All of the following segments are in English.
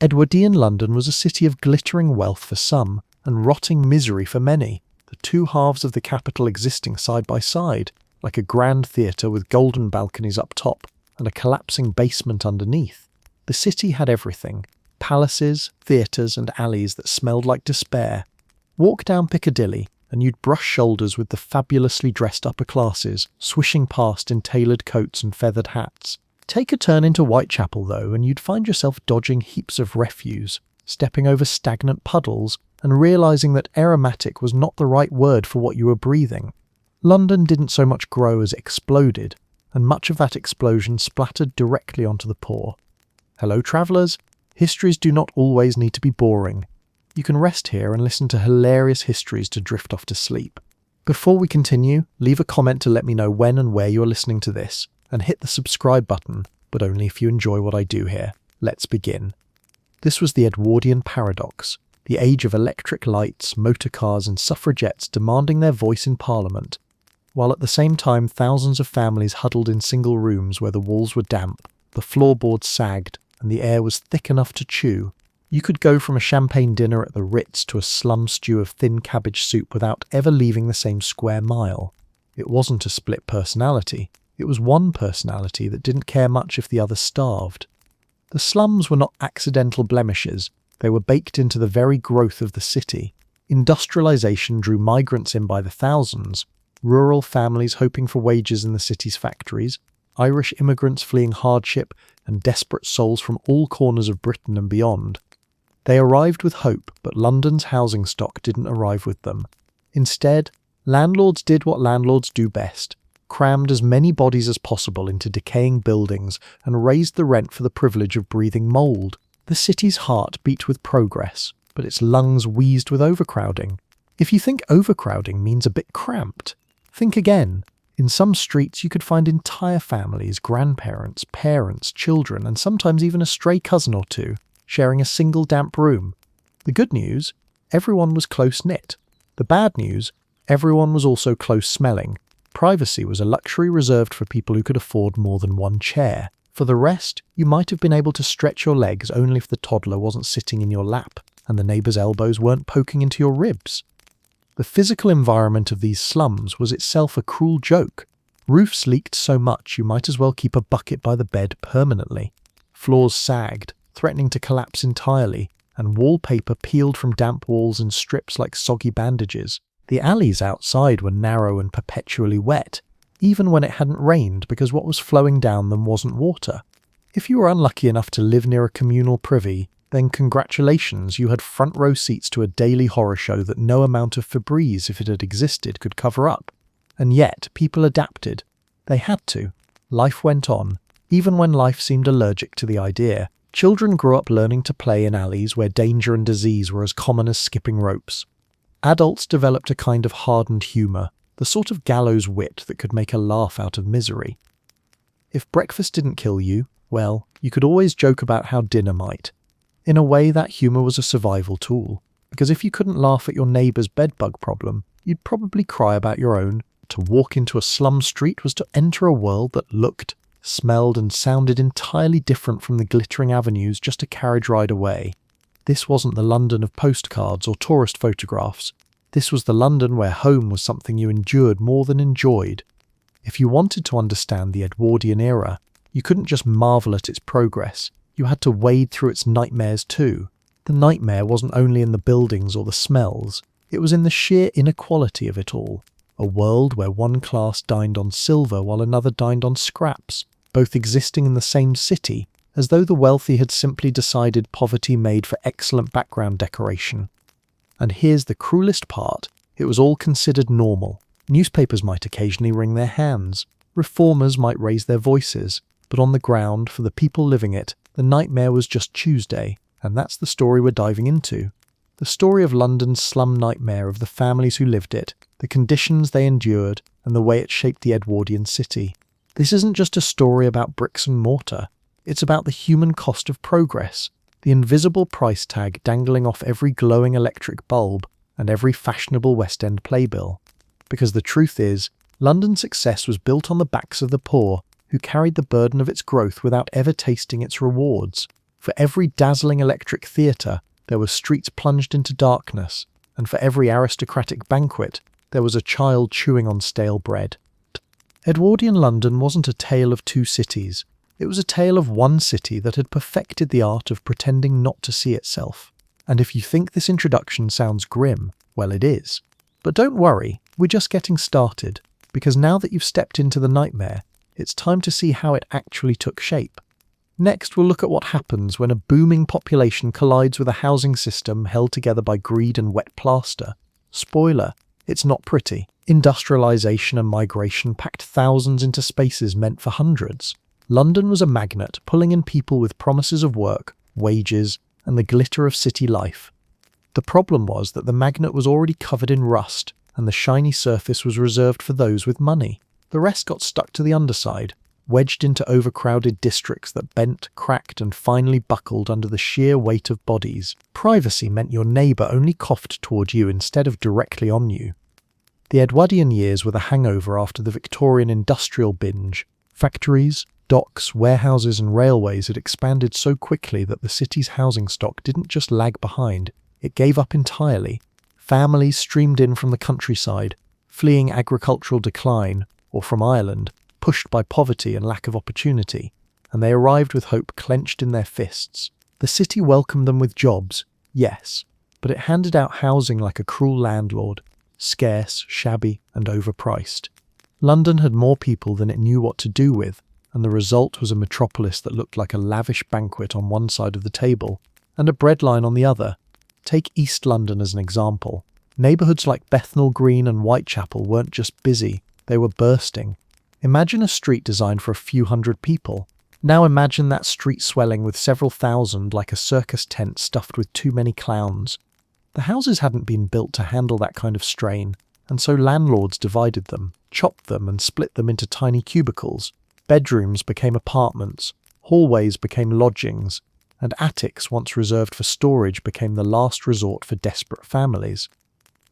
Edwardian London was a city of glittering wealth for some and rotting misery for many, the two halves of the capital existing side by side, like a grand theatre with golden balconies up top and a collapsing basement underneath. The city had everything: palaces, theatres and alleys that smelled like despair. Walk down Piccadilly and you'd brush shoulders with the fabulously dressed upper classes, swishing past in tailored coats and feathered hats. Take a turn into Whitechapel, though, and you'd find yourself dodging heaps of refuse, stepping over stagnant puddles, and realising that aromatic was not the right word for what you were breathing. London didn't so much grow as it exploded, and much of that explosion splattered directly onto the poor. Hello, travellers. Histories do not always need to be boring. You can rest here and listen to hilarious histories to drift off to sleep. Before we continue, leave a comment to let me know when and where you are listening to this, and hit the subscribe button, but only if you enjoy what I do here. Let's begin. This was the Edwardian paradox, the age of electric lights, motor cars and suffragettes demanding their voice in Parliament, while at the same time thousands of families huddled in single rooms where the walls were damp, the floorboards sagged, and the air was thick enough to chew. You could go from a champagne dinner at the Ritz to a slum stew of thin cabbage soup without ever leaving the same square mile. It wasn't a split personality. It was one personality that didn't care much if the other starved. The slums were not accidental blemishes. They were baked into the very growth of the city. Industrialization drew migrants in by the thousands, rural families hoping for wages in the city's factories, Irish immigrants fleeing hardship, and desperate souls from all corners of Britain and beyond. They arrived with hope, but London's housing stock didn't arrive with them. Instead, landlords did what landlords do best: crammed as many bodies as possible into decaying buildings and raised the rent for the privilege of breathing mould. The city's heart beat with progress, but its lungs wheezed with overcrowding. If you think overcrowding means a bit cramped, think again. In some streets you could find entire families, grandparents, parents, children, and sometimes even a stray cousin or two, sharing a single damp room. The good news? Everyone was close-knit. The bad news? Everyone was also close-smelling. Privacy was a luxury reserved for people who could afford more than one chair. For the rest, you might have been able to stretch your legs only if the toddler wasn't sitting in your lap and the neighbour's elbows weren't poking into your ribs. The physical environment of these slums was itself a cruel joke. Roofs leaked so much you might as well keep a bucket by the bed permanently. Floors sagged, threatening to collapse entirely, and wallpaper peeled from damp walls in strips like soggy bandages. The alleys outside were narrow and perpetually wet, even when it hadn't rained, because what was flowing down them wasn't water. If you were unlucky enough to live near a communal privy, then congratulations, you had front row seats to a daily horror show that no amount of Febreze, if it had existed, could cover up. And yet, people adapted. They had to. Life went on, even when life seemed allergic to the idea. Children grew up learning to play in alleys where danger and disease were as common as skipping ropes. Adults developed a kind of hardened humour, the sort of gallows wit that could make a laugh out of misery. If breakfast didn't kill you, well, you could always joke about how dinner might. In a way, that humour was a survival tool, because if you couldn't laugh at your neighbour's bedbug problem, you'd probably cry about your own. To walk into a slum street was to enter a world that looked, smelled and sounded entirely different from the glittering avenues just a carriage ride away. This wasn't the London of postcards or tourist photographs. This was the London where home was something you endured more than enjoyed. If you wanted to understand the Edwardian era, you couldn't just marvel at its progress. You had to wade through its nightmares too. The nightmare wasn't only in the buildings or the smells. It was in the sheer inequality of it all. A world where one class dined on silver while another dined on scraps, both existing in the same city, as though the wealthy had simply decided poverty made for excellent background decoration. And here's the cruelest part: it was all considered normal. Newspapers might occasionally wring their hands, reformers might raise their voices, but on the ground, for the people living it, the nightmare was just Tuesday, and that's the story we're diving into. The story of London's slum nightmare, of the families who lived it, the conditions they endured, and the way it shaped the Edwardian city. This isn't just a story about bricks and mortar. It's about the human cost of progress, the invisible price tag dangling off every glowing electric bulb and every fashionable West End playbill. Because the truth is, London's success was built on the backs of the poor, who carried the burden of its growth without ever tasting its rewards. For every dazzling electric theatre, there were streets plunged into darkness, and for every aristocratic banquet, there was a child chewing on stale bread. Edwardian London wasn't a tale of two cities. It was a tale of one city that had perfected the art of pretending not to see itself. And if you think this introduction sounds grim, well, it is. But don't worry, we're just getting started, because now that you've stepped into the nightmare, it's time to see how it actually took shape. Next, we'll look at what happens when a booming population collides with a housing system held together by greed and wet plaster. Spoiler, it's not pretty. Industrialization and migration packed thousands into spaces meant for hundreds. London was a magnet, pulling in people with promises of work, wages, and the glitter of city life. The problem was that the magnet was already covered in rust, and the shiny surface was reserved for those with money. The rest got stuck to the underside, wedged into overcrowded districts that bent, cracked, and finally buckled under the sheer weight of bodies. Privacy meant your neighbour only coughed toward you instead of directly on you. The Edwardian years were the hangover after the Victorian industrial binge. Factories, docks, warehouses, and railways had expanded so quickly that the city's housing stock didn't just lag behind, it gave up entirely. Families streamed in from the countryside, fleeing agricultural decline, or from Ireland, pushed by poverty and lack of opportunity, and they arrived with hope clenched in their fists. The city welcomed them with jobs, yes, but it handed out housing like a cruel landlord, scarce, shabby, and overpriced. London had more people than it knew what to do with, and the result was a metropolis that looked like a lavish banquet on one side of the table, and a breadline on the other. Take East London as an example. Neighbourhoods like Bethnal Green and Whitechapel weren't just busy, they were bursting. Imagine a street designed for a few hundred people. Now imagine that street swelling with several thousand like a circus tent stuffed with too many clowns. The houses hadn't been built to handle that kind of strain, and so landlords divided them, chopped them and split them into tiny cubicles. Bedrooms became apartments, hallways became lodgings, and attics once reserved for storage became the last resort for desperate families.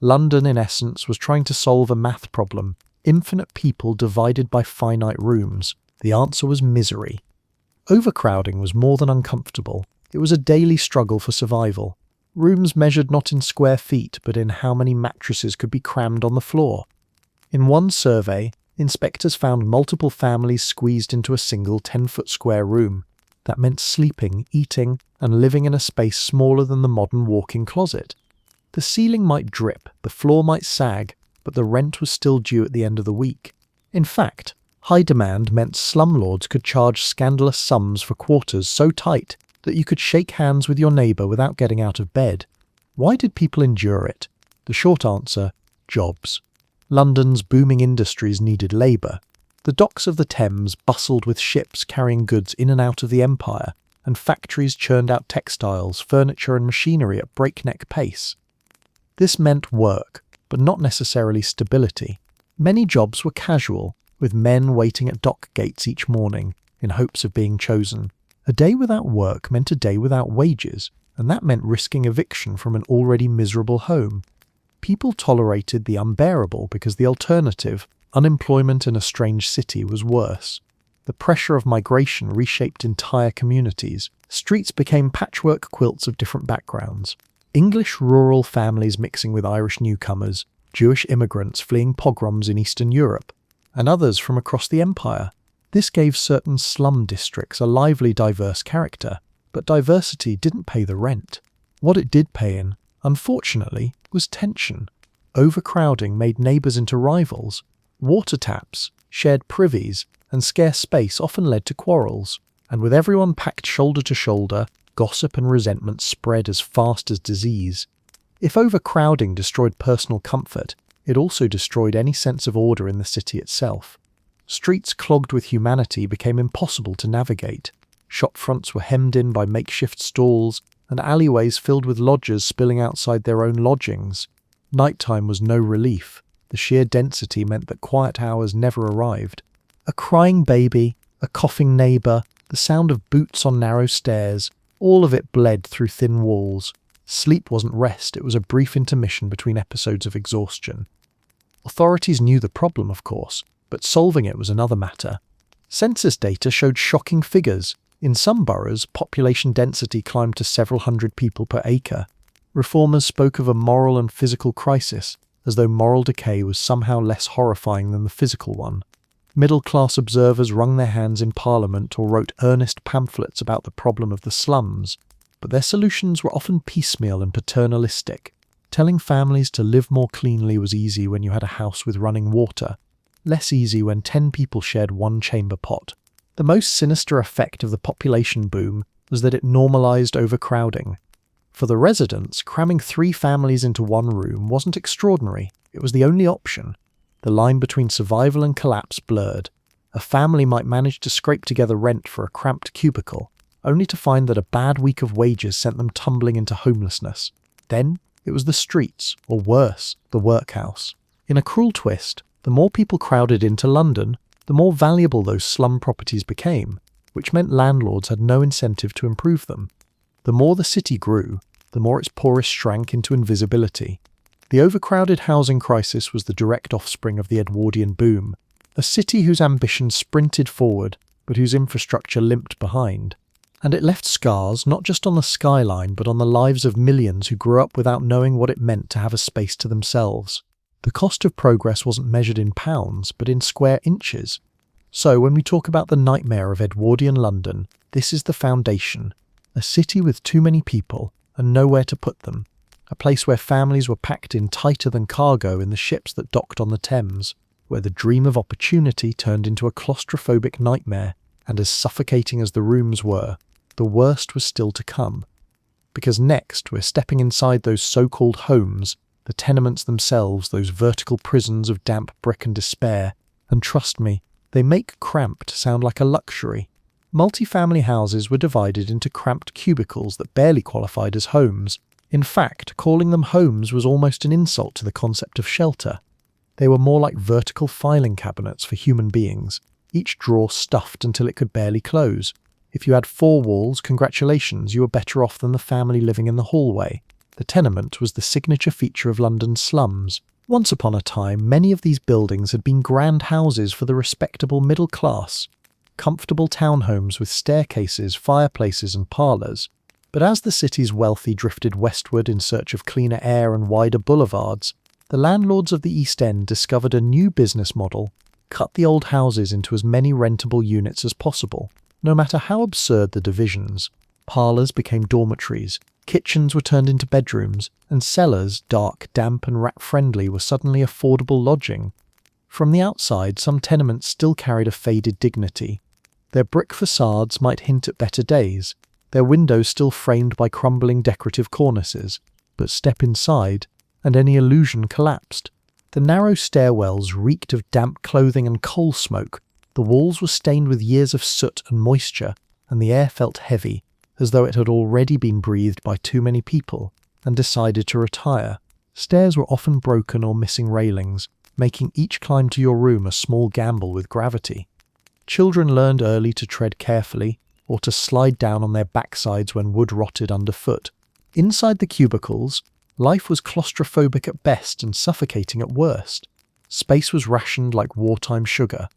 London, in essence, was trying to solve a math problem. Infinite people divided by finite rooms. The answer was misery. Overcrowding was more than uncomfortable. It was a daily struggle for survival. Rooms measured not in square feet, but in how many mattresses could be crammed on the floor. In one survey, inspectors found multiple families squeezed into a single 10-foot square room. That meant sleeping, eating, and living in a space smaller than the modern walk-in closet. The ceiling might drip, the floor might sag, but the rent was still due at the end of the week. In fact, high demand meant slumlords could charge scandalous sums for quarters so tight that you could shake hands with your neighbour without getting out of bed. Why did people endure it? The short answer, jobs. London's booming industries needed labour. The docks of the Thames bustled with ships carrying goods in and out of the empire, and factories churned out textiles, furniture and machinery at breakneck pace. This meant work, but not necessarily stability. Many jobs were casual, with men waiting at dock gates each morning in hopes of being chosen. A day without work meant a day without wages, and that meant risking eviction from an already miserable home. People tolerated the unbearable because the alternative, unemployment in a strange city, was worse. The pressure of migration reshaped entire communities. Streets became patchwork quilts of different backgrounds. English rural families mixing with Irish newcomers, Jewish immigrants fleeing pogroms in Eastern Europe, and others from across the empire. This gave certain slum districts a lively, diverse character, but diversity didn't pay the rent. What it did pay in, unfortunately, was tension. Overcrowding made neighbours into rivals. Water taps, shared privies, and scarce space often led to quarrels. And with everyone packed shoulder to shoulder, gossip and resentment spread as fast as disease. If overcrowding destroyed personal comfort, it also destroyed any sense of order in the city itself. Streets clogged with humanity became impossible to navigate. Shop fronts were hemmed in by makeshift stalls, and alleyways filled with lodgers spilling outside their own lodgings. Nighttime was no relief. The sheer density meant that quiet hours never arrived. A crying baby, a coughing neighbour, the sound of boots on narrow stairs, all of it bled through thin walls. Sleep wasn't rest, it was a brief intermission between episodes of exhaustion. Authorities knew the problem, of course, but solving it was another matter. Census data showed shocking figures. In some boroughs, population density climbed to several hundred people per acre. Reformers spoke of a moral and physical crisis, as though moral decay was somehow less horrifying than the physical one. Middle-class observers wrung their hands in Parliament or wrote earnest pamphlets about the problem of the slums, but their solutions were often piecemeal and paternalistic. Telling families to live more cleanly was easy when you had a house with running water, less easy when 10 people shared one chamber pot. The most sinister effect of the population boom was that it normalized overcrowding. For the residents, cramming 3 families into one room wasn't extraordinary, it was the only option. The line between survival and collapse blurred. A family might manage to scrape together rent for a cramped cubicle, only to find that a bad week of wages sent them tumbling into homelessness. Then, it was the streets, or worse, the workhouse. In a cruel twist, the more people crowded into London, the more valuable those slum properties became, which meant landlords had no incentive to improve them. The more the city grew, the more its poorest shrank into invisibility. The overcrowded housing crisis was the direct offspring of the Edwardian boom, a city whose ambition sprinted forward, but whose infrastructure limped behind. And it left scars not just on the skyline, but on the lives of millions who grew up without knowing what it meant to have a space to themselves. The cost of progress wasn't measured in pounds, but in square inches. So when we talk about the nightmare of Edwardian London, this is the foundation. A city with too many people and nowhere to put them. A place where families were packed in tighter than cargo in the ships that docked on the Thames, where the dream of opportunity turned into a claustrophobic nightmare, and as suffocating as the rooms were, the worst was still to come. Because next we're stepping inside those so-called homes, the tenements themselves, those vertical prisons of damp brick and despair, and trust me, they make cramped sound like a luxury. Multi-family houses were divided into cramped cubicles that barely qualified as homes. In fact, calling them homes was almost an insult to the concept of shelter. They were more like vertical filing cabinets for human beings, each drawer stuffed until it could barely close. If you had 4 walls, congratulations, you were better off than the family living in the hallway. The tenement was the signature feature of London's slums. Once upon a time, many of these buildings had been grand houses for the respectable middle class, comfortable townhomes with staircases, fireplaces and parlours. But as the city's wealthy drifted westward in search of cleaner air and wider boulevards, the landlords of the East End discovered a new business model: cut the old houses into as many rentable units as possible, no matter how absurd the divisions. Parlours became dormitories, kitchens were turned into bedrooms, and cellars, dark, damp and rat-friendly, were suddenly affordable lodging. From the outside, some tenements still carried a faded dignity. Their brick facades might hint at better days, their windows still framed by crumbling decorative cornices, but step inside, and any illusion collapsed. The narrow stairwells reeked of damp clothing and coal smoke, the walls were stained with years of soot and moisture, and the air felt heavy, as though it had already been breathed by too many people, and decided to retire. Stairs were often broken or missing railings, making each climb to your room a small gamble with gravity. Children learned early to tread carefully, or to slide down on their backsides when wood rotted underfoot. Inside the cubicles, life was claustrophobic at best and suffocating at worst. Space was rationed like wartime sugar.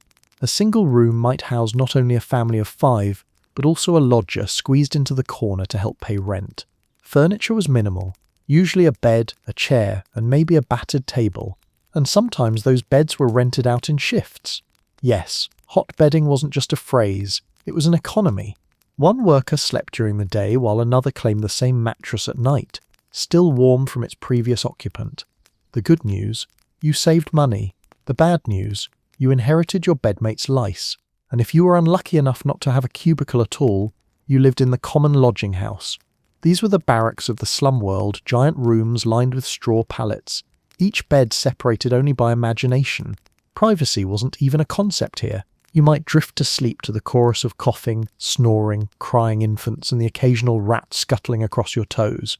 A single room might house not only a family of 5, but also a lodger squeezed into the corner to help pay rent. Furniture was minimal, usually a bed, a chair, and maybe a battered table, and sometimes those beds were rented out in shifts. Yes, hot bedding wasn't just a phrase, it was an economy. One worker slept during the day while another claimed the same mattress at night, still warm from its previous occupant. The good news, you saved money. The bad news, you inherited your bedmate's lice. And if you were unlucky enough not to have a cubicle at all, you lived in the common lodging house. These were the barracks of the slum world, giant rooms lined with straw pallets, each bed separated only by imagination. Privacy wasn't even a concept here. You might drift to sleep to the chorus of coughing, snoring, crying infants and the occasional rat scuttling across your toes.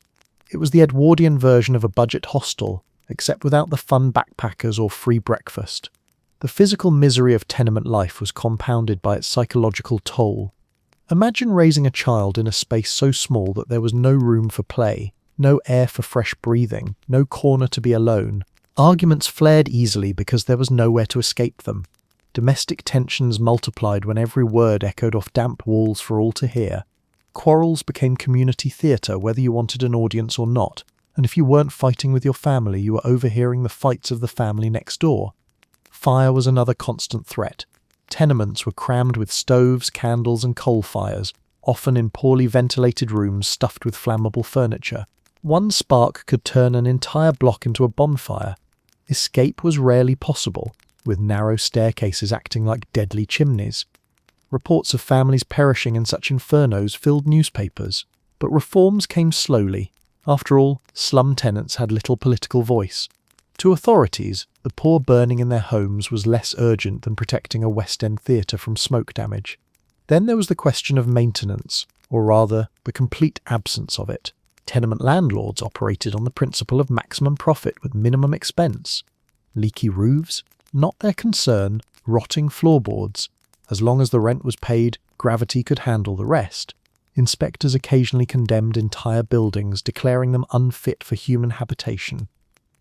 It was the Edwardian version of a budget hostel, except without the fun backpackers or free breakfast. The physical misery of tenement life was compounded by its psychological toll. Imagine raising a child in a space so small that there was no room for play, no air for fresh breathing, no corner to be alone. Arguments flared easily because there was nowhere to escape them. Domestic tensions multiplied when every word echoed off damp walls for all to hear. Quarrels became community theatre whether you wanted an audience or not, and if you weren't fighting with your family, you were overhearing the fights of the family next door. Fire was another constant threat. Tenements were crammed with stoves, candles and coal fires, often in poorly ventilated rooms stuffed with flammable furniture. One spark could turn an entire block into a bonfire. Escape was rarely possible, with narrow staircases acting like deadly chimneys. Reports of families perishing in such infernos filled newspapers, but reforms came slowly. After all, slum tenants had little political voice. To authorities, the poor burning in their homes was less urgent than protecting a West End theatre from smoke damage. Then there was the question of maintenance, or rather, the complete absence of it. Tenement landlords operated on the principle of maximum profit with minimum expense. Leaky roofs? Not their concern. Rotting floorboards. As long as the rent was paid, gravity could handle the rest. Inspectors occasionally condemned entire buildings, declaring them unfit for human habitation.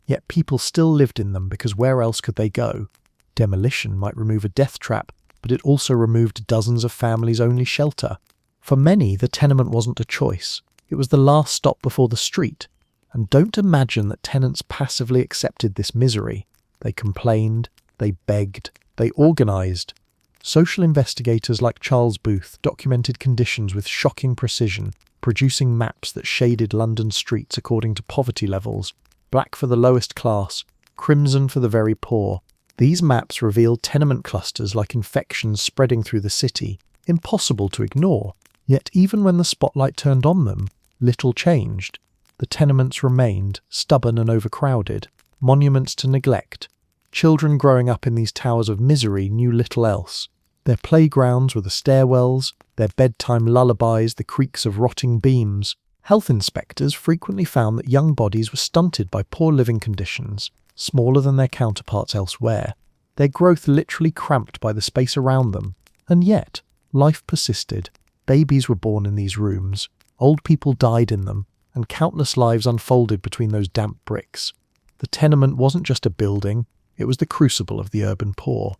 Yet people still lived in them because where else could they go? Demolition might remove a death trap, but it also removed dozens of families' only shelter. For many, the tenement wasn't a choice. It was the last stop before the street. And don't imagine that tenants passively accepted this misery. They complained, they begged, they organised. Social investigators like Charles Booth documented conditions with shocking precision, producing maps that shaded London streets according to poverty levels, black for the lowest class, crimson for the very poor. These maps revealed tenement clusters like infections spreading through the city, impossible to ignore. Yet even when the spotlight turned on them, little changed. The tenements remained, stubborn and overcrowded, monuments to neglect. Children growing up in these towers of misery knew little else. Their playgrounds were the stairwells, their bedtime lullabies the creaks of rotting beams. Health inspectors frequently found that young bodies were stunted by poor living conditions, smaller than their counterparts elsewhere, their growth literally cramped by the space around them. And yet, life persisted. Babies were born in these rooms, old people died in them, and countless lives unfolded between those damp bricks. The tenement wasn't just a building, it was the crucible of the urban poor.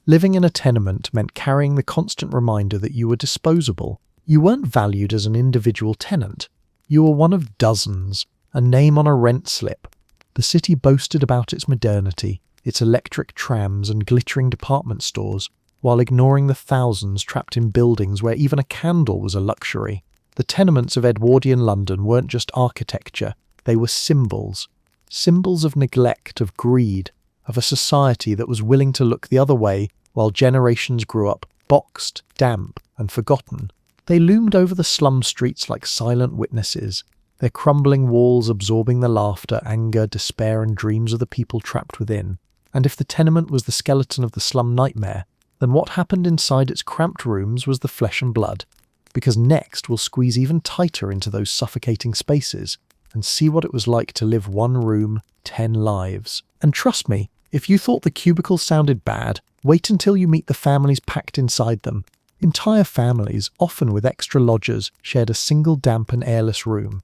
Living in a tenement meant carrying the constant reminder that you were disposable. You weren't valued as an individual tenant. You were one of dozens, a name on a rent slip. The city boasted about its modernity, its electric trams and glittering department stores, while ignoring the thousands trapped in buildings where even a candle was a luxury. The tenements of Edwardian London weren't just architecture, they were symbols. Symbols of neglect, of greed, of a society that was willing to look the other way while generations grew up, boxed, damp, and forgotten. They loomed over the slum streets like silent witnesses, their crumbling walls absorbing the laughter, anger, despair, and dreams of the people trapped within. And if the tenement was the skeleton of the slum nightmare, then what happened inside its cramped rooms was the flesh and blood. Because next we'll squeeze even tighter into those suffocating spaces and see what it was like to live one room, 10 lives. And trust me, if you thought the cubicles sounded bad, wait until you meet the families packed inside them. Entire families, often with extra lodgers, shared a single damp and airless room.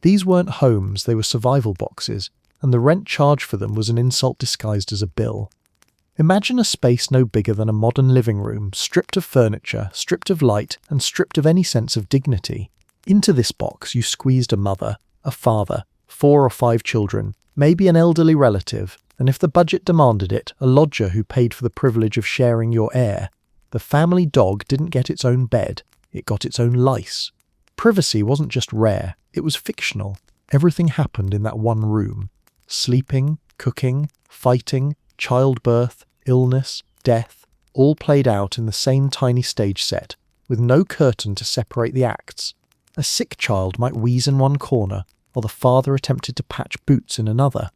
These weren't homes, they were survival boxes, and the rent charged for them was an insult disguised as a bill. Imagine a space no bigger than a modern living room, stripped of furniture, stripped of light, and stripped of any sense of dignity. Into this box you squeezed a mother, a father, 4 or 5 children, maybe an elderly relative, and if the budget demanded it, a lodger who paid for the privilege of sharing your air. The family dog didn't get its own bed, it got its own lice. Privacy wasn't just rare, it was fictional. Everything happened in that one room. Sleeping, cooking, fighting, childbirth, illness, death, all played out in the same tiny stage set, with no curtain to separate the acts. A sick child might wheeze in one corner, while the father attempted to patch boots in another.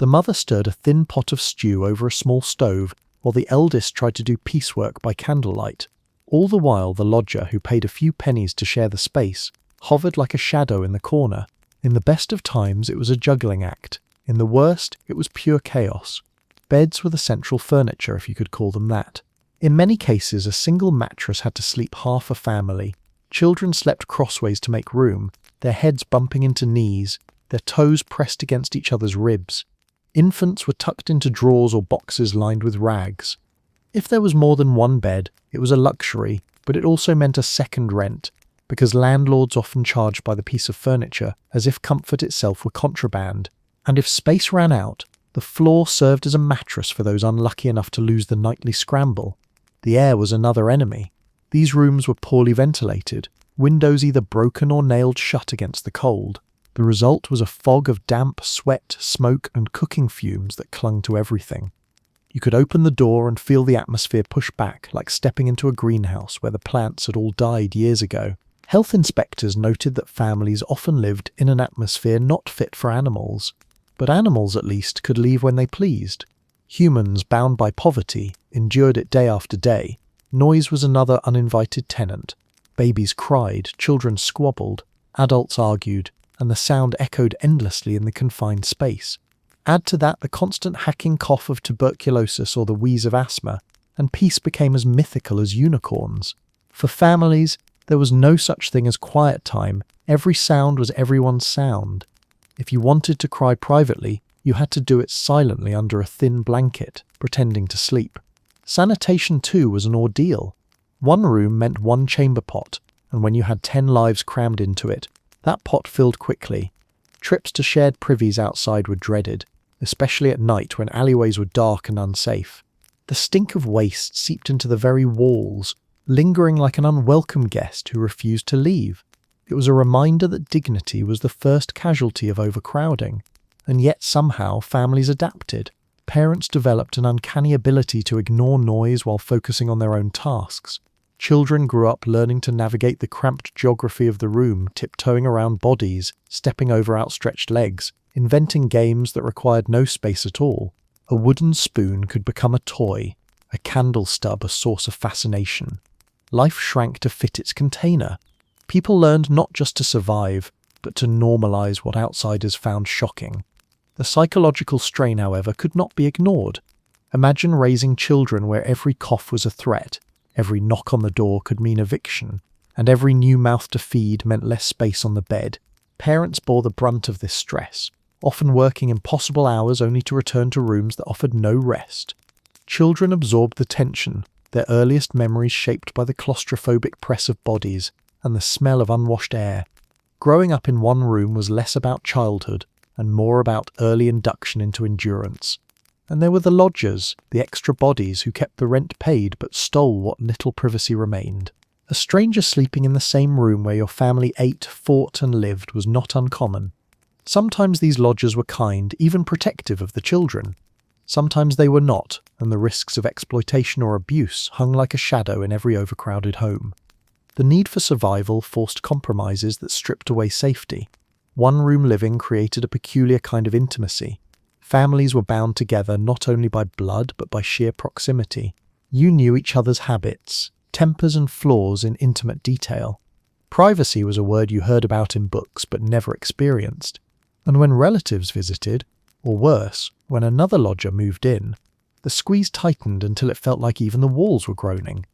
The mother stirred a thin pot of stew over a small stove, while the eldest tried to do piecework by candlelight. All the while the lodger, who paid a few pennies to share the space, hovered like a shadow in the corner. In the best of times it was a juggling act. In the worst, it was pure chaos. Beds were the central furniture, if you could call them that. In many cases, a single mattress had to sleep half a family. Children slept crossways to make room, their heads bumping into knees, their toes pressed against each other's ribs. Infants were tucked into drawers or boxes lined with rags. If there was more than one bed, it was a luxury, but it also meant a second rent, because landlords often charged by the piece of furniture as if comfort itself were contraband. And if space ran out, the floor served as a mattress for those unlucky enough to lose the nightly scramble. The air was another enemy. These rooms were poorly ventilated, windows either broken or nailed shut against the cold. The result was a fog of damp, sweat, smoke, and cooking fumes that clung to everything. You could open the door and feel the atmosphere push back, like stepping into a greenhouse where the plants had all died years ago. Health inspectors noted that families often lived in an atmosphere not fit for animals. But animals, at least, could leave when they pleased. Humans, bound by poverty, endured it day after day. Noise was another uninvited tenant. Babies cried, children squabbled, adults argued, and the sound echoed endlessly in the confined space. Add to that the constant hacking cough of tuberculosis or the wheeze of asthma, and peace became as mythical as unicorns. For families, there was no such thing as quiet time. Every sound was everyone's sound. If you wanted to cry privately, you had to do it silently under a thin blanket, pretending to sleep. Sanitation, too, was an ordeal. One room meant one chamber pot, and when you had 10 lives crammed into it, that pot filled quickly. Trips to shared privies outside were dreaded, especially at night when alleyways were dark and unsafe. The stink of waste seeped into the very walls, lingering like an unwelcome guest who refused to leave. It was a reminder that dignity was the first casualty of overcrowding, and yet somehow families adapted. Parents developed an uncanny ability to ignore noise while focusing on their own tasks. Children grew up learning to navigate the cramped geography of the room, tiptoeing around bodies, stepping over outstretched legs, inventing games that required no space at all. A wooden spoon could become a toy, a candle stub a source of fascination. Life shrank to fit its container. People learned not just to survive, but to normalize what outsiders found shocking. The psychological strain, however, could not be ignored. Imagine raising children where every cough was a threat, every knock on the door could mean eviction, and every new mouth to feed meant less space on the bed. Parents bore the brunt of this stress, often working impossible hours only to return to rooms that offered no rest. Children absorbed the tension, their earliest memories shaped by the claustrophobic press of bodies and the smell of unwashed air. Growing up in one room was less about childhood and more about early induction into endurance. And there were the lodgers, the extra bodies who kept the rent paid but stole what little privacy remained. A stranger sleeping in the same room where your family ate, fought and lived was not uncommon. Sometimes these lodgers were kind, even protective of the children. Sometimes they were not, and the risks of exploitation or abuse hung like a shadow in every overcrowded home. The need for survival forced compromises that stripped away safety. One-room living created a peculiar kind of intimacy. Families were bound together not only by blood but by sheer proximity. You knew each other's habits, tempers and flaws in intimate detail. Privacy was a word you heard about in books but never experienced. And when relatives visited, or worse, when another lodger moved in, the squeeze tightened until it felt like even the walls were groaning.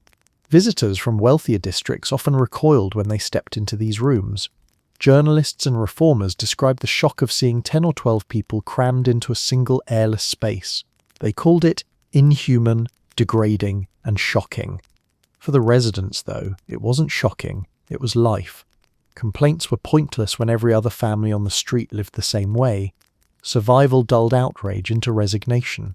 Visitors from wealthier districts often recoiled when they stepped into these rooms. Journalists and reformers described the shock of seeing 10 or 12 people crammed into a single airless space. They called it inhuman, degrading, and shocking. For the residents, though, it wasn't shocking, it was life. Complaints were pointless when every other family on the street lived the same way. Survival dulled outrage into resignation.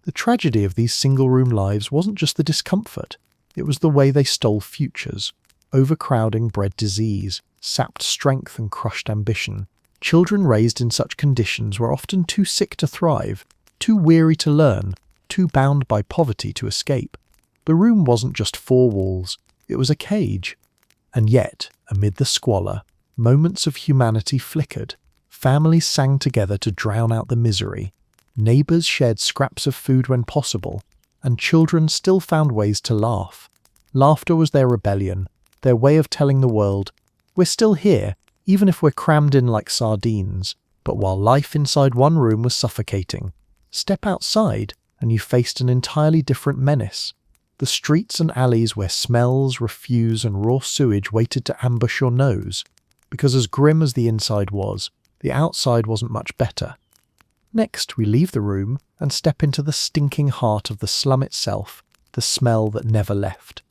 The tragedy of these single-room lives wasn't just the discomfort, it was the way they stole futures. Overcrowding bred disease, sapped strength and crushed ambition. Children raised in such conditions were often too sick to thrive, too weary to learn, too bound by poverty to escape. The room wasn't just four walls, it was a cage. And yet, amid the squalor, moments of humanity flickered. Families sang together to drown out the misery. Neighbours shared scraps of food when possible, and children still found ways to laugh. Laughter was their rebellion, their way of telling the world, we're still here, even if we're crammed in like sardines. But while life inside one room was suffocating, step outside and you faced an entirely different menace. The streets and alleys where smells, refuse and raw sewage waited to ambush your nose. Because as grim as the inside was, the outside wasn't much better. Next, we leave the room and step into the stinking heart of the slum itself, the smell that never left.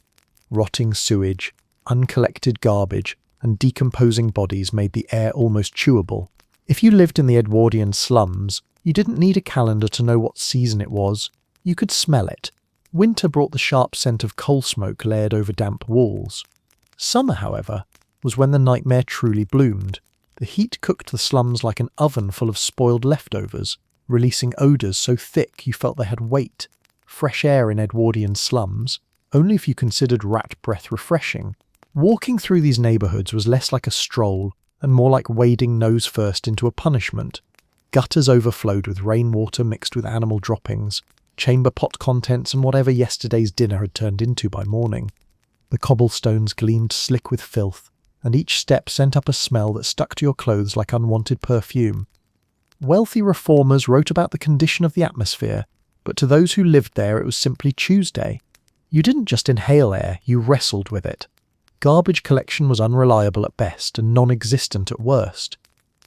Rotting sewage, uncollected garbage, and decomposing bodies made the air almost chewable. If you lived in the Edwardian slums, you didn't need a calendar to know what season it was. You could smell it. Winter brought the sharp scent of coal smoke layered over damp walls. Summer, however, was when the nightmare truly bloomed. The heat cooked the slums like an oven full of spoiled leftovers, releasing odours so thick you felt they had weight. Fresh air in Edwardian slums, only if you considered rat breath refreshing. Walking through these neighbourhoods was less like a stroll and more like wading nose first into a punishment. Gutters overflowed with rainwater mixed with animal droppings, chamber pot contents and whatever yesterday's dinner had turned into by morning. The cobblestones gleamed slick with filth, and each step sent up a smell that stuck to your clothes like unwanted perfume. Wealthy reformers wrote about the condition of the atmosphere, but to those who lived there it was simply Tuesday. You didn't just inhale air, you wrestled with it. Garbage collection was unreliable at best and non-existent at worst.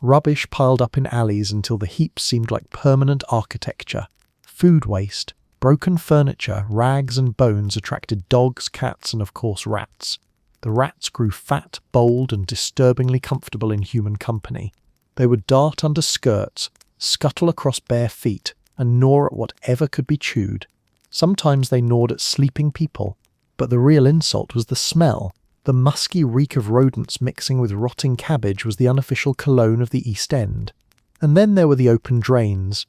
Rubbish piled up in alleys until the heaps seemed like permanent architecture. Food waste, broken furniture, rags and bones attracted dogs, cats and of course rats. The rats grew fat, bold and disturbingly comfortable in human company. They would dart under skirts, scuttle across bare feet, and gnaw at whatever could be chewed. Sometimes they gnawed at sleeping people, but the real insult was the smell. The musky reek of rodents mixing with rotting cabbage was the unofficial cologne of the East End. And then there were the open drains.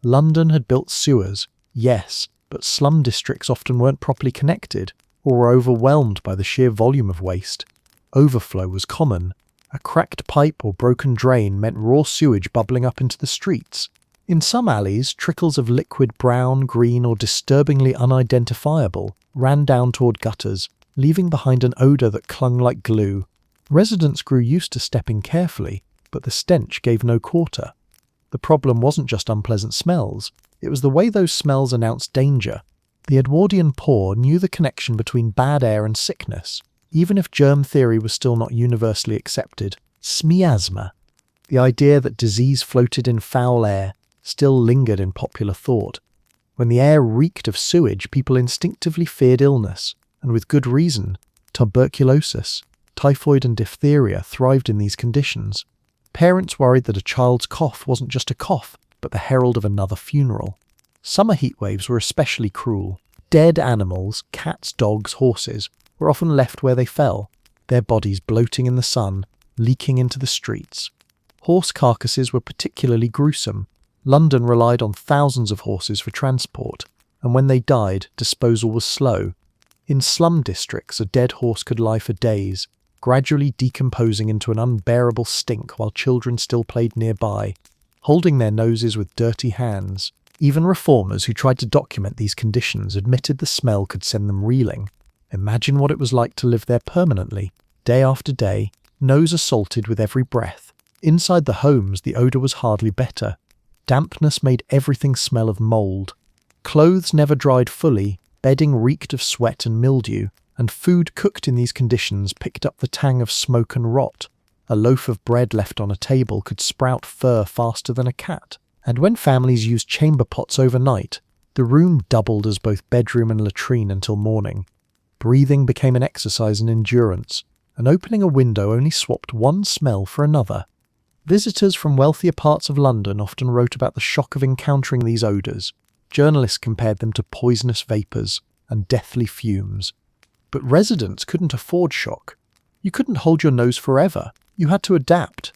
London had built sewers, yes, but slum districts often weren't properly connected, or were overwhelmed by the sheer volume of waste. Overflow was common. A cracked pipe or broken drain meant raw sewage bubbling up into the streets. In some alleys, trickles of liquid brown, green or disturbingly unidentifiable ran down toward gutters, leaving behind an odour that clung like glue. Residents grew used to stepping carefully, but the stench gave no quarter. The problem wasn't just unpleasant smells, it was the way those smells announced danger. The Edwardian poor knew the connection between bad air and sickness, even if germ theory was still not universally accepted. Miasma, the idea that disease floated in foul air, still lingered in popular thought. When the air reeked of sewage, people instinctively feared illness, and with good reason. Tuberculosis, typhoid and diphtheria thrived in these conditions. Parents worried that a child's cough wasn't just a cough, but the herald of another funeral. Summer heatwaves were especially cruel. Dead animals, cats, dogs, horses, were often left where they fell, their bodies bloating in the sun, leaking into the streets. Horse carcasses were particularly gruesome. London relied on thousands of horses for transport, and when they died, disposal was slow. In slum districts, a dead horse could lie for days, gradually decomposing into an unbearable stink while children still played nearby, holding their noses with dirty hands. Even reformers who tried to document these conditions admitted the smell could send them reeling. Imagine what it was like to live there permanently, day after day, nose assaulted with every breath. Inside the homes, the odour was hardly better. Dampness made everything smell of mould. Clothes never dried fully, bedding reeked of sweat and mildew, and food cooked in these conditions picked up the tang of smoke and rot. A loaf of bread left on a table could sprout fur faster than a cat. And when families used chamber pots overnight, the room doubled as both bedroom and latrine until morning. Breathing became an exercise in endurance, and opening a window only swapped one smell for another. Visitors from wealthier parts of London often wrote about the shock of encountering these odours. Journalists compared them to poisonous vapours and deathly fumes. But residents couldn't afford shock. You couldn't hold your nose forever. You had to adapt.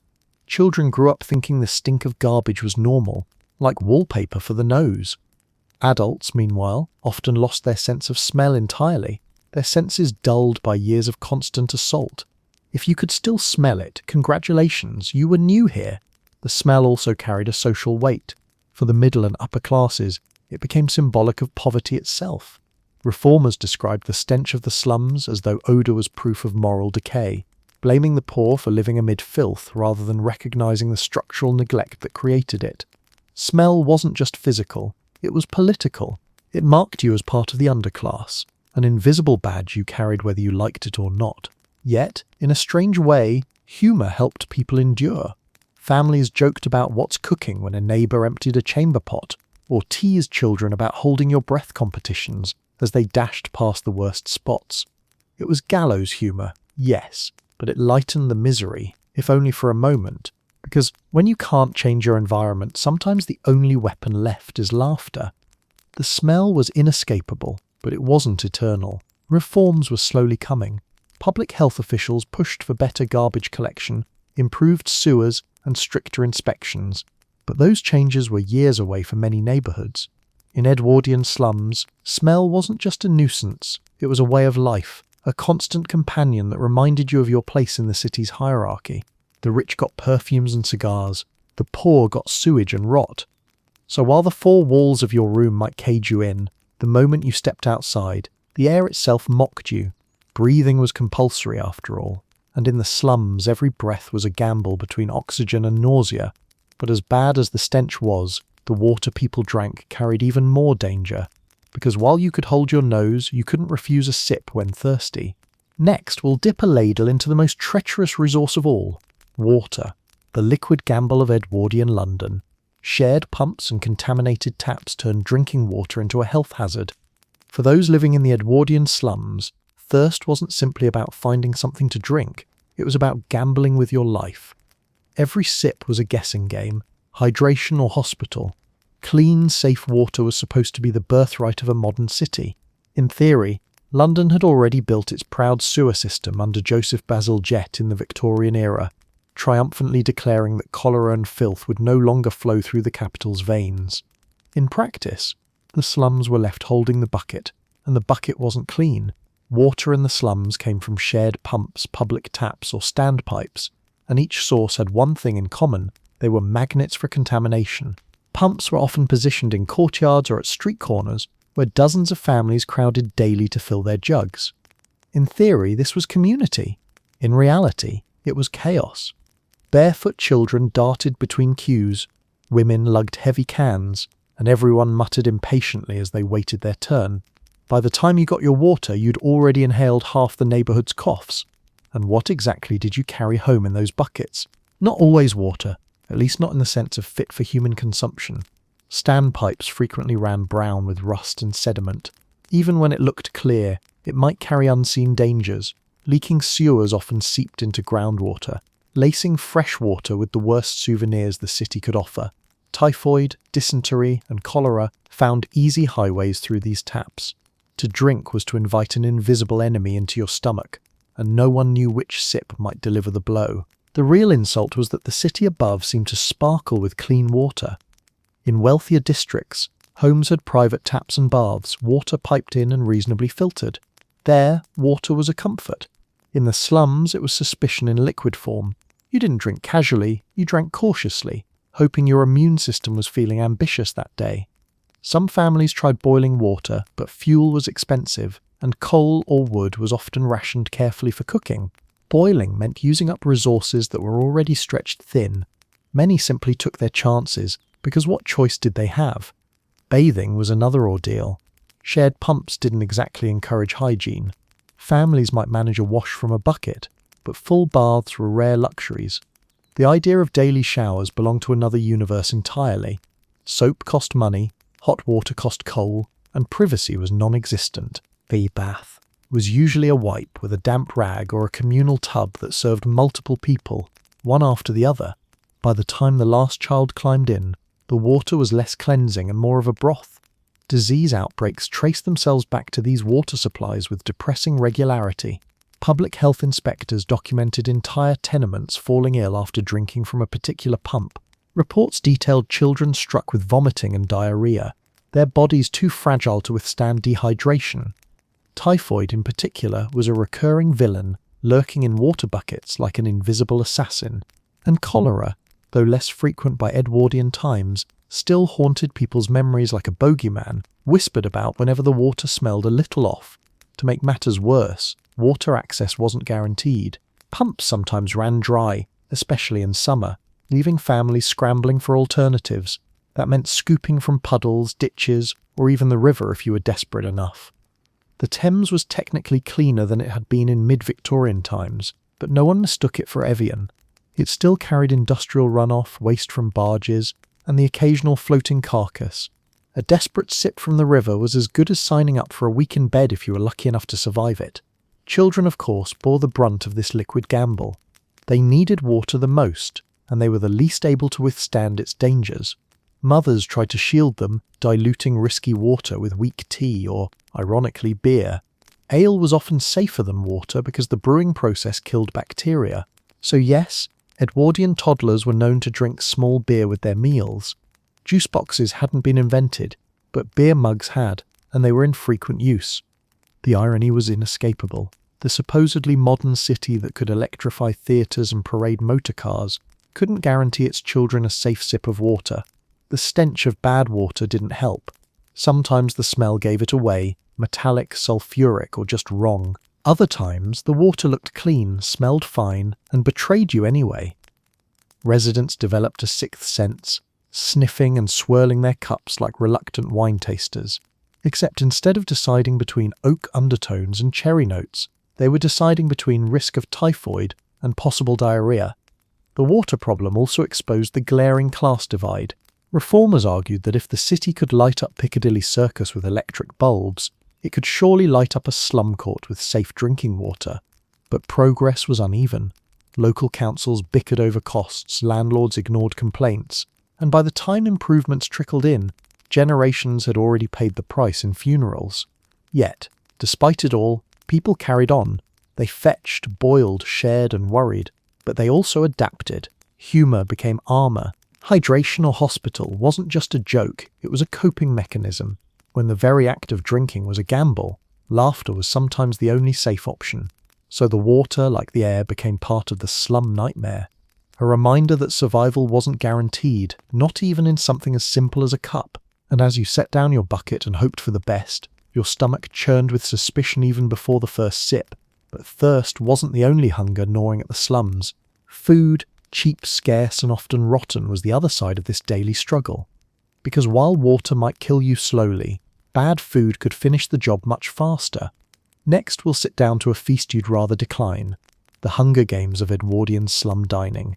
Children grew up thinking the stink of garbage was normal, like wallpaper for the nose. Adults, meanwhile, often lost their sense of smell entirely, their senses dulled by years of constant assault. If you could still smell it, congratulations, you were new here. The smell also carried a social weight. For the middle and upper classes, it became symbolic of poverty itself. Reformers described the stench of the slums as though odour was proof of moral decay, blaming the poor for living amid filth rather than recognising the structural neglect that created it. Smell wasn't just physical, it was political. It marked you as part of the underclass, an invisible badge you carried whether you liked it or not. Yet, in a strange way, humour helped people endure. Families joked about what's cooking when a neighbour emptied a chamber pot, or teased children about holding your breath competitions. as they dashed past the worst spots. It was gallows humour, yes, but it lightened the misery, if only for a moment, because when you can't change your environment, sometimes the only weapon left is laughter. The smell was inescapable, but it wasn't eternal. Reforms were slowly coming. Public health officials pushed for better garbage collection, improved sewers, and stricter inspections, but those changes were years away for many neighbourhoods. In Edwardian slums, smell wasn't just a nuisance, it was a way of life, a constant companion that reminded you of your place in the city's hierarchy. The rich got perfumes and cigars, the poor got sewage and rot. So while the four walls of your room might cage you in, the moment you stepped outside, the air itself mocked you. Breathing was compulsory after all, and in the slums every breath was a gamble between oxygen and nausea. But as bad as the stench was, the water people drank carried even more danger, because while you could hold your nose, you couldn't refuse a sip when thirsty. Next, we'll dip a ladle into the most treacherous resource of all, water, the liquid gamble of Edwardian London. Shared pumps and contaminated taps turned drinking water into a health hazard. For those living in the Edwardian slums, thirst wasn't simply about finding something to drink, it was about gambling with your life. Every sip was a guessing game, hydration or hospital. Clean, safe water was supposed to be the birthright of a modern city. In theory, London had already built its proud sewer system under Joseph Basil Jett in the Victorian era, triumphantly declaring that cholera and filth would no longer flow through the capital's veins. In practice, the slums were left holding the bucket, and the bucket wasn't clean. Water in the slums came from shared pumps, public taps, or standpipes, and each source had one thing in common: they were magnets for contamination. Pumps were often positioned in courtyards or at street corners, where dozens of families crowded daily to fill their jugs. In theory, this was community. In reality, it was chaos. Barefoot children darted between queues, women lugged heavy cans, and everyone muttered impatiently as they waited their turn. By the time you got your water, you'd already inhaled half the neighbourhood's coughs. And what exactly did you carry home in those buckets? Not always water, at least not in the sense of fit for human consumption. Standpipes frequently ran brown with rust and sediment. Even when it looked clear, it might carry unseen dangers. Leaking sewers often seeped into groundwater, lacing fresh water with the worst souvenirs the city could offer. Typhoid, dysentery, and cholera found easy highways through these taps. To drink was to invite an invisible enemy into your stomach, and no one knew which sip might deliver the blow. The real insult was that the city above seemed to sparkle with clean water. In wealthier districts, homes had private taps and baths, water piped in and reasonably filtered. There, water was a comfort. In the slums, it was suspicion in liquid form. You didn't drink casually, you drank cautiously, hoping your immune system was feeling ambitious that day. Some families tried boiling water, but fuel was expensive, and coal or wood was often rationed carefully for cooking. Boiling meant using up resources that were already stretched thin. Many simply took their chances, because what choice did they have? Bathing was another ordeal. Shared pumps didn't exactly encourage hygiene. Families might manage a wash from a bucket, but full baths were rare luxuries. The idea of daily showers belonged to another universe entirely. Soap cost money, hot water cost coal, and privacy was non-existent. The bath was usually a wipe with a damp rag or a communal tub that served multiple people, one after the other. By the time the last child climbed in, the water was less cleansing and more of a broth. Disease outbreaks traced themselves back to these water supplies with depressing regularity. Public health inspectors documented entire tenements falling ill after drinking from a particular pump. Reports detailed children struck with vomiting and diarrhea, their bodies too fragile to withstand dehydration. Typhoid, in particular, was a recurring villain, lurking in water buckets like an invisible assassin. And cholera, though less frequent by Edwardian times, still haunted people's memories like a bogeyman, whispered about whenever the water smelled a little off. To make matters worse, water access wasn't guaranteed. Pumps sometimes ran dry, especially in summer, leaving families scrambling for alternatives. That meant scooping from puddles, ditches, or even the river if you were desperate enough. The Thames was technically cleaner than it had been in mid-Victorian times, but no one mistook it for Evian. It still carried industrial runoff, waste from barges, and the occasional floating carcass. A desperate sip from the river was as good as signing up for a week in bed if you were lucky enough to survive it. Children, of course, bore the brunt of this liquid gamble. They needed water the most, and they were the least able to withstand its dangers. Mothers tried to shield them, diluting risky water with weak tea or, ironically, beer. Ale was often safer than water because the brewing process killed bacteria. So yes, Edwardian toddlers were known to drink small beer with their meals. Juice boxes hadn't been invented, but beer mugs had, and they were in frequent use. The irony was inescapable. The supposedly modern city that could electrify theatres and parade motorcars couldn't guarantee its children a safe sip of water. The stench of bad water didn't help. Sometimes the smell gave it away, metallic, sulfuric, or just wrong. Other times, the water looked clean, smelled fine, and betrayed you anyway. Residents developed a sixth sense, sniffing and swirling their cups like reluctant wine tasters. Except instead of deciding between oak undertones and cherry notes, they were deciding between risk of typhoid and possible diarrhea. The water problem also exposed the glaring class divide. Reformers argued that if the city could light up Piccadilly Circus with electric bulbs, it could surely light up a slum court with safe drinking water. But progress was uneven. Local councils bickered over costs, landlords ignored complaints, and by the time improvements trickled in, generations had already paid the price in funerals. Yet, despite it all, people carried on. They fetched, boiled, shared, and worried. But they also adapted. Humour became armour. Hydration or hospital wasn't just a joke, it was a coping mechanism. When the very act of drinking was a gamble, laughter was sometimes the only safe option. So the water, like the air, became part of the slum nightmare. A reminder that survival wasn't guaranteed, not even in something as simple as a cup. And as you set down your bucket and hoped for the best, your stomach churned with suspicion even before the first sip. But thirst wasn't the only hunger gnawing at the slums. Food, cheap, scarce, and often rotten, was the other side of this daily struggle. Because while water might kill you slowly, bad food could finish the job much faster. Next, we'll sit down to a feast you'd rather decline: the Hunger Games of Edwardian slum dining.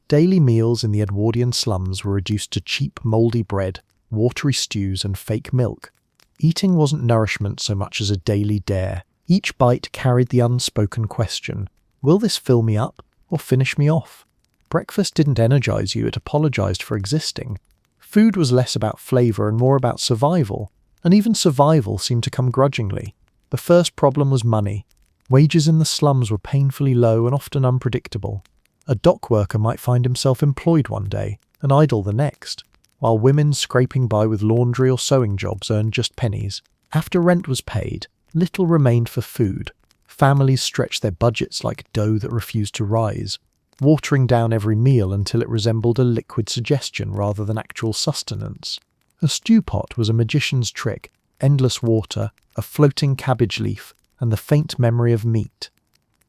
Daily meals in the Edwardian slums were reduced to cheap, mouldy bread, watery stews, and fake milk. Eating wasn't nourishment so much as a daily dare. Each bite carried the unspoken question: will this fill me up or finish me off? Breakfast didn't energize you, it apologized for existing. Food was less about flavor and more about survival, and even survival seemed to come grudgingly. The first problem was money. Wages in the slums were painfully low and often unpredictable. A dock worker might find himself employed one day and idle the next, while women scraping by with laundry or sewing jobs earned just pennies. After rent was paid, little remained for food. Families stretched their budgets like dough that refused to rise, watering down every meal until it resembled a liquid suggestion rather than actual sustenance. A stew pot was a magician's trick: endless water, a floating cabbage leaf, and the faint memory of meat.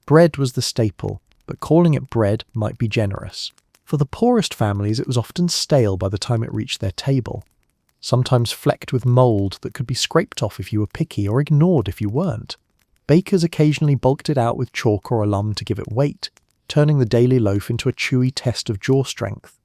Bread was the staple, but calling it bread might be generous. For the poorest families, it was often stale by the time it reached their table, sometimes flecked with mould that could be scraped off if you were picky or ignored if you weren't. Bakers occasionally bulked it out with chalk or alum to give it weight, turning the daily loaf into a chewy test of jaw strength.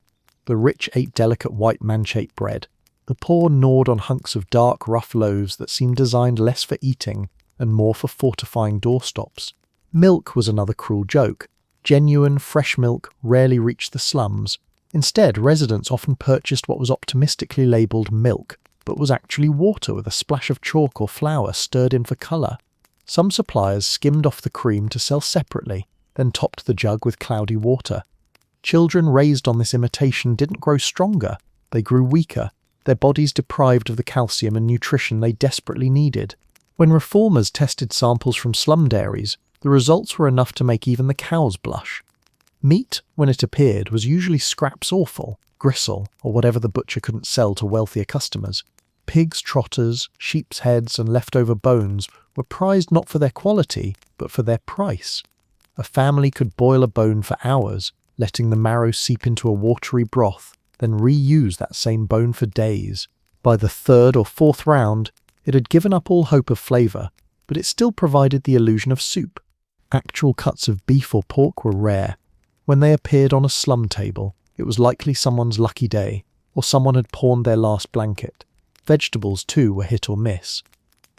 The rich ate delicate white man-shaped bread. The poor gnawed on hunks of dark, rough loaves that seemed designed less for eating and more for fortifying doorstops. Milk was another cruel joke. Genuine, fresh milk rarely reached the slums. Instead, residents often purchased what was optimistically labelled milk, but was actually water with a splash of chalk or flour stirred in for colour. Some suppliers skimmed off the cream to sell separately, then topped the jug with cloudy water. Children raised on this imitation didn't grow stronger, they grew weaker, their bodies deprived of the calcium and nutrition they desperately needed. When reformers tested samples from slum dairies, the results were enough to make even the cows blush. Meat, when it appeared, was usually scraps offal, gristle, or whatever the butcher couldn't sell to wealthier customers. Pigs' trotters, sheep's heads, and leftover bones were prized not for their quality, but for their price. A family could boil a bone for hours, letting the marrow seep into a watery broth, then reuse that same bone for days. By the third or fourth round, it had given up all hope of flavour, but it still provided the illusion of soup. Actual cuts of beef or pork were rare. When they appeared on a slum table, it was likely someone's lucky day, or someone had pawned their last blanket. Vegetables, too, were hit or miss.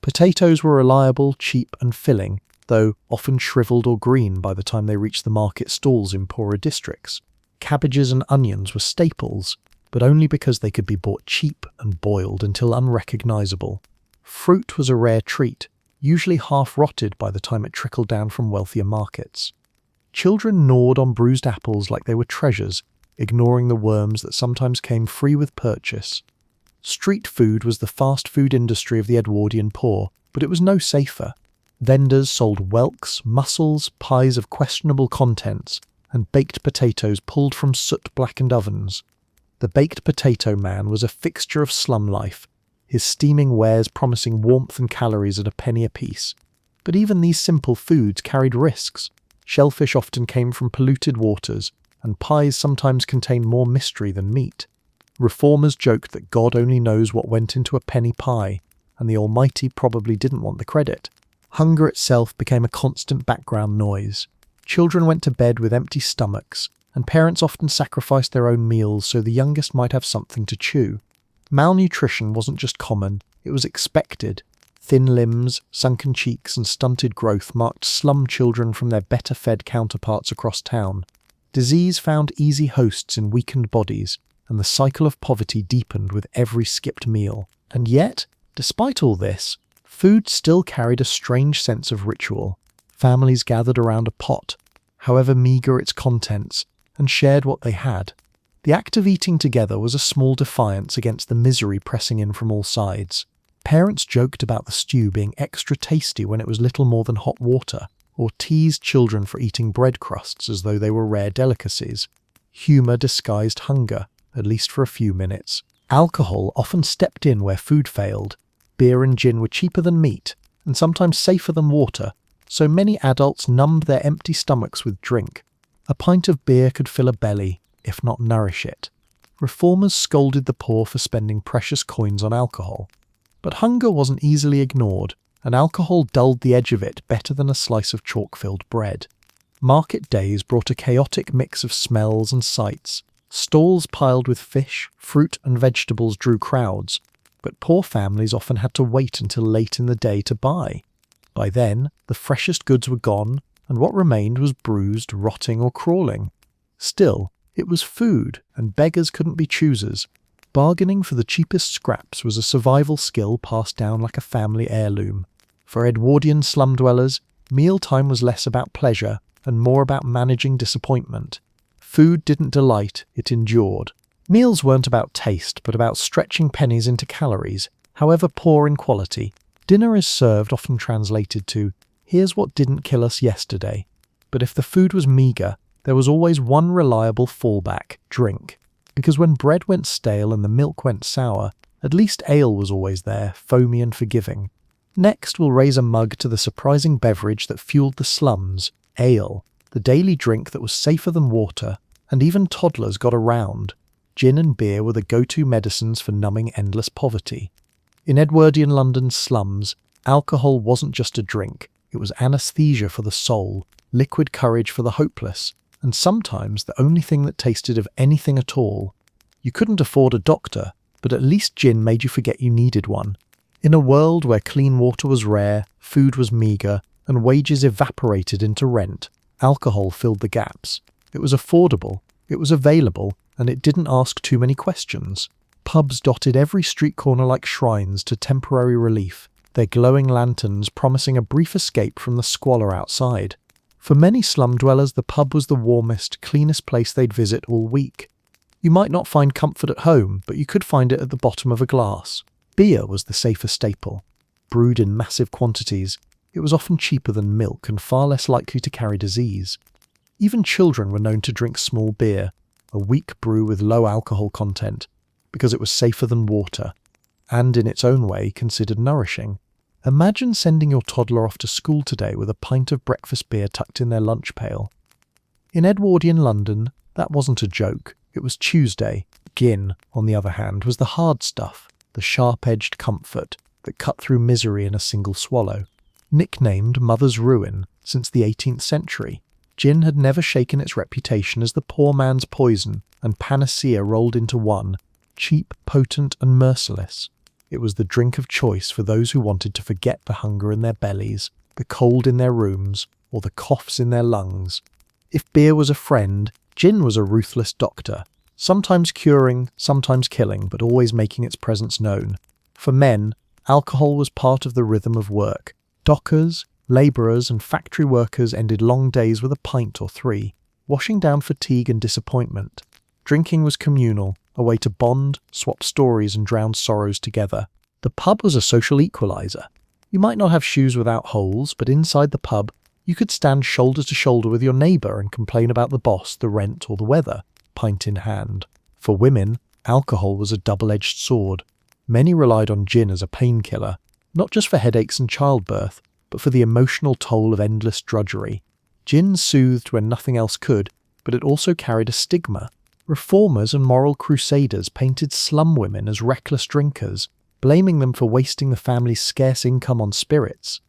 Potatoes were reliable, cheap and filling, though often shriveled or green by the time they reached the market stalls in poorer districts. Cabbages and onions were staples, but only because they could be bought cheap and boiled until unrecognisable. Fruit was a rare treat, usually half-rotted by the time it trickled down from wealthier markets. Children gnawed on bruised apples like they were treasures, ignoring the worms that sometimes came free with purchase. Street food was the fast food industry of the Edwardian poor, but it was no safer. Vendors sold whelks, mussels, pies of questionable contents, and baked potatoes pulled from soot-blackened ovens. The baked potato man was a fixture of slum life, his steaming wares promising warmth and calories at a penny apiece. But even these simple foods carried risks. Shellfish often came from polluted waters, and pies sometimes contained more mystery than meat. Reformers joked that God only knows what went into a penny pie, and the Almighty probably didn't want the credit. Hunger itself became a constant background noise. Children went to bed with empty stomachs, and parents often sacrificed their own meals so the youngest might have something to chew. Malnutrition wasn't just common, it was expected. Thin limbs, sunken cheeks and stunted growth marked slum children from their better-fed counterparts across town. Disease found easy hosts in weakened bodies, and the cycle of poverty deepened with every skipped meal. And yet, despite all this, food still carried a strange sense of ritual. Families gathered around a pot, however meagre its contents, and shared what they had. The act of eating together was a small defiance against the misery pressing in from all sides. Parents joked about the stew being extra tasty when it was little more than hot water, or teased children for eating bread crusts as though they were rare delicacies. Humour disguised hunger, at least for a few minutes. Alcohol often stepped in where food failed. Beer and gin were cheaper than meat, and sometimes safer than water, so many adults numbed their empty stomachs with drink. A pint of beer could fill a belly, if not nourish it. Reformers scolded the poor for spending precious coins on alcohol. But hunger wasn't easily ignored, and alcohol dulled the edge of it better than a slice of chalk-filled bread. Market days brought a chaotic mix of smells and sights. Stalls piled with fish, fruit and vegetables drew crowds, but poor families often had to wait until late in the day to buy. By then, the freshest goods were gone, and what remained was bruised, rotting or crawling. Still, it was food, and beggars couldn't be choosers. Bargaining for the cheapest scraps was a survival skill passed down like a family heirloom. For Edwardian slum dwellers, mealtime was less about pleasure and more about managing disappointment. Food didn't delight, it endured. Meals weren't about taste, but about stretching pennies into calories, however poor in quality. Dinner is served often translated to, "Here's what didn't kill us yesterday." But if the food was meagre, there was always one reliable fallback: drink. Because when bread went stale and the milk went sour, at least ale was always there, foamy and forgiving. Next, we'll raise a mug to the surprising beverage that fueled the slums: ale, the daily drink that was safer than water, and even toddlers got around. Gin and beer were the go-to medicines for numbing endless poverty. In Edwardian London's slums, alcohol wasn't just a drink, it was anesthesia for the soul, liquid courage for the hopeless, and sometimes the only thing that tasted of anything at all. You couldn't afford a doctor, but at least gin made you forget you needed one. In a world where clean water was rare, food was meagre, and wages evaporated into rent, alcohol filled the gaps. It was affordable, it was available, and it didn't ask too many questions. Pubs dotted every street corner like shrines to temporary relief, their glowing lanterns promising a brief escape from the squalor outside. For many slum dwellers, the pub was the warmest, cleanest place they'd visit all week. You might not find comfort at home, but you could find it at the bottom of a glass. Beer was the safer staple. Brewed in massive quantities, it was often cheaper than milk and far less likely to carry disease. Even children were known to drink small beer, a weak brew with low alcohol content, because it was safer than water, and in its own way considered nourishing. Imagine sending your toddler off to school today with a pint of breakfast beer tucked in their lunch pail. In Edwardian London, that wasn't a joke, it was Tuesday. Gin, on the other hand, was the hard stuff, the sharp-edged comfort that cut through misery in a single swallow. Nicknamed Mother's Ruin since the 18th century, gin had never shaken its reputation as the poor man's poison and panacea rolled into one, cheap, potent and merciless. It was the drink of choice for those who wanted to forget the hunger in their bellies, the cold in their rooms, or the coughs in their lungs. If beer was a friend, gin was a ruthless doctor, sometimes curing, sometimes killing, but always making its presence known. For men, alcohol was part of the rhythm of work. Dockers, labourers and factory workers ended long days with a pint or three, washing down fatigue and disappointment. Drinking was communal, a way to bond, swap stories and drown sorrows together. The pub was a social equaliser. You might not have shoes without holes, but inside the pub, you could stand shoulder to shoulder with your neighbour and complain about the boss, the rent or the weather, pint in hand. For women, alcohol was a double-edged sword. Many relied on gin as a painkiller, not just for headaches and childbirth, but for the emotional toll of endless drudgery. Gin soothed when nothing else could, but it also carried a stigma. Reformers and moral crusaders painted slum women as reckless drinkers, blaming them for wasting the family's scarce income on spirits.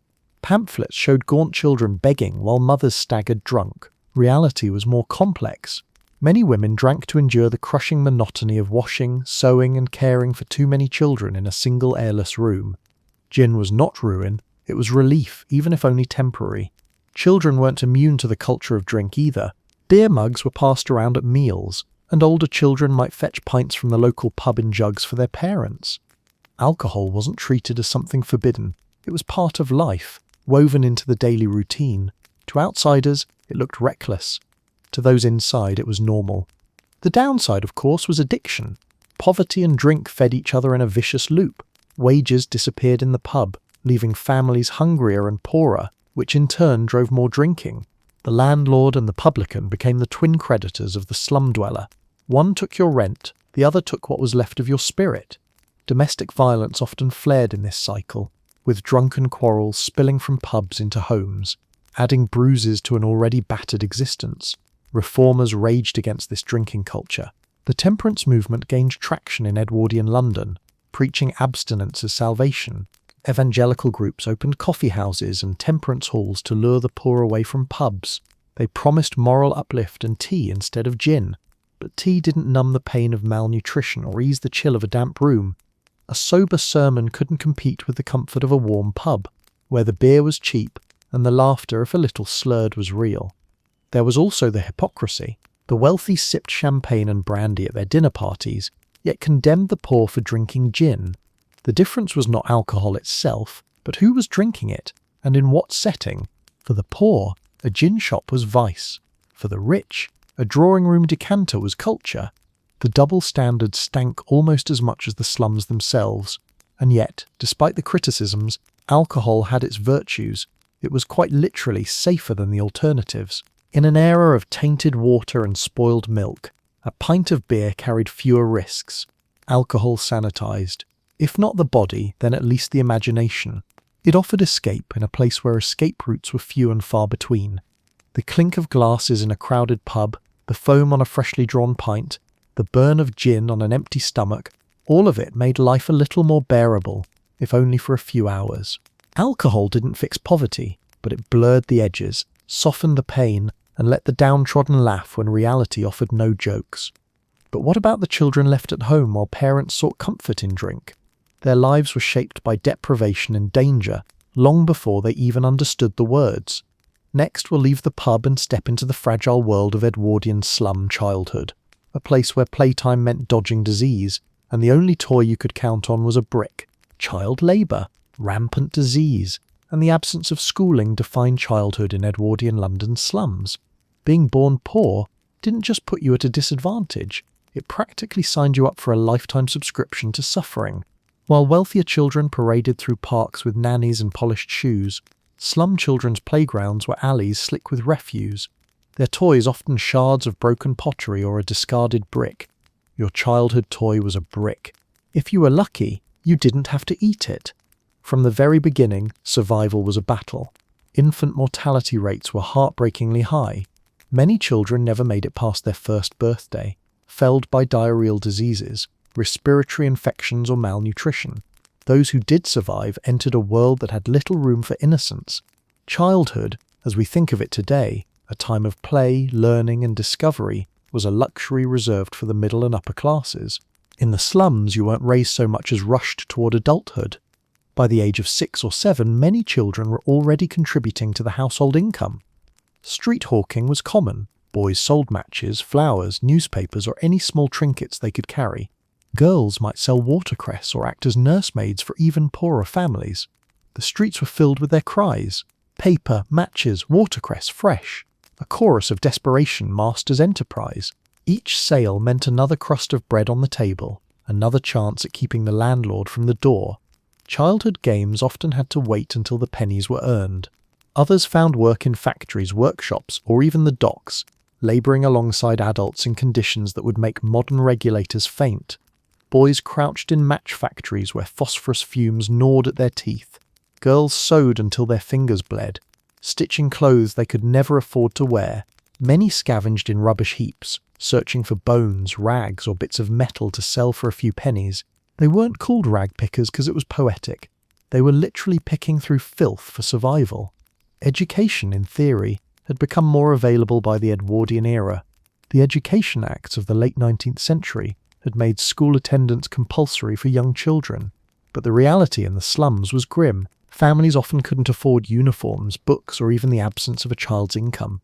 Pamphlets showed gaunt children begging while mothers staggered drunk. Reality was more complex. Many women drank to endure the crushing monotony of washing, sewing and caring for too many children in a single airless room. Gin was not ruin, it was relief, even if only temporary. Children weren't immune to the culture of drink either. Beer mugs were passed around at meals, and older children might fetch pints from the local pub in jugs for their parents. Alcohol wasn't treated as something forbidden. It was part of life, woven into the daily routine. To outsiders, it looked reckless. To those inside, it was normal. The downside, of course, was addiction. Poverty and drink fed each other in a vicious loop. Wages disappeared in the pub, leaving families hungrier and poorer, which in turn drove more drinking. The landlord and the publican became the twin creditors of the slum dweller. One took your rent, the other took what was left of your spirit. Domestic violence often flared in this cycle, with drunken quarrels spilling from pubs into homes, adding bruises to an already battered existence. Reformers raged against this drinking culture. The temperance movement gained traction in Edwardian London, preaching abstinence as salvation. Evangelical groups opened coffee houses and temperance halls to lure the poor away from pubs. They promised moral uplift and tea instead of gin. But tea didn't numb the pain of malnutrition or ease the chill of a damp room. A sober sermon couldn't compete with the comfort of a warm pub, where the beer was cheap and the laughter, if a little slurred, was real. There was also the hypocrisy. The wealthy sipped champagne and brandy at their dinner parties, yet condemned the poor for drinking gin. The difference was not alcohol itself, but who was drinking it, and in what setting. For the poor, a gin shop was vice. For the rich, a drawing room decanter was culture. The double standard stank almost as much as the slums themselves. And yet, despite the criticisms, alcohol had its virtues. It was quite literally safer than the alternatives. In an era of tainted water and spoiled milk, a pint of beer carried fewer risks. Alcohol sanitized. If not the body, then at least the imagination. It offered escape in a place where escape routes were few and far between. The clink of glasses in a crowded pub, the foam on a freshly drawn pint, the burn of gin on an empty stomach, all of it made life a little more bearable, if only for a few hours. Alcohol didn't fix poverty, but it blurred the edges, softened the pain, and let the downtrodden laugh when reality offered no jokes. But what about the children left at home while parents sought comfort in drink? Their lives were shaped by deprivation and danger, long before they even understood the words. Next, we'll leave the pub and step into the fragile world of Edwardian slum childhood, a place where playtime meant dodging disease, and the only toy you could count on was a brick. Child labour, rampant disease, and the absence of schooling defined childhood in Edwardian London slums. Being born poor didn't just put you at a disadvantage, it practically signed you up for a lifetime subscription to suffering. While wealthier children paraded through parks with nannies and polished shoes, slum children's playgrounds were alleys slick with refuse, their toys often shards of broken pottery or a discarded brick. Your childhood toy was a brick. If you were lucky, you didn't have to eat it. From the very beginning, survival was a battle. Infant mortality rates were heartbreakingly high. Many children never made it past their first birthday, felled by diarrheal diseases, respiratory infections or malnutrition. Those who did survive entered a world that had little room for innocence. Childhood, as we think of it today, a time of play, learning and discovery, was a luxury reserved for the middle and upper classes. In the slums, you weren't raised so much as rushed toward adulthood. By the age of 6 or 7, many children were already contributing to the household income. Street hawking was common. Boys sold matches, flowers, newspapers, or any small trinkets they could carry. Girls might sell watercress or act as nursemaids for even poorer families. The streets were filled with their cries: paper, matches, watercress, fresh. A chorus of desperation masked as enterprise. Each sale meant another crust of bread on the table, another chance at keeping the landlord from the door. Childhood games often had to wait until the pennies were earned. Others found work in factories, workshops, or even the docks, labouring alongside adults in conditions that would make modern regulators faint. Boys crouched in match factories where phosphorus fumes gnawed at their teeth. Girls sewed until their fingers bled, stitching clothes they could never afford to wear. Many scavenged in rubbish heaps, searching for bones, rags, or bits of metal to sell for a few pennies. They weren't called rag pickers because it was poetic. They were literally picking through filth for survival. Education, in theory, had become more available by the Edwardian era. The Education Acts of the late 19th century had made school attendance compulsory for young children. But the reality in the slums was grim. Families often couldn't afford uniforms, books, or even the absence of a child's income.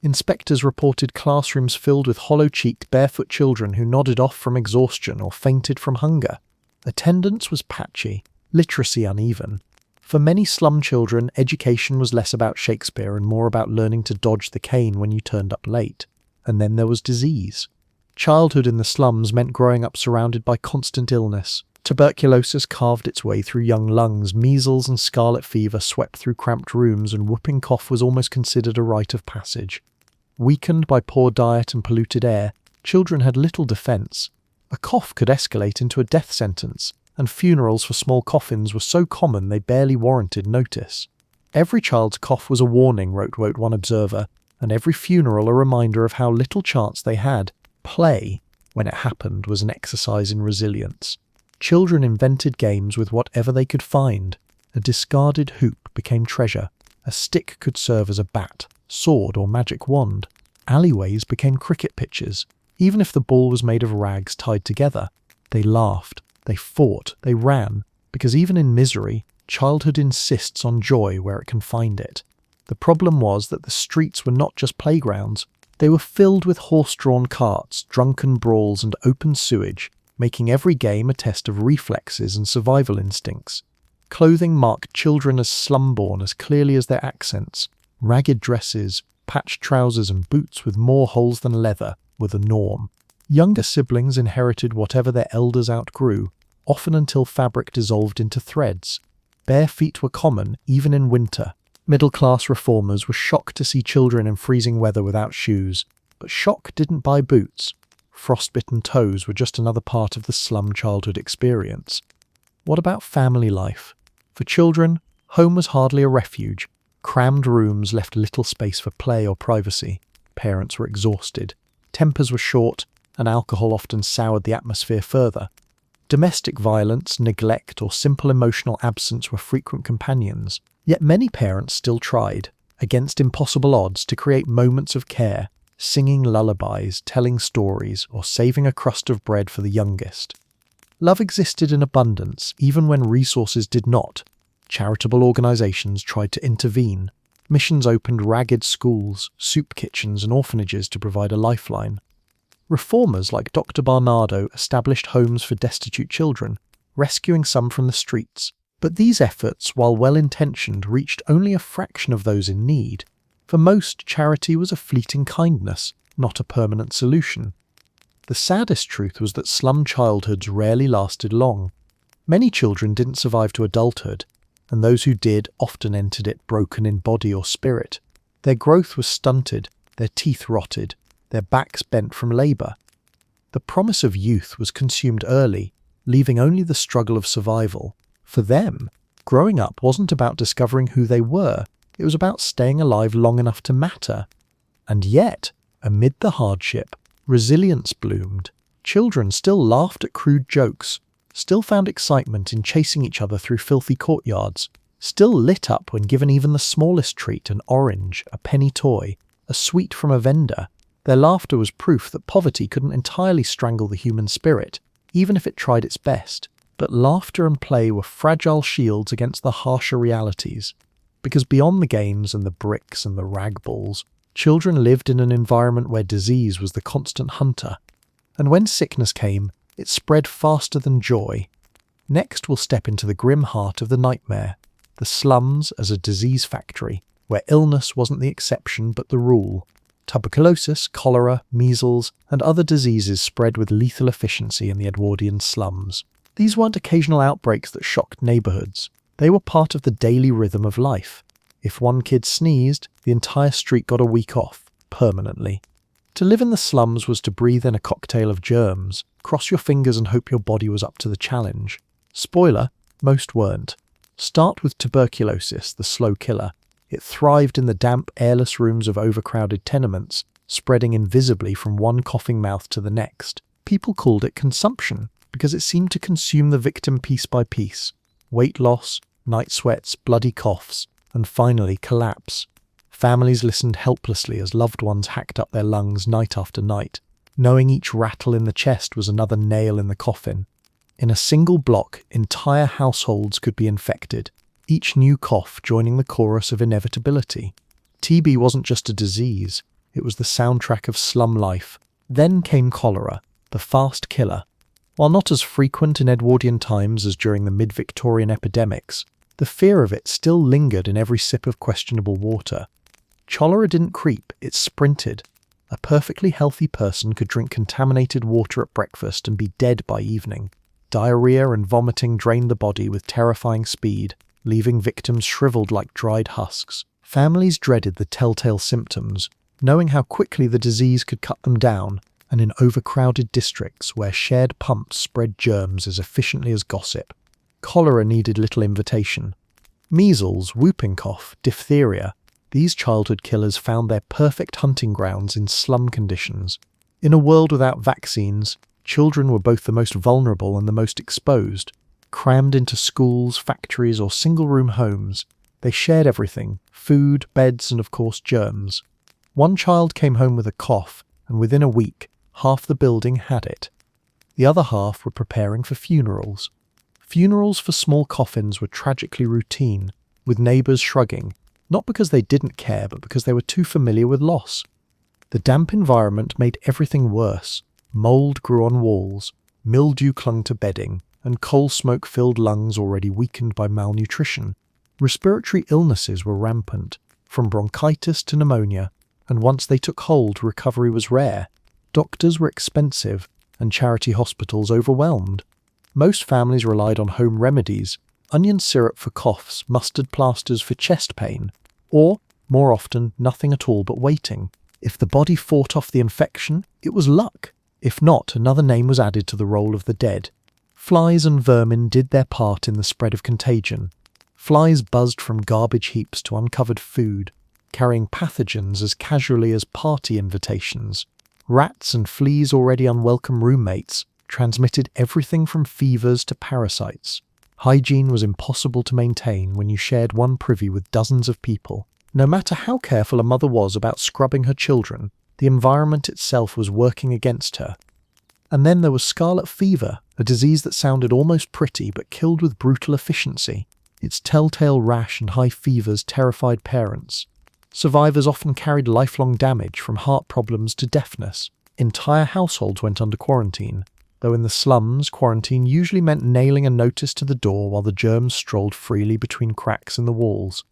Inspectors reported classrooms filled with hollow-cheeked, barefoot children who nodded off from exhaustion or fainted from hunger. Attendance was patchy, literacy uneven. For many slum children, education was less about Shakespeare and more about learning to dodge the cane when you turned up late. And then there was disease. Childhood in the slums meant growing up surrounded by constant illness. Tuberculosis carved its way through young lungs, measles and scarlet fever swept through cramped rooms, and whooping cough was almost considered a rite of passage. Weakened by poor diet and polluted air, children had little defence. A cough could escalate into a death sentence, and funerals for small coffins were so common they barely warranted notice. Every child's cough was a warning, wrote one observer, and every funeral a reminder of how little chance they had. Play, when it happened, was an exercise in resilience. Children invented games with whatever they could find. A discarded hoop became treasure. A stick could serve as a bat, sword, or magic wand. Alleyways became cricket pitches, even if the ball was made of rags tied together. They laughed, they fought, they ran, because even in misery, childhood insists on joy where it can find it. The problem was that the streets were not just playgrounds. They were filled with horse-drawn carts, drunken brawls, and open sewage, making every game a test of reflexes and survival instincts. Clothing marked children as slum-born as clearly as their accents. Ragged dresses, patched trousers, and boots with more holes than leather were the norm. Younger siblings inherited whatever their elders outgrew, often until fabric dissolved into threads. Bare feet were common, even in winter. Middle-class reformers were shocked to see children in freezing weather without shoes, but shock didn't buy boots. Frostbitten toes were just another part of the slum childhood experience. What about family life? For children, home was hardly a refuge. Crammed rooms left little space for play or privacy. Parents were exhausted. Tempers were short, and alcohol often soured the atmosphere further. Domestic violence, neglect, or simple emotional absence were frequent companions. Yet many parents still tried, against impossible odds, to create moments of care, singing lullabies, telling stories, or saving a crust of bread for the youngest. Love existed in abundance, even when resources did not. Charitable organisations tried to intervene. Missions opened ragged schools, soup kitchens, and orphanages to provide a lifeline. Reformers like Dr. Barnardo established homes for destitute children, rescuing some from the streets. But these efforts, while well-intentioned, reached only a fraction of those in need. For most, charity was a fleeting kindness, not a permanent solution. The saddest truth was that slum childhoods rarely lasted long. Many children didn't survive to adulthood, and those who did often entered it broken in body or spirit. Their growth was stunted, their teeth rotted, their backs bent from labour. The promise of youth was consumed early, leaving only the struggle of survival. For them, growing up wasn't about discovering who they were, it was about staying alive long enough to matter. And yet, amid the hardship, resilience bloomed. Children still laughed at crude jokes, still found excitement in chasing each other through filthy courtyards, still lit up when given even the smallest treat, an orange, a penny toy, a sweet from a vendor. Their laughter was proof that poverty couldn't entirely strangle the human spirit. even if it tried its best. But laughter and play were fragile shields against the harsher realities, because beyond the games and the bricks and the rag balls, children lived in an environment where disease was the constant hunter, and when sickness came, it spread faster than joy. Next, we'll step into the grim heart of the nightmare, the slums as a disease factory, where illness wasn't the exception but the rule. Tuberculosis, cholera, measles, and other diseases spread with lethal efficiency in the Edwardian slums. These weren't occasional outbreaks that shocked neighbourhoods. They were part of the daily rhythm of life. If one kid sneezed, the entire street got a week off, permanently. To live in the slums was to breathe in a cocktail of germs, cross your fingers and hope your body was up to the challenge. Spoiler, most weren't. Start with tuberculosis, the slow killer. It thrived in the damp, airless rooms of overcrowded tenements, spreading invisibly from one coughing mouth to the next. People called it consumption, because it seemed to consume the victim piece by piece. Weight loss, night sweats, bloody coughs, and finally collapse. Families listened helplessly as loved ones hacked up their lungs night after night, knowing each rattle in the chest was another nail in the coffin. In a single block, entire households could be infected, each new cough joining the chorus of inevitability. TB wasn't just a disease, it was the soundtrack of slum life. Then came cholera, the fast killer. While not as frequent in Edwardian times as during the mid-Victorian epidemics, the fear of it still lingered in every sip of questionable water. Cholera didn't creep, it sprinted. A perfectly healthy person could drink contaminated water at breakfast and be dead by evening. Diarrhea and vomiting drained the body with terrifying speed, leaving victims shriveled like dried husks. Families dreaded the telltale symptoms, knowing how quickly the disease could cut them down, and in overcrowded districts where shared pumps spread germs as efficiently as gossip. Cholera needed little invitation. Measles, whooping cough, diphtheria, these childhood killers found their perfect hunting grounds in slum conditions. In a world without vaccines, children were both the most vulnerable and the most exposed. Crammed into schools, factories, or single-room homes, they shared everything: food, beds, and of course germs. One child came home with a cough, and within a week, half the building had it. The other half were preparing for funerals. Funerals for small coffins were tragically routine, with neighbours shrugging, not because they didn't care, but because they were too familiar with loss. The damp environment made everything worse. Mould grew on walls, mildew clung to bedding, and coal smoke filled lungs already weakened by malnutrition. Respiratory illnesses were rampant, from bronchitis to pneumonia, and once they took hold, recovery was rare. Doctors were expensive, and charity hospitals overwhelmed. Most families relied on home remedies: onion syrup for coughs, mustard plasters for chest pain, or, more often, nothing at all but waiting. If the body fought off the infection, it was luck. If not, another name was added to the roll of the dead. Flies and vermin did their part in the spread of contagion. Flies buzzed from garbage heaps to uncovered food, carrying pathogens as casually as party invitations. Rats and fleas, already unwelcome roommates, transmitted everything from fevers to parasites. Hygiene was impossible to maintain when you shared one privy with dozens of people. No matter how careful a mother was about scrubbing her children, the environment itself was working against her. And then there was scarlet fever, a disease that sounded almost pretty but killed with brutal efficiency. Its telltale rash and high fevers terrified parents. Survivors often carried lifelong damage, from heart problems to deafness. Entire households went under quarantine, though in the slums, quarantine usually meant nailing a notice to the door while the germs strolled freely between cracks in the walls.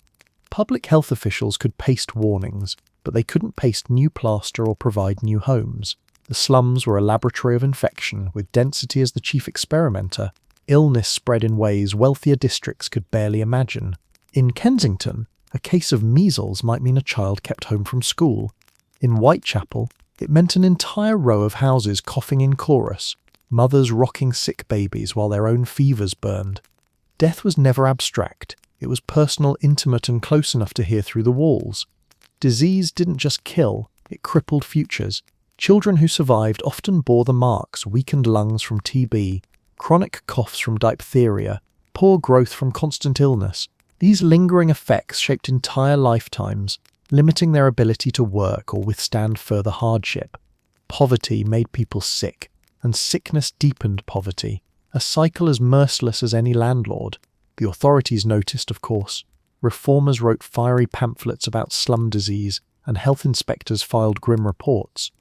Public health officials could paste warnings, but they couldn't paste new plaster or provide new homes. The slums were a laboratory of infection, with density as the chief experimenter. Illness spread in ways wealthier districts could barely imagine. In Kensington, a case of measles might mean a child kept home from school. In Whitechapel, it meant an entire row of houses coughing in chorus, mothers rocking sick babies while their own fevers burned. Death was never abstract. It was personal, intimate, and close enough to hear through the walls. Disease didn't just kill, it crippled futures. Children who survived often bore the marks: weakened lungs from TB, chronic coughs from diphtheria, poor growth from constant illness. These lingering effects shaped entire lifetimes, limiting their ability to work or withstand further hardship. Poverty made people sick. and sickness deepened poverty, a cycle as merciless as any landlord. The authorities noticed, of course. Reformers wrote fiery pamphlets about slum disease, and health inspectors filed grim reports.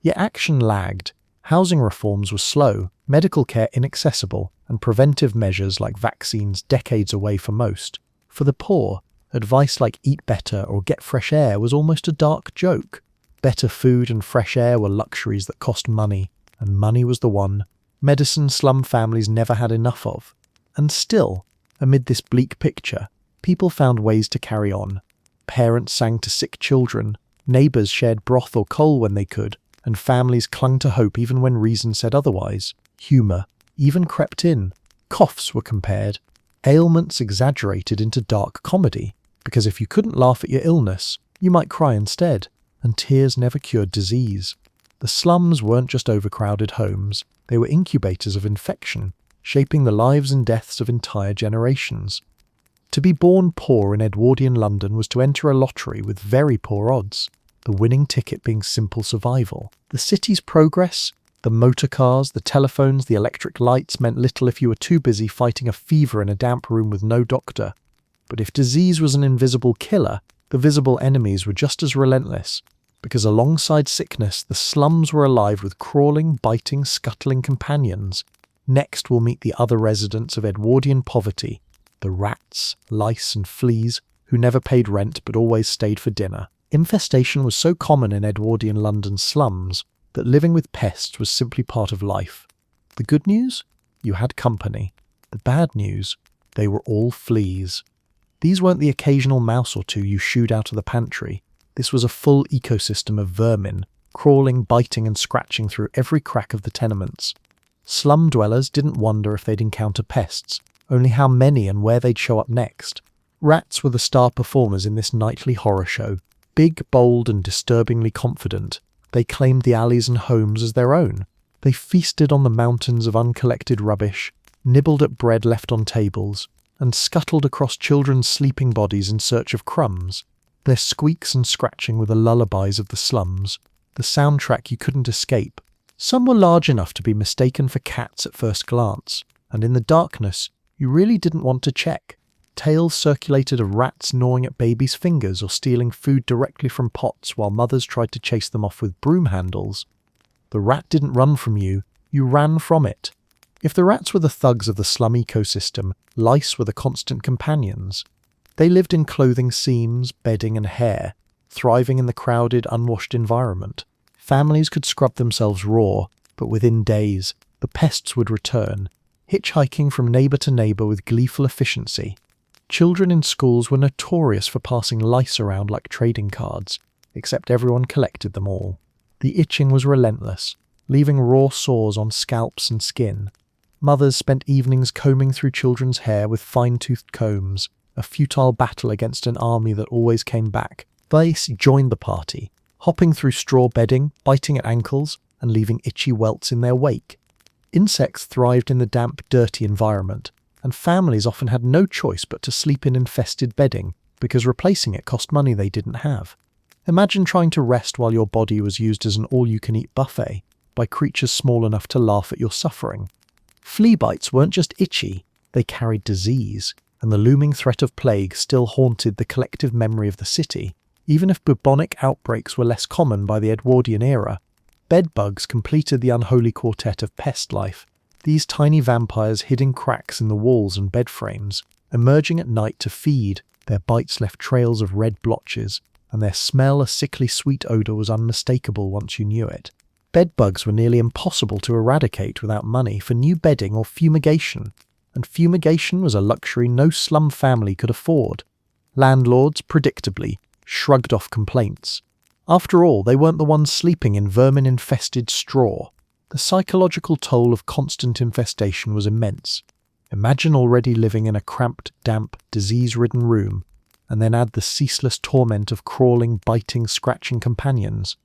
Yet action lagged. Housing reforms were slow, medical care inaccessible, and preventive measures like vaccines decades away for most. For the poor, advice like eat better or get fresh air was almost a dark joke. Better food and fresh air were luxuries that cost money, and money was the one medicine slum families never had enough of. And still, amid this bleak picture, people found ways to carry on. Parents sang to sick children, neighbours shared broth or coal when they could, and families clung to hope even when reason said otherwise. Humour even crept in. Coughs were compared. Ailments exaggerated into dark comedy, because if you couldn't laugh at your illness, you might cry instead, and tears never cured disease. The slums weren't just overcrowded homes, they were incubators of infection, shaping the lives and deaths of entire generations. To be born poor in Edwardian London was to enter a lottery with very poor odds, the winning ticket being simple survival. The city's progress, the motor cars, the telephones, the electric lights meant little if you were too busy fighting a fever in a damp room with no doctor. But if disease was an invisible killer, the visible enemies were just as relentless, because alongside sickness, the slums were alive with crawling, biting, scuttling companions. Next we'll meet the other residents of Edwardian poverty, the rats, lice and fleas, who never paid rent but always stayed for dinner. Infestation was so common in Edwardian London slums that living with pests was simply part of life. The good news? You had company. The bad news? They were all fleas. These weren't the occasional mouse or two you shooed out of the pantry. This was a full ecosystem of vermin, crawling, biting and scratching through every crack of the tenements. Slum dwellers didn't wonder if they'd encounter pests, only how many and where they'd show up next. Rats were the star performers in this nightly horror show. Big, bold and disturbingly confident, they claimed the alleys and homes as their own. They feasted on the mountains of uncollected rubbish, nibbled at bread left on tables, and scuttled across children's sleeping bodies in search of crumbs. Their squeaks and scratching were the lullabies of the slums, the soundtrack you couldn't escape. Some were large enough to be mistaken for cats at first glance, and in the darkness, you really didn't want to check. Tales circulated of rats gnawing at babies' fingers or stealing food directly from pots while mothers tried to chase them off with broom handles. The rat didn't run from you, you ran from it. If the rats were the thugs of the slum ecosystem, lice were the constant companions. They lived in clothing seams, bedding and hair, thriving in the crowded, unwashed environment. Families could scrub themselves raw, but within days, the pests would return, hitchhiking from neighbour to neighbour with gleeful efficiency. Children in schools were notorious for passing lice around like trading cards, except everyone collected them all. The itching was relentless, leaving raw sores on scalps and skin. Mothers spent evenings combing through children's hair with fine-toothed combs, a futile battle against an army that always came back. They joined the party, hopping through straw bedding, biting at ankles, and leaving itchy welts in their wake. Insects thrived in the damp, dirty environment, and families often had no choice but to sleep in infested bedding, because replacing it cost money they didn't have. Imagine trying to rest while your body was used as an all-you-can-eat buffet by creatures small enough to laugh at your suffering. Flea bites weren't just itchy, they carried disease, and the looming threat of plague still haunted the collective memory of the city. Even if bubonic outbreaks were less common by the Edwardian era, bedbugs completed the unholy quartet of pest life. These tiny vampires hid in cracks in the walls and bed frames, emerging at night to feed. Their bites left trails of red blotches, and their smell, a sickly sweet odour, was unmistakable once you knew it. Bedbugs were nearly impossible to eradicate without money for new bedding or fumigation, and fumigation was a luxury no slum family could afford. Landlords, predictably, shrugged off complaints. After all, they weren't the ones sleeping in vermin-infested straw. The psychological toll of constant infestation was immense. Imagine already living in a cramped, damp, disease-ridden room, and then add the ceaseless torment of crawling, biting, scratching companions.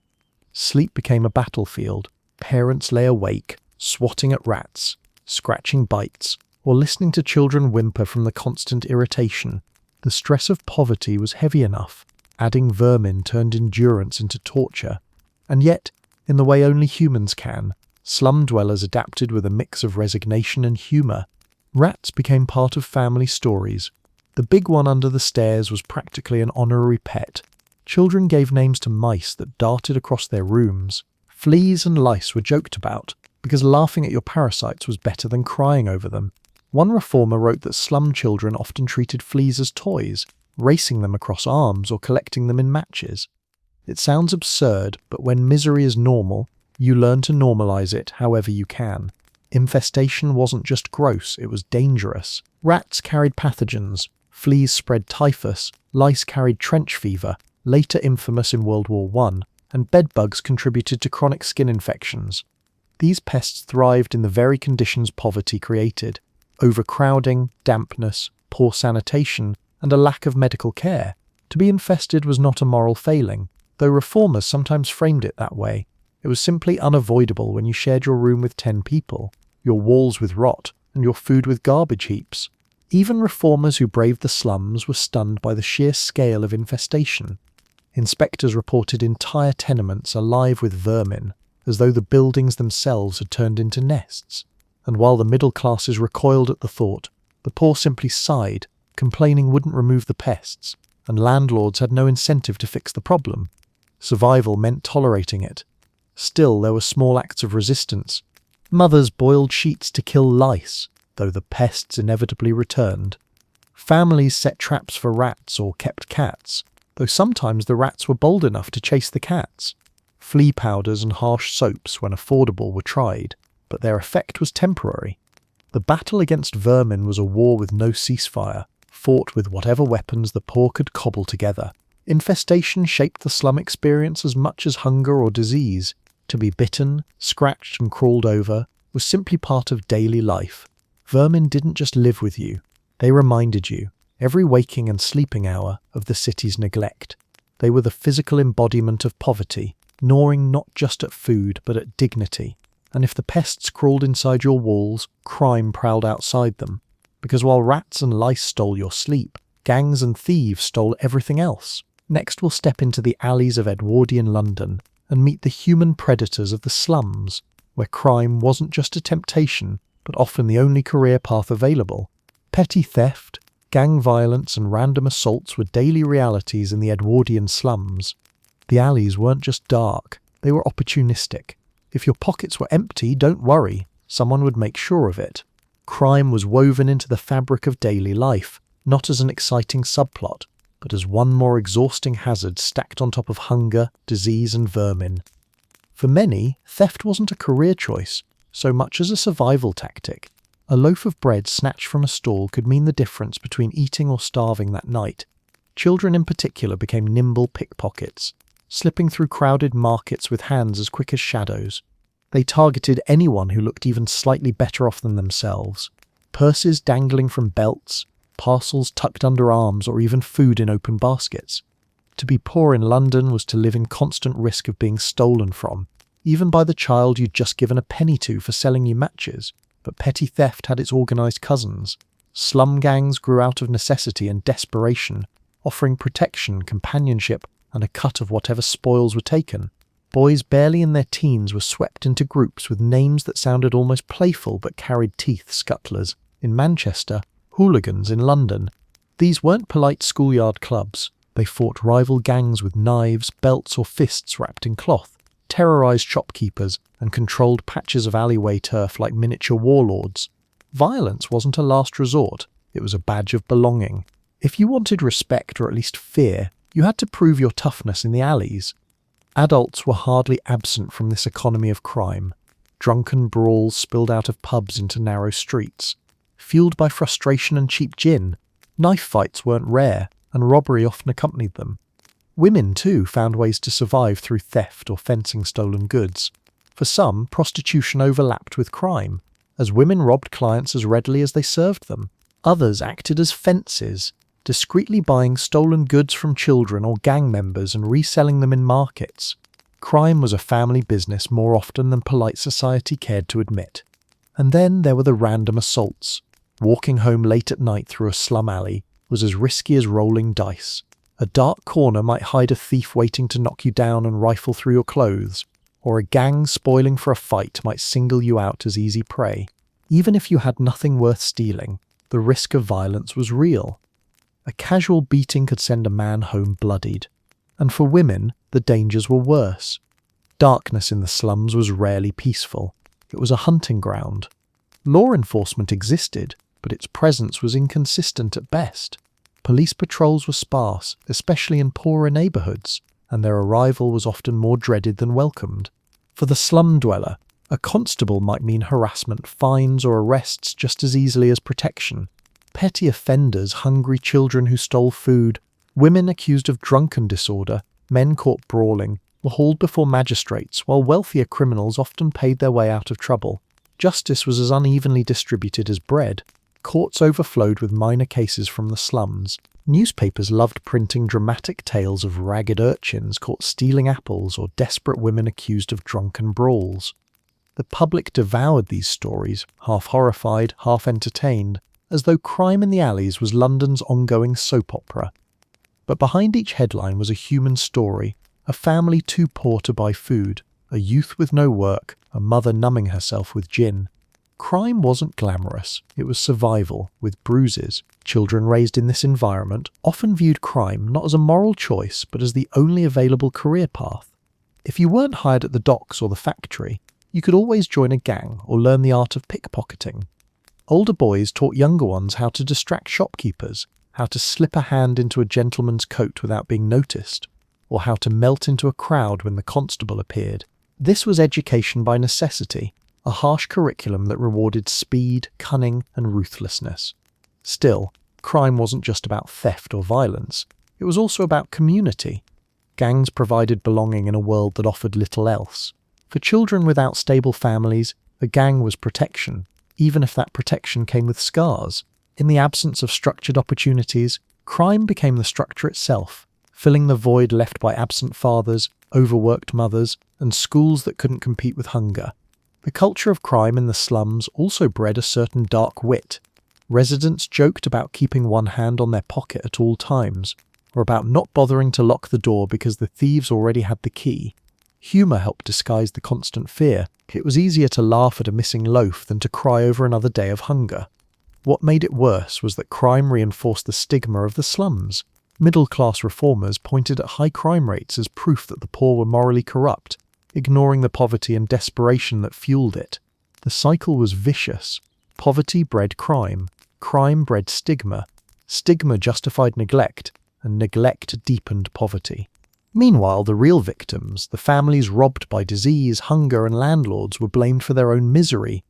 Sleep became a battlefield. Parents lay awake, swatting at rats, scratching bites, or listening to children whimper from the constant irritation. The stress of poverty was heavy enough. Adding vermin turned endurance into torture. And yet, in the way only humans can, Slum dwellers adapted with a mix of resignation and humour. Rats became part of family stories. The big one under the stairs was practically an honorary pet. Children gave names to mice that darted across their rooms. Fleas and lice were joked about, because laughing at your parasites was better than crying over them. One reformer wrote that slum children often treated fleas as toys, racing them across arms or collecting them in matches. It sounds absurd, but when misery is normal, you learn to normalise it however you can. Infestation wasn't just gross, it was dangerous. Rats carried pathogens, fleas spread typhus, lice carried trench fever, later infamous in World War I, and bedbugs contributed to chronic skin infections. These pests thrived in the very conditions poverty created: overcrowding, dampness, poor sanitation, and a lack of medical care. To be infested was not a moral failing, though reformers sometimes framed it that way. It was simply unavoidable when you shared your room with 10 people, your walls with rot, and your food with garbage heaps. Even reformers who braved the slums were stunned by the sheer scale of infestation. Inspectors reported entire tenements alive with vermin, as though the buildings themselves had turned into nests. And while the middle classes recoiled at the thought, the poor simply sighed, complaining wouldn't remove the pests, and landlords had no incentive to fix the problem. Survival meant tolerating it. Still, there were small acts of resistance. Mothers boiled sheets to kill lice, though the pests inevitably returned. Families set traps for rats or kept cats, though sometimes the rats were bold enough to chase the cats. Flea powders and harsh soaps, when affordable, were tried, but their effect was temporary. The battle against vermin was a war with no ceasefire, fought with whatever weapons the poor could cobble together. Infestation shaped the slum experience as much as hunger or disease. To be bitten, scratched and crawled over was simply part of daily life. Vermin didn't just live with you, they reminded you, every waking and sleeping hour, of the city's neglect. They were the physical embodiment of poverty, gnawing not just at food but at dignity. And if the pests crawled inside your walls, crime prowled outside them. Because while rats and lice stole your sleep, gangs and thieves stole everything else. Next we'll step into the alleys of Edwardian London and meet the human predators of the slums, where crime wasn't just a temptation, but often the only career path available. Petty theft, gang violence and random assaults were daily realities in the Edwardian slums. The alleys weren't just dark, they were opportunistic. If your pockets were empty, don't worry, someone would make sure of it. Crime was woven into the fabric of daily life, not as an exciting subplot, but as one more exhausting hazard stacked on top of hunger, disease and vermin. For many, theft wasn't a career choice, so much as a survival tactic. A loaf of bread snatched from a stall could mean the difference between eating or starving that night. Children in particular became nimble pickpockets, slipping through crowded markets with hands as quick as shadows. They targeted anyone who looked even slightly better off than themselves. Purses dangling from belts, parcels tucked under arms, or even food in open baskets. To be poor in London was to live in constant risk of being stolen from, even by the child you'd just given a penny to for selling you matches. But petty theft had its organised cousins. Slum gangs grew out of necessity and desperation, offering protection, companionship, and a cut of whatever spoils were taken. Boys barely in their teens were swept into groups with names that sounded almost playful but carried teeth: scuttlers in Manchester, hooligans in London. These weren't polite schoolyard clubs. They fought rival gangs with knives, belts or fists wrapped in cloth, terrorised shopkeepers, and controlled patches of alleyway turf like miniature warlords. Violence wasn't a last resort, it was a badge of belonging. If you wanted respect or at least fear, you had to prove your toughness in the alleys. Adults were hardly absent from this economy of crime. Drunken brawls spilled out of pubs into narrow streets. Fueled by frustration and cheap gin, knife fights weren't rare, and robbery often accompanied them. Women, too, found ways to survive through theft or fencing stolen goods. For some, prostitution overlapped with crime, as women robbed clients as readily as they served them. Others acted as fences, discreetly buying stolen goods from children or gang members and reselling them in markets. Crime was a family business more often than polite society cared to admit. And then there were the random assaults. Walking home late at night through a slum alley was as risky as rolling dice. A dark corner might hide a thief waiting to knock you down and rifle through your clothes, or a gang spoiling for a fight might single you out as easy prey. Even if you had nothing worth stealing, the risk of violence was real. A casual beating could send a man home bloodied. And for women, the dangers were worse. Darkness in the slums was rarely peaceful. It was a hunting ground. Law enforcement existed, but its presence was inconsistent at best. Police patrols were sparse, especially in poorer neighbourhoods, and their arrival was often more dreaded than welcomed. For the slum dweller, a constable might mean harassment, fines or arrests just as easily as protection. Petty offenders, hungry children who stole food, women accused of drunken disorder, men caught brawling, were hauled before magistrates, while wealthier criminals often paid their way out of trouble. Justice was as unevenly distributed as bread. Courts overflowed with minor cases from the slums. Newspapers loved printing dramatic tales of ragged urchins caught stealing apples or desperate women accused of drunken brawls. The public devoured these stories, half horrified, half entertained, as though crime in the alleys was London's ongoing soap opera. But behind each headline was a human story, a family too poor to buy food, a youth with no work, a mother numbing herself with gin. Crime wasn't glamorous, it was survival, with bruises. Children raised in this environment often viewed crime not as a moral choice, but as the only available career path. If you weren't hired at the docks or the factory, you could always join a gang or learn the art of pickpocketing. Older boys taught younger ones how to distract shopkeepers, how to slip a hand into a gentleman's coat without being noticed, or how to melt into a crowd when the constable appeared. This was education by necessity, a harsh curriculum that rewarded speed, cunning, and ruthlessness. Still, crime wasn't just about theft or violence, it was also about community. Gangs provided belonging in a world that offered little else. For children without stable families, a gang was protection, even if that protection came with scars. In the absence of structured opportunities, crime became the structure itself, filling the void left by absent fathers, overworked mothers, and schools that couldn't compete with hunger. The culture of crime in the slums also bred a certain dark wit. Residents joked about keeping one hand on their pocket at all times, or about not bothering to lock the door because the thieves already had the key. Humour helped disguise the constant fear. It was easier to laugh at a missing loaf than to cry over another day of hunger. What made it worse was that crime reinforced the stigma of the slums. Middle-class reformers pointed at high crime rates as proof that the poor were morally corrupt, ignoring the poverty and desperation that fueled it. The cycle was vicious. Poverty bred crime bred stigma, stigma justified neglect, and neglect deepened poverty. Meanwhile, the real victims, the families robbed by disease, hunger, and landlords, were blamed for their own misery.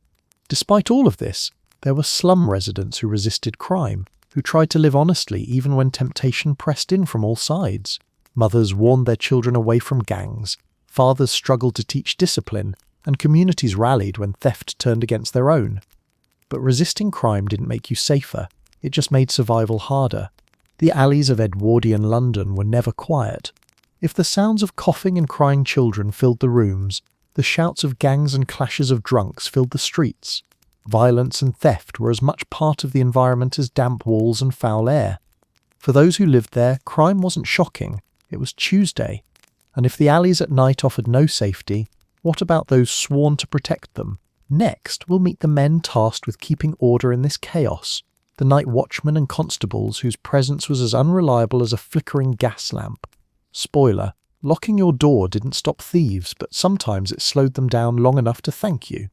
Despite all of this, there were slum residents who resisted crime, who tried to live honestly even when temptation pressed in from all sides. Mothers warned their children away from gangs, fathers struggled to teach discipline, and communities rallied when theft turned against their own. But resisting crime didn't make you safer, it just made survival harder. The alleys of Edwardian London were never quiet. If the sounds of coughing and crying children filled the rooms, the shouts of gangs and clashes of drunks filled the streets. Violence and theft were as much part of the environment as damp walls and foul air. For those who lived there, crime wasn't shocking, it was Tuesday. And if the alleys at night offered no safety, what about those sworn to protect them? Next, we'll meet the men tasked with keeping order in this chaos, the night watchmen and constables whose presence was as unreliable as a flickering gas lamp. Spoiler, locking your door didn't stop thieves, but sometimes it slowed them down long enough to thank you.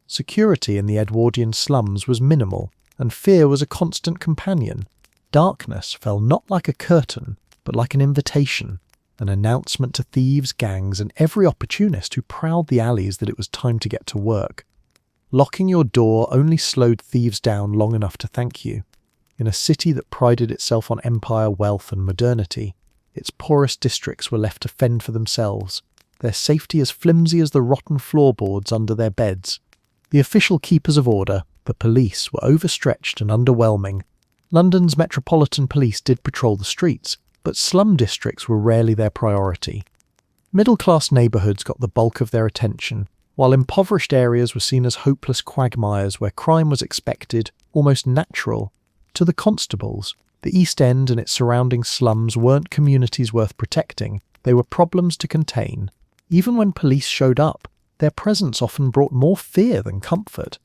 Security in the Edwardian slums was minimal, and fear was a constant companion. Darkness fell not like a curtain, but like an invitation, an announcement to thieves, gangs, and every opportunist who prowled the alleys that it was time to get to work. Locking your door only slowed thieves down long enough to thank you. In a city that prided itself on empire, wealth, and modernity, its poorest districts were left to fend for themselves, their safety as flimsy as the rotten floorboards under their beds. The official keepers of order, the police, were overstretched and underwhelming. London's Metropolitan Police did patrol the streets, but slum districts were rarely their priority. Middle-class neighbourhoods got the bulk of their attention, while impoverished areas were seen as hopeless quagmires where crime was expected, almost natural. To the constables, the East End and its surrounding slums weren't communities worth protecting, they were problems to contain. Even when police showed up, their presence often brought more fear than comfort.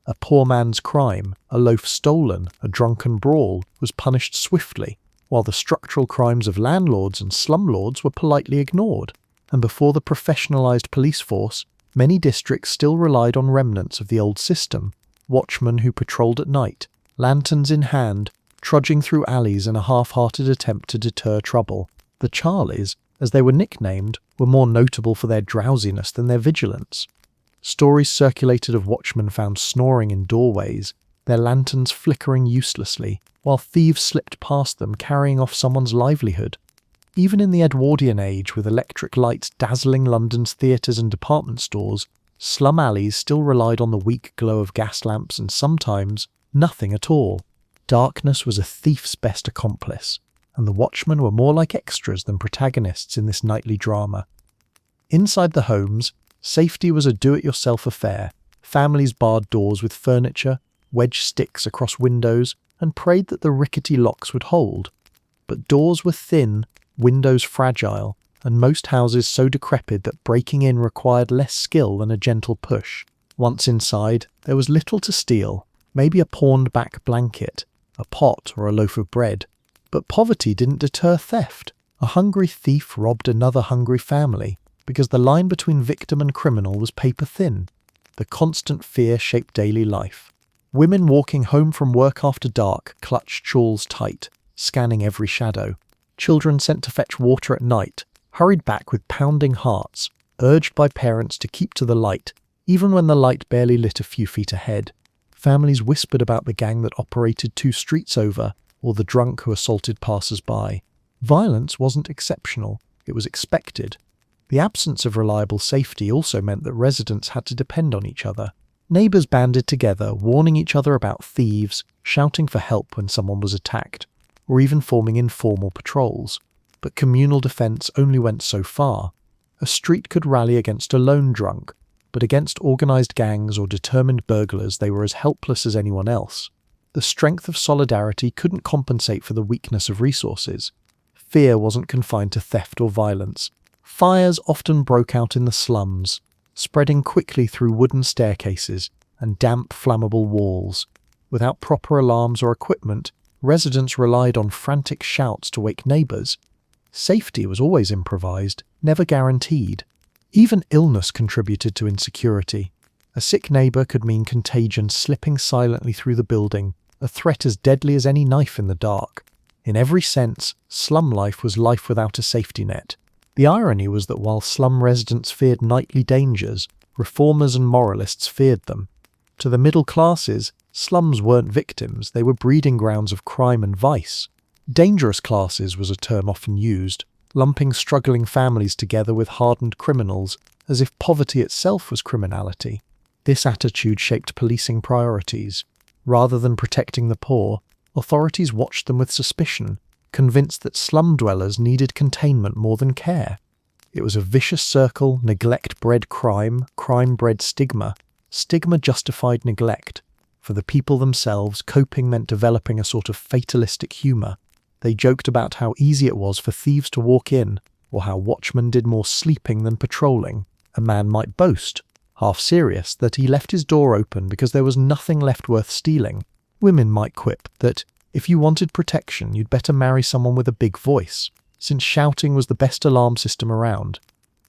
A poor man's crime, a loaf stolen, a drunken brawl, was punished swiftly, while the structural crimes of landlords and slumlords were politely ignored. And before the professionalised police force, many districts still relied on remnants of the old system: watchmen who patrolled at night, lanterns in hand, trudging through alleys in a half-hearted attempt to deter trouble. The Charlies, as they were nicknamed, were more notable for their drowsiness than their vigilance. Stories circulated of watchmen found snoring in doorways, their lanterns flickering uselessly, while thieves slipped past them carrying off someone's livelihood. Even in the Edwardian age, with electric lights dazzling London's theatres and department stores, slum alleys still relied on the weak glow of gas lamps and sometimes nothing at all. Darkness was a thief's best accomplice, and the watchmen were more like extras than protagonists in this nightly drama. Inside the homes, safety was a do-it-yourself affair. Families barred doors with furniture, wedged sticks across windows, and prayed that the rickety locks would hold. But doors were thin, windows fragile, and most houses so decrepit that breaking in required less skill than a gentle push. Once inside, there was little to steal, maybe a pawned-back blanket, a pot or a loaf of bread. But poverty didn't deter theft. A hungry thief robbed another hungry family, because the line between victim and criminal was paper-thin. The constant fear shaped daily life. Women walking home from work after dark clutched shawls tight, scanning every shadow. Children sent to fetch water at night hurried back with pounding hearts, urged by parents to keep to the light, even when the light barely lit a few feet ahead. Families whispered about the gang that operated 2 streets over, or the drunk who assaulted passers-by. Violence wasn't exceptional, it was expected. The absence of reliable safety also meant that residents had to depend on each other. Neighbours banded together, warning each other about thieves, shouting for help when someone was attacked, or even forming informal patrols. But communal defence only went so far. A street could rally against a lone drunk, but against organised gangs or determined burglars they were as helpless as anyone else. The strength of solidarity couldn't compensate for the weakness of resources. Fear wasn't confined to theft or violence. Fires often broke out in the slums, spreading quickly through wooden staircases and damp, flammable walls. Without proper alarms or equipment, residents relied on frantic shouts to wake neighbours. Safety was always improvised, never guaranteed. Even illness contributed to insecurity. A sick neighbour could mean contagion slipping silently through the building, a threat as deadly as any knife in the dark. In every sense, slum life was life without a safety net. The irony was that while slum residents feared nightly dangers, reformers and moralists feared them. To the middle classes, slums weren't victims, they were breeding grounds of crime and vice. Dangerous classes was a term often used, lumping struggling families together with hardened criminals, as if poverty itself was criminality. This attitude shaped policing priorities. Rather than protecting the poor, authorities watched them with suspicion, convinced that slum dwellers needed containment more than care. It was a vicious circle: neglect bred crime, crime bred stigma, stigma justified neglect. For the people themselves, coping meant developing a sort of fatalistic humour. They joked about how easy it was for thieves to walk in, or how watchmen did more sleeping than patrolling. A man might boast, half serious, that he left his door open because there was nothing left worth stealing. Women might quip that if you wanted protection, you'd better marry someone with a big voice, since shouting was the best alarm system around.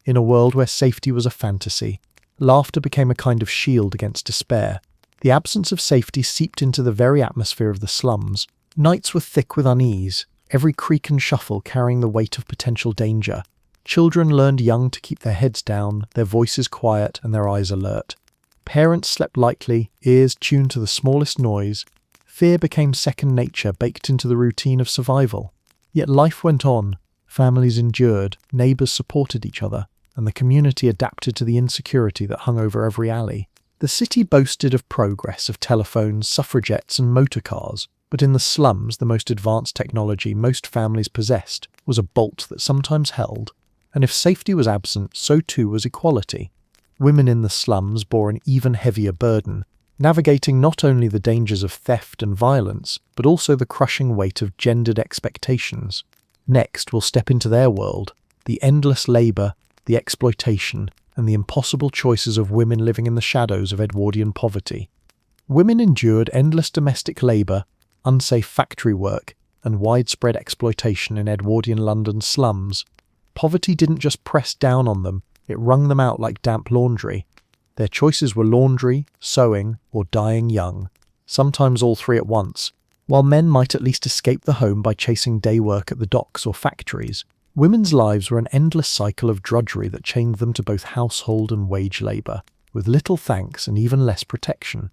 In a world where safety was a fantasy, laughter became a kind of shield against despair. The absence of safety seeped into the very atmosphere of the slums. Nights were thick with unease, every creak and shuffle carrying the weight of potential danger. Children learned young to keep their heads down, their voices quiet and their eyes alert. Parents slept lightly, ears tuned to the smallest noise. Fear became second nature, baked into the routine of survival. Yet life went on, families endured, neighbours supported each other, and the community adapted to the insecurity that hung over every alley. The city boasted of progress, of telephones, suffragettes and motor cars. But in the slums, the most advanced technology most families possessed was a bolt that sometimes held. And if safety was absent, so too was equality. Women in the slums bore an even heavier burden, navigating not only the dangers of theft and violence, but also the crushing weight of gendered expectations. Next, we'll step into their world, the endless labour, the the exploitation, and the impossible choices of women living in the shadows of Edwardian poverty. Women endured endless domestic labour, unsafe factory work, and widespread exploitation in Edwardian London slums. Poverty didn't just press down on them, it wrung them out like damp laundry. Their choices were laundry, sewing, or dying young, sometimes all three at once. While men might at least escape the home by chasing day work at the docks or factories, women's lives were an endless cycle of drudgery that chained them to both household and wage labour, with little thanks and even less protection.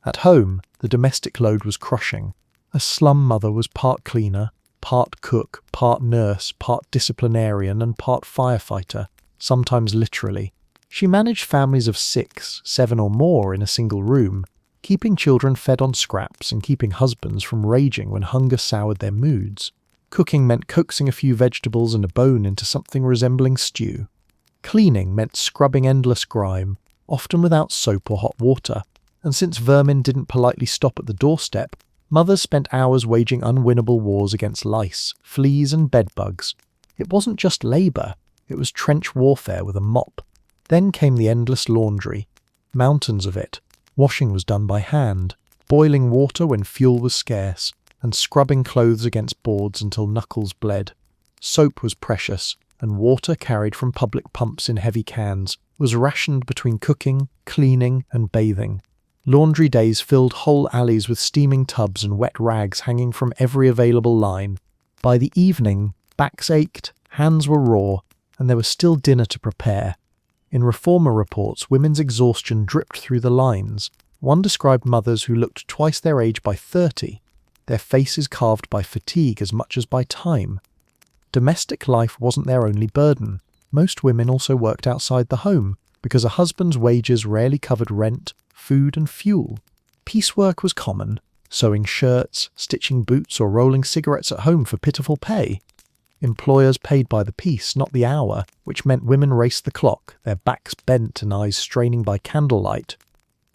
At home, the domestic load was crushing. A slum mother was part cleaner, part cook, part nurse, part disciplinarian, and part firefighter, sometimes literally. She managed families of 6, 7 or more in a single room, keeping children fed on scraps and keeping husbands from raging when hunger soured their moods. Cooking meant coaxing a few vegetables and a bone into something resembling stew. Cleaning meant scrubbing endless grime, often without soap or hot water, and since vermin didn't politely stop at the doorstep, mothers spent hours waging unwinnable wars against lice, fleas and bedbugs. It wasn't just labour, it was trench warfare with a mop. Then came the endless laundry. Mountains of it. Washing was done by hand, boiling water when fuel was scarce, and scrubbing clothes against boards until knuckles bled. Soap was precious, and water carried from public pumps in heavy cans was rationed between cooking, cleaning, and bathing. Laundry days filled whole alleys with steaming tubs and wet rags hanging from every available line. By the evening, backs ached, hands were raw, and there was still dinner to prepare. In reformer reports, women's exhaustion dripped through the lines. One described mothers who looked twice their age by 30, their faces carved by fatigue as much as by time. Domestic life wasn't their only burden. Most women also worked outside the home, because a husband's wages rarely covered rent, food and fuel. Piecework was common, sewing shirts, stitching boots or rolling cigarettes at home for pitiful pay. Employers paid by the piece, not the hour, which meant women raced the clock, their backs bent and eyes straining by candlelight.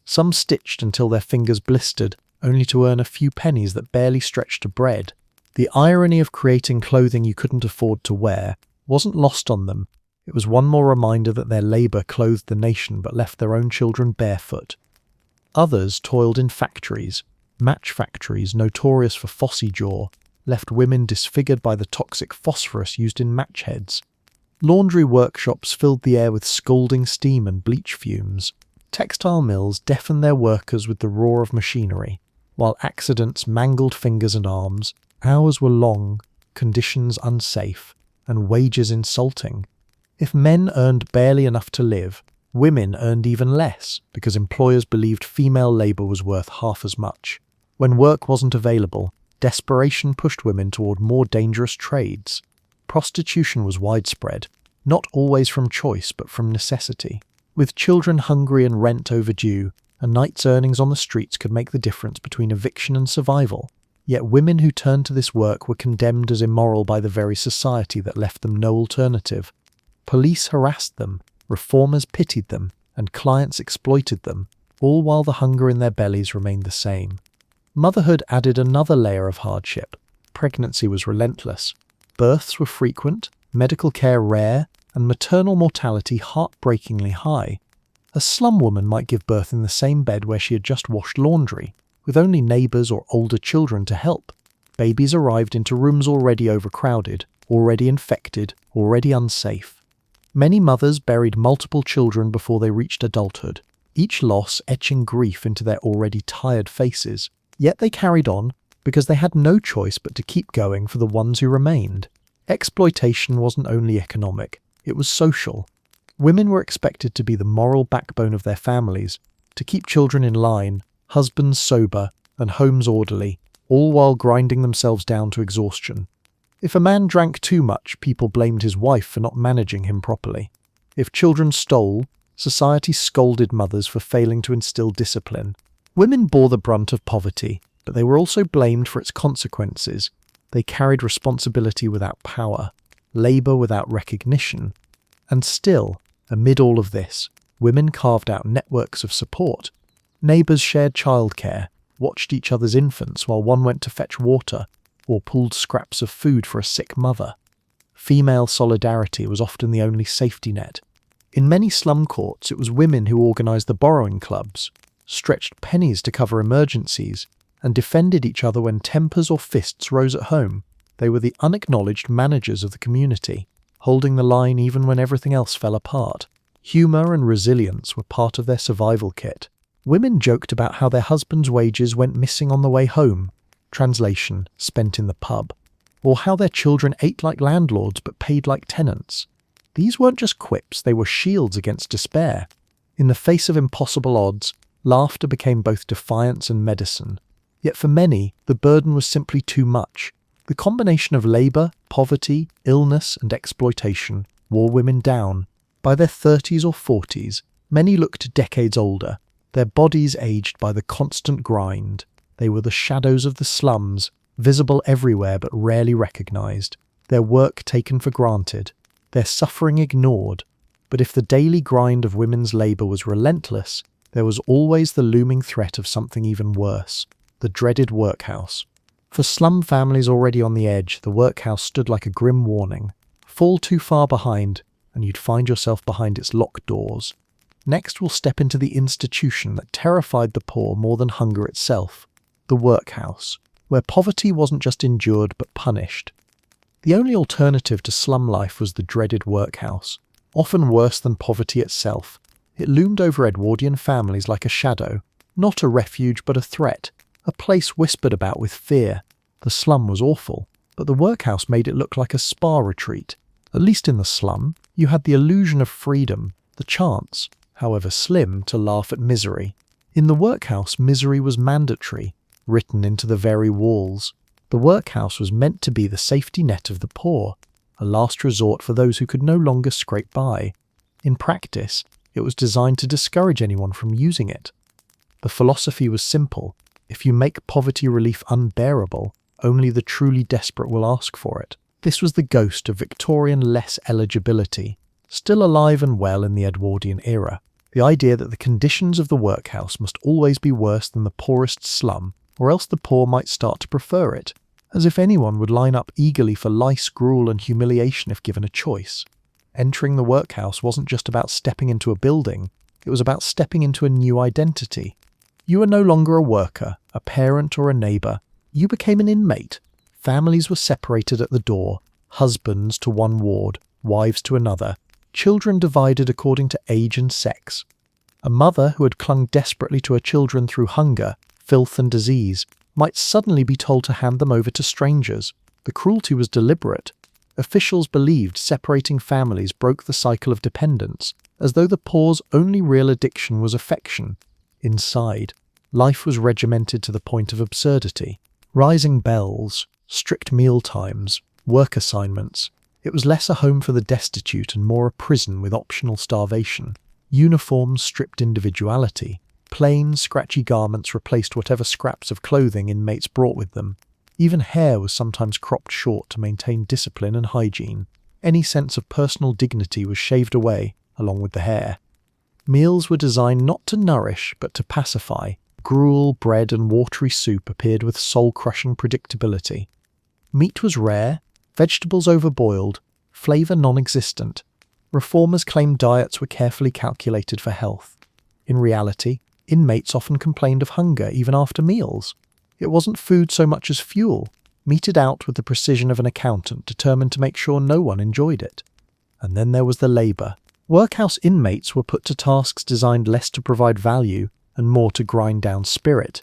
Some stitched until their fingers blistered, only to earn a few pennies that barely stretched to bread. The irony of creating clothing you couldn't afford to wear wasn't lost on them. It was one more reminder that their labour clothed the nation but left their own children barefoot. Others toiled in factories. Match factories, notorious for phossy jaw, left women disfigured by the toxic phosphorus used in match heads. Laundry workshops filled the air with scalding steam and bleach fumes. Textile mills deafened their workers with the roar of machinery. While accidents mangled fingers and arms, hours were long, conditions unsafe, and wages insulting. If men earned barely enough to live, women earned even less because employers believed female labour was worth half as much. When work wasn't available, desperation pushed women toward more dangerous trades. Prostitution was widespread, not always from choice but from necessity. With children hungry and rent overdue, a night's earnings on the streets could make the difference between eviction and survival. Yet women who turned to this work were condemned as immoral by the very society that left them no alternative. Police harassed them, reformers pitied them, and clients exploited them, all while the hunger in their bellies remained the same. Motherhood added another layer of hardship. Pregnancy was relentless. Births were frequent, medical care rare, and maternal mortality heartbreakingly high. A slum woman might give birth in the same bed where she had just washed laundry, with only neighbours or older children to help. Babies arrived into rooms already overcrowded, already infected, already unsafe. Many mothers buried multiple children before they reached adulthood, each loss etching grief into their already tired faces. Yet they carried on, because they had no choice but to keep going for the ones who remained. Exploitation wasn't only economic, it was social. Women were expected to be the moral backbone of their families, to keep children in line, husbands sober, and homes orderly, all while grinding themselves down to exhaustion. If a man drank too much, people blamed his wife for not managing him properly. If children stole, society scolded mothers for failing to instill discipline. Women bore the brunt of poverty, but they were also blamed for its consequences. They carried responsibility without power, labour without recognition. And still, amid all of this, women carved out networks of support. Neighbours shared childcare, watched each other's infants while one went to fetch water, or pulled scraps of food for a sick mother. Female solidarity was often the only safety net. In many slum courts, it was women who organised the borrowing clubs, stretched pennies to cover emergencies, and defended each other when tempers or fists rose at home. They were the unacknowledged managers of the community, holding the line even when everything else fell apart. Humour and resilience were part of their survival kit. Women joked about how their husbands' wages went missing on the way home, translation, spent in the pub, or how their children ate like landlords but paid like tenants. These weren't just quips, they were shields against despair. In the face of impossible odds, laughter became both defiance and medicine. Yet for many, the burden was simply too much. The combination of labour, poverty, illness and exploitation wore women down. By their 30s or 40s, many looked decades older, their bodies aged by the constant grind. They were the shadows of the slums, visible everywhere but rarely recognised, their work taken for granted, their suffering ignored. But if the daily grind of women's labour was relentless, there was always the looming threat of something even worse, the dreaded workhouse. For slum families already on the edge, the workhouse stood like a grim warning. Fall too far behind, and you'd find yourself behind its locked doors. Next, we'll step into the institution that terrified the poor more than hunger itself, the workhouse, where poverty wasn't just endured but punished. The only alternative to slum life was the dreaded workhouse, often worse than poverty itself. It loomed over Edwardian families like a shadow, not a refuge but a threat, a place whispered about with fear. The slum was awful, but the workhouse made it look like a spa retreat. At least in the slum, you had the illusion of freedom, the chance, however slim, to laugh at misery. In the workhouse, misery was mandatory, written into the very walls. The workhouse was meant to be the safety net of the poor, a last resort for those who could no longer scrape by. In practice, it was designed to discourage anyone from using it. The philosophy was simple: if you make poverty relief unbearable, only the truly desperate will ask for it. This was the ghost of Victorian less eligibility, still alive and well in the Edwardian era. The idea that the conditions of the workhouse must always be worse than the poorest slum, or else the poor might start to prefer it, as if anyone would line up eagerly for lice, gruel and humiliation if given a choice. Entering the workhouse wasn't just about stepping into a building, it was about stepping into a new identity. You were no longer a worker, a parent or a neighbour. You became an inmate. Families were separated at the door, husbands to one ward, wives to another, children divided according to age and sex. A mother who had clung desperately to her children through hunger, filth and disease might suddenly be told to hand them over to strangers. The cruelty was deliberate. Officials believed separating families broke the cycle of dependence, as though the poor's only real addiction was affection. Inside, life was regimented to the point of absurdity. Rising bells, strict meal times, work assignments. It was less a home for the destitute and more a prison with optional starvation. Uniforms stripped individuality. Plain, scratchy garments replaced whatever scraps of clothing inmates brought with them. Even hair was sometimes cropped short to maintain discipline and hygiene. Any sense of personal dignity was shaved away, along with the hair. Meals were designed not to nourish, but to pacify. Gruel, bread and watery soup appeared with soul-crushing predictability. Meat was rare, vegetables overboiled, flavour non-existent. Reformers claimed diets were carefully calculated for health. In reality, inmates often complained of hunger even after meals. It wasn't food so much as fuel, meted out with the precision of an accountant determined to make sure no one enjoyed it. And then there was the labour. Workhouse inmates were put to tasks designed less to provide value and more to grind down spirit.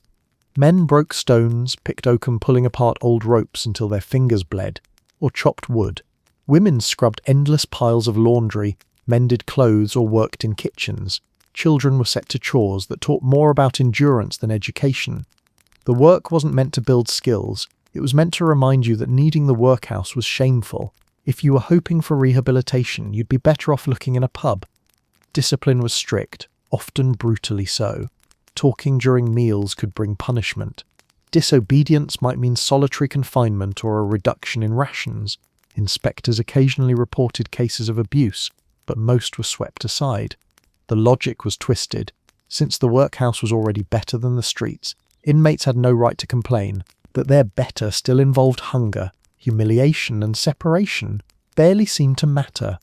Men broke stones, picked oakum pulling apart old ropes until their fingers bled, or chopped wood. Women scrubbed endless piles of laundry, mended clothes or worked in kitchens. Children were set to chores that taught more about endurance than education. The work wasn't meant to build skills, it was meant to remind you that needing the workhouse was shameful. If you were hoping for rehabilitation, you'd be better off looking in a pub. Discipline was strict, often brutally so. Talking during meals could bring punishment. Disobedience might mean solitary confinement or a reduction in rations. Inspectors occasionally reported cases of abuse, but most were swept aside. The logic was twisted. Since the workhouse was already better than the streets, inmates had no right to complain. That their better still involved hunger, humiliation and separation. barely seemed to matter.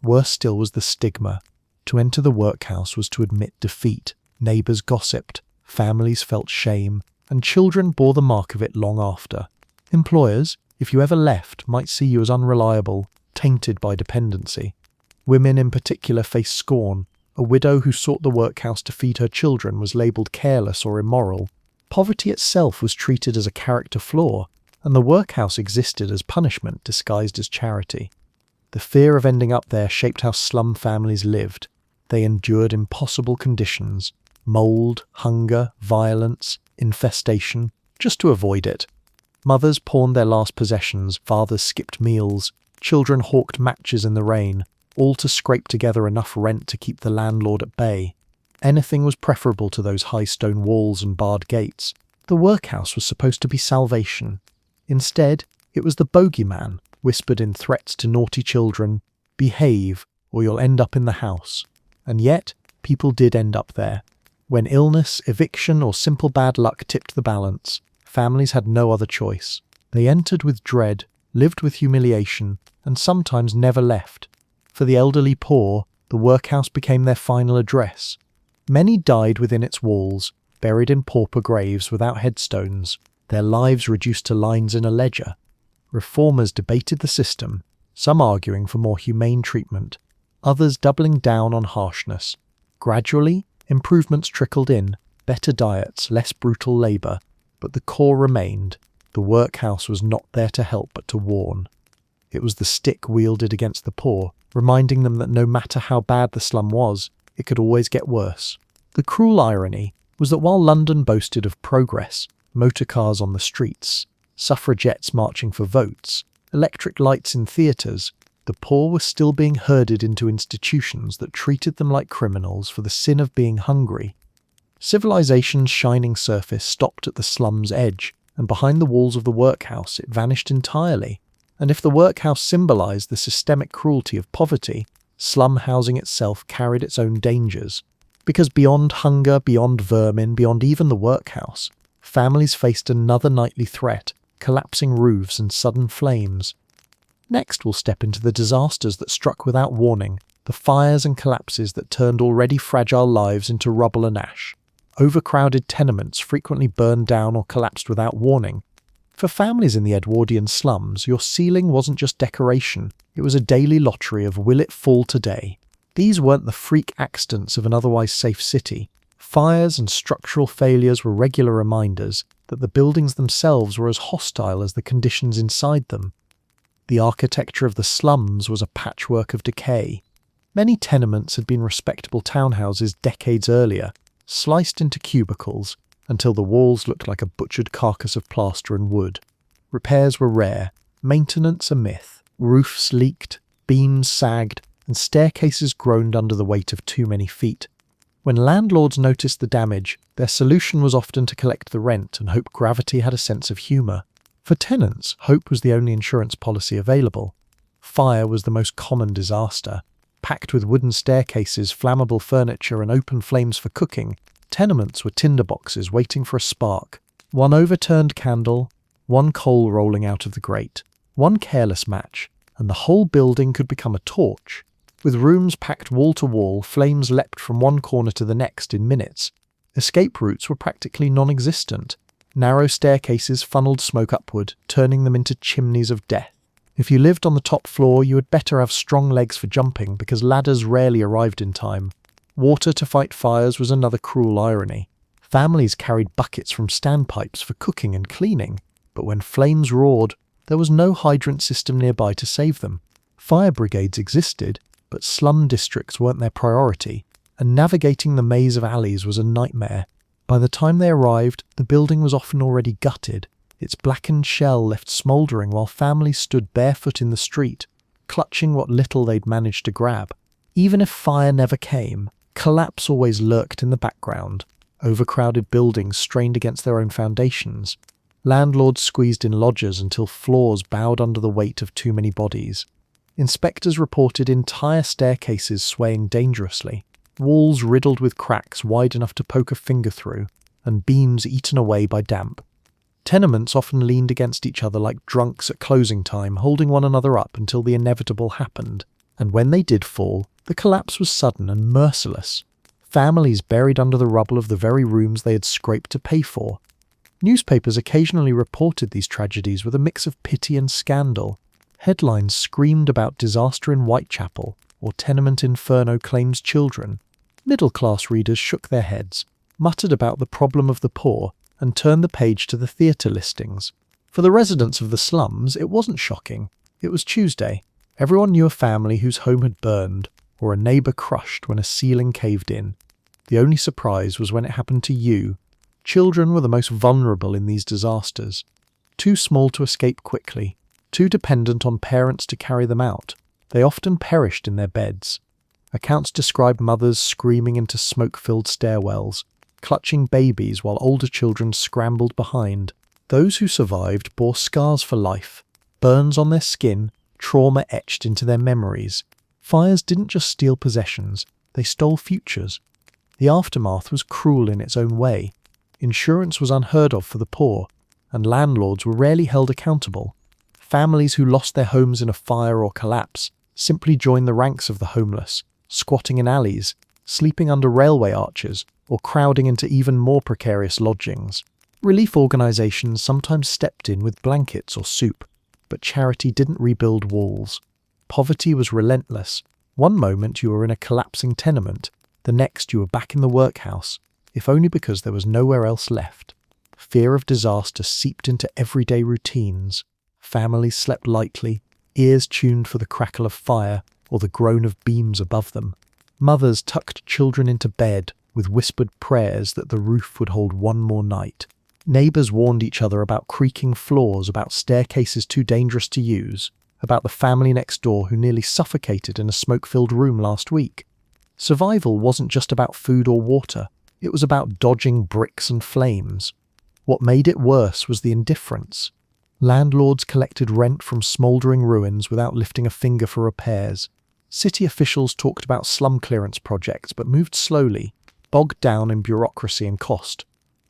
Worse still was the stigma. To enter the workhouse was to admit defeat. Neighbours gossiped, families felt shame, and children bore the mark of it long after. Employers, if you ever left, might see you as unreliable, tainted by dependency. Women in particular faced scorn. A widow who sought the workhouse to feed her children was labelled careless or immoral. Poverty itself was treated as a character flaw, and the workhouse existed as punishment disguised as charity. The fear of ending up there shaped how slum families lived. They endured impossible conditions, mould, hunger, violence, infestation, just to avoid it. Mothers pawned their last possessions, fathers skipped meals, children hawked matches in the rain, all to scrape together enough rent to keep the landlord at bay. Anything was preferable to those high stone walls and barred gates. The workhouse was supposed to be salvation. Instead, it was the bogeyman, whispered in threats to naughty children, "Behave, or you'll end up in the house." And yet, people did end up there. When illness, eviction, or simple bad luck tipped the balance, families had no other choice. They entered with dread, lived with humiliation, and sometimes never left. For the elderly poor, the workhouse became their final address. Many died within its walls, buried in pauper graves without headstones, their lives reduced to lines in a ledger. Reformers debated the system, some arguing for more humane treatment, others doubling down on harshness. Gradually, improvements trickled in, better diets, less brutal labour, but the core remained. The workhouse was not there to help but to warn. It was the stick wielded against the poor, reminding them that no matter how bad the slum was, it could always get worse. The cruel irony was that while London boasted of progress, motor cars on the streets, suffragettes marching for votes, electric lights in theatres, the poor were still being herded into institutions that treated them like criminals for the sin of being hungry. Civilization's shining surface stopped at the slum's edge, and behind the walls of the workhouse it vanished entirely. And if the workhouse symbolized the systemic cruelty of poverty, slum housing itself carried its own dangers. Because beyond hunger, beyond vermin, beyond even the workhouse, families faced another nightly threat: collapsing roofs and sudden flames. Next we'll step into the disasters that struck without warning, the fires and collapses that turned already fragile lives into rubble and ash. Overcrowded tenements frequently burned down or collapsed without warning. For families in the Edwardian slums, your ceiling wasn't just decoration, it was a daily lottery of will it fall today. These weren't the freak accidents of an otherwise safe city. Fires and structural failures were regular reminders that the buildings themselves were as hostile as the conditions inside them. The architecture of the slums was a patchwork of decay. Many tenements had been respectable townhouses decades earlier, sliced into cubicles until the walls looked like a butchered carcass of plaster and wood. Repairs were rare, maintenance a myth. Roofs leaked, beams sagged, and staircases groaned under the weight of too many feet. When landlords noticed the damage, their solution was often to collect the rent and hope gravity had a sense of humour. For tenants, hope was the only insurance policy available. Fire was the most common disaster. Packed with wooden staircases, flammable furniture, and open flames for cooking, tenements were tinderboxes waiting for a spark. One overturned candle, one coal rolling out of the grate, one careless match, and the whole building could become a torch. With rooms packed wall to wall, flames leapt from one corner to the next in minutes. Escape routes were practically non-existent. Narrow staircases funneled smoke upward, turning them into chimneys of death. If you lived on the top floor, you had better have strong legs for jumping, because ladders rarely arrived in time. Water to fight fires was another cruel irony. Families carried buckets from standpipes for cooking and cleaning, but when flames roared, there was no hydrant system nearby to save them. Fire brigades existed, but slum districts weren't their priority, and navigating the maze of alleys was a nightmare. By the time they arrived, the building was often already gutted, its blackened shell left smouldering while families stood barefoot in the street, clutching what little they'd managed to grab. Even if fire never came, collapse always lurked in the background. Overcrowded buildings strained against their own foundations. Landlords squeezed in lodgers until floors bowed under the weight of too many bodies. Inspectors reported entire staircases swaying dangerously, walls riddled with cracks wide enough to poke a finger through, and beams eaten away by damp. Tenements often leaned against each other like drunks at closing time, holding one another up until the inevitable happened. And when they did fall, the collapse was sudden and merciless. Families buried under the rubble of the very rooms they had scraped to pay for. Newspapers occasionally reported these tragedies with a mix of pity and scandal. Headlines screamed about disaster in Whitechapel, or tenement inferno claims children. Middle-class readers shook their heads, muttered about the problem of the poor, and turned the page to the theatre listings. For the residents of the slums, it wasn't shocking. It was Tuesday. Everyone knew a family whose home had burned, or a neighbour crushed when a ceiling caved in. The only surprise was when it happened to you. Children were the most vulnerable in these disasters. Too small to escape quickly, too dependent on parents to carry them out. They often perished in their beds. Accounts describe mothers screaming into smoke-filled stairwells, clutching babies while older children scrambled behind. Those who survived bore scars for life, burns on their skin, trauma etched into their memories. Fires didn't just steal possessions, they stole futures. The aftermath was cruel in its own way. Insurance was unheard of for the poor, and landlords were rarely held accountable. Families who lost their homes in a fire or collapse simply joined the ranks of the homeless, squatting in alleys, sleeping under railway arches, or crowding into even more precarious lodgings. Relief organisations sometimes stepped in with blankets or soup, but charity didn't rebuild walls. Poverty was relentless. One moment you were in a collapsing tenement, the next you were back in the workhouse, if only because there was nowhere else left. Fear of disaster seeped into everyday routines. Families slept lightly, ears tuned for the crackle of fire or the groan of beams above them. Mothers tucked children into bed with whispered prayers that the roof would hold one more night. Neighbours warned each other about creaking floors, about staircases too dangerous to use, about the family next door who nearly suffocated in a smoke-filled room last week. Survival wasn't just about food or water, it was about dodging bricks and flames. What made it worse was the indifference. Landlords collected rent from smouldering ruins without lifting a finger for repairs. City officials talked about slum clearance projects but moved slowly, bogged down in bureaucracy and cost.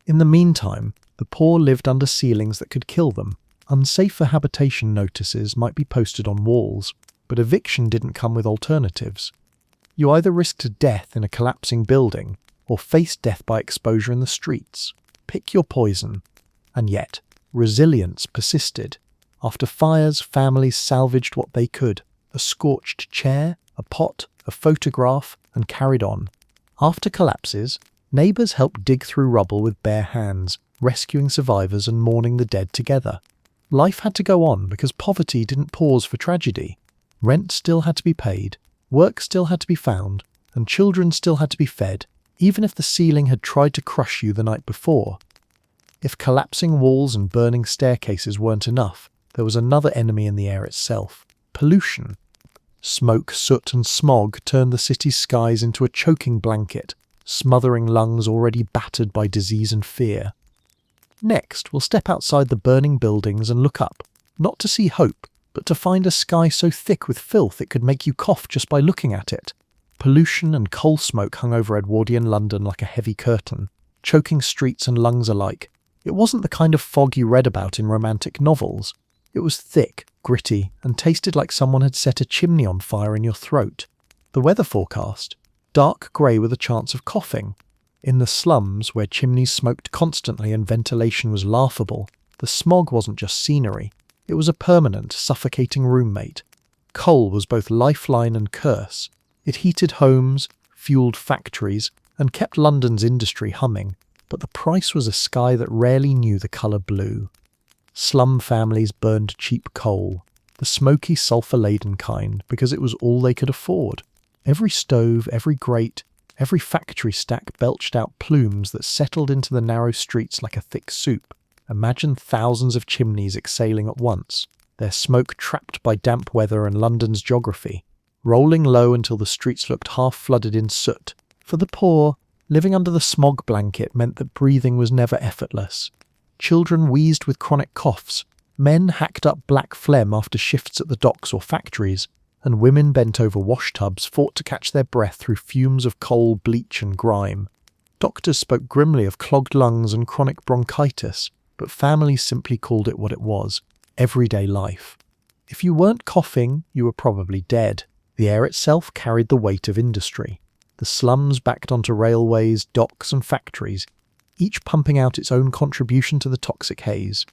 In the meantime, the poor lived under ceilings that could kill them. Unsafe for habitation notices might be posted on walls, but eviction didn't come with alternatives. You either risked death in a collapsing building, or faced death by exposure in the streets. Pick your poison. And yet, resilience persisted. After fires, families salvaged what they could: a scorched chair, a pot, a photograph, and carried on. After collapses, neighbours helped dig through rubble with bare hands, rescuing survivors and mourning the dead together. Life had to go on because poverty didn't pause for tragedy. Rent still had to be paid, work still had to be found, and children still had to be fed, even if the ceiling had tried to crush you the night before. If collapsing walls and burning staircases weren't enough, there was another enemy in the air itself: pollution. Smoke, soot and smog turned the city's skies into a choking blanket, smothering lungs already battered by disease and fear. Next, we'll step outside the burning buildings and look up, not to see hope, but to find a sky so thick with filth it could make you cough just by looking at it. Pollution and coal smoke hung over Edwardian London like a heavy curtain, choking streets and lungs alike. It wasn't the kind of fog you read about in romantic novels. It was thick, gritty, and tasted like someone had set a chimney on fire in your throat. The weather forecast: dark grey with a chance of coughing. In the slums, where chimneys smoked constantly and ventilation was laughable, the smog wasn't just scenery. It was a permanent, suffocating roommate. Coal was both lifeline and curse. It heated homes, fueled factories, and kept London's industry humming. But the price was a sky that rarely knew the colour blue. Slum families burned cheap coal, the smoky, sulphur-laden kind, because it was all they could afford. Every stove, every grate, every factory stack belched out plumes that settled into the narrow streets like a thick soup. Imagine thousands of chimneys exhaling at once, their smoke trapped by damp weather and London's geography, rolling low until the streets looked half-flooded in soot. For the poor, living under the smog blanket meant that breathing was never effortless. Children wheezed with chronic coughs, men hacked up black phlegm after shifts at the docks or factories, and women bent over wash tubs fought to catch their breath through fumes of coal, bleach and grime. Doctors spoke grimly of clogged lungs and chronic bronchitis, but families simply called it what it was: everyday life. If you weren't coughing, you were probably dead. The air itself carried the weight of industry. The slums backed onto railways, docks and factories, each pumping out its own contribution to the toxic haze.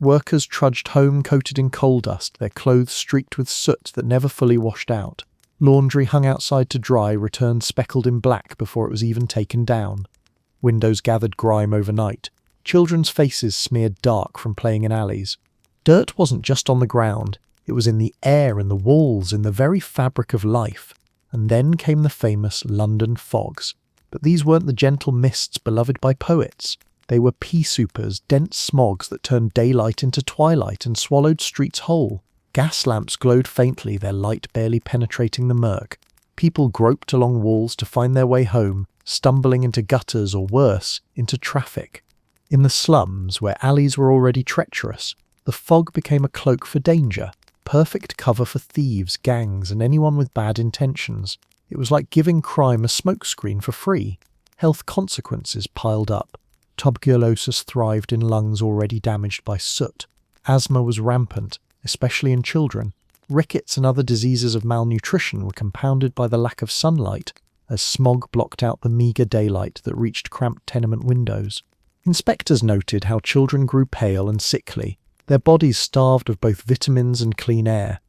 Workers trudged home coated in coal dust, their clothes streaked with soot that never fully washed out. Laundry hung outside to dry returned speckled in black before it was even taken down. Windows gathered grime overnight. Children's faces smeared dark from playing in alleys. Dirt wasn't just on the ground, it was in the air, in the walls, in the very fabric of life. And then came the famous London fogs. But these weren't the gentle mists beloved by poets. They were pea-soupers, dense smogs that turned daylight into twilight and swallowed streets whole. Gas lamps glowed faintly, their light barely penetrating the murk. People groped along walls to find their way home, stumbling into gutters or worse, into traffic. In the slums, where alleys were already treacherous, the fog became a cloak for danger, perfect cover for thieves, gangs, and anyone with bad intentions. It was like giving crime a smokescreen for free. Health consequences piled up. Tuberculosis thrived in lungs already damaged by soot. Asthma was rampant, especially in children. Rickets and other diseases of malnutrition were compounded by the lack of sunlight, as smog blocked out the meagre daylight that reached cramped tenement windows. Inspectors noted how children grew pale and sickly, their bodies starved of both vitamins and clean air.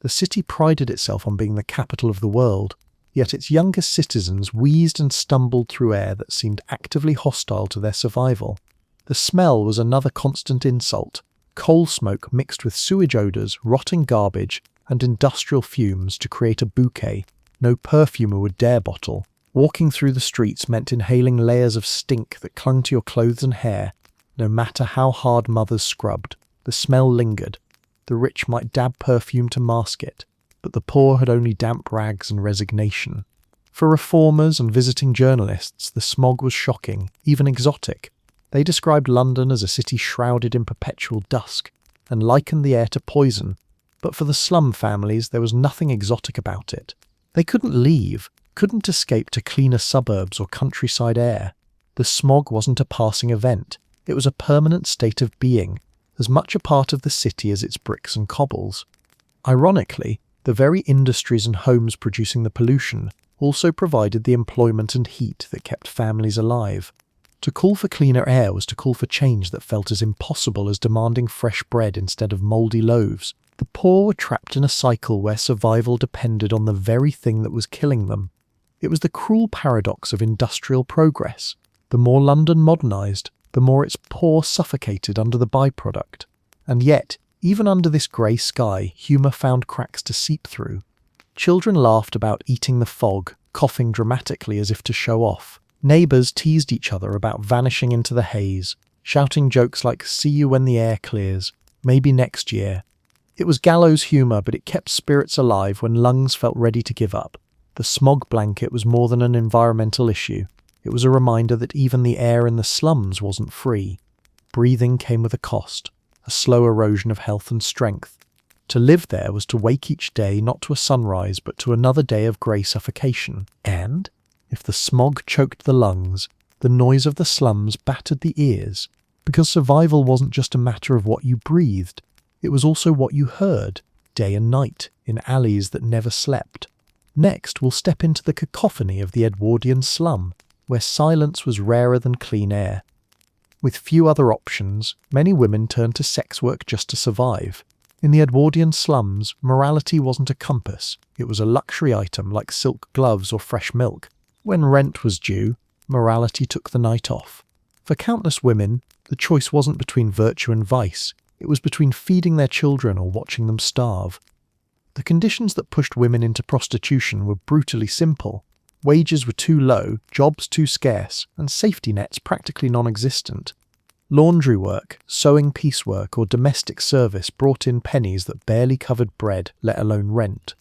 The city prided itself on being the capital of the world, yet its youngest citizens wheezed and stumbled through air that seemed actively hostile to their survival. The smell was another constant insult. Coal smoke mixed with sewage odours, rotting garbage, and industrial fumes to create a bouquet no perfumer would dare bottle. Walking through the streets meant inhaling layers of stink that clung to your clothes and hair. No matter how hard mothers scrubbed, the smell lingered. The rich might dab perfume to mask it, but the poor had only damp rags and resignation. For reformers and visiting journalists, the smog was shocking, even exotic. They described London as a city shrouded in perpetual dusk, and likened the air to poison. But for the slum families, there was nothing exotic about it. They couldn't leave, couldn't escape to cleaner suburbs or countryside air. The smog wasn't a passing event, it was a permanent state of being, as much a part of the city as its bricks and cobbles. Ironically, the very industries and homes producing the pollution also provided the employment and heat that kept families alive. To call for cleaner air was to call for change that felt as impossible as demanding fresh bread instead of mouldy loaves. The poor were trapped in a cycle where survival depended on the very thing that was killing them. It was the cruel paradox of industrial progress. The more London modernised, the more its poor suffocated under the byproduct. And yet, even under this grey sky, humour found cracks to seep through. Children laughed about eating the fog, coughing dramatically as if to show off. Neighbours teased each other about vanishing into the haze, shouting jokes like "see you when the air clears," "maybe next year." It was gallows humour, but it kept spirits alive when lungs felt ready to give up. The smog blanket was more than an environmental issue. It was a reminder that even the air in the slums wasn't free. Breathing came with a cost, a slow erosion of health and strength. To live there was to wake each day not to a sunrise but to another day of grey suffocation. And, if the smog choked the lungs, the noise of the slums battered the ears, because survival wasn't just a matter of what you breathed, it was also what you heard, day and night, in alleys that never slept. Next, we'll step into the cacophony of the Edwardian slum, where silence was rarer than clean air. With few other options, many women turned to sex work just to survive. In the Edwardian slums, morality wasn't a compass, it was a luxury item like silk gloves or fresh milk. When rent was due, morality took the night off. For countless women, the choice wasn't between virtue and vice, it was between feeding their children or watching them starve. The conditions that pushed women into prostitution were brutally simple. Wages were too low, jobs too scarce, and safety nets practically non-existent. Laundry work, sewing piecework, or domestic service brought in pennies that barely covered bread, let alone rent.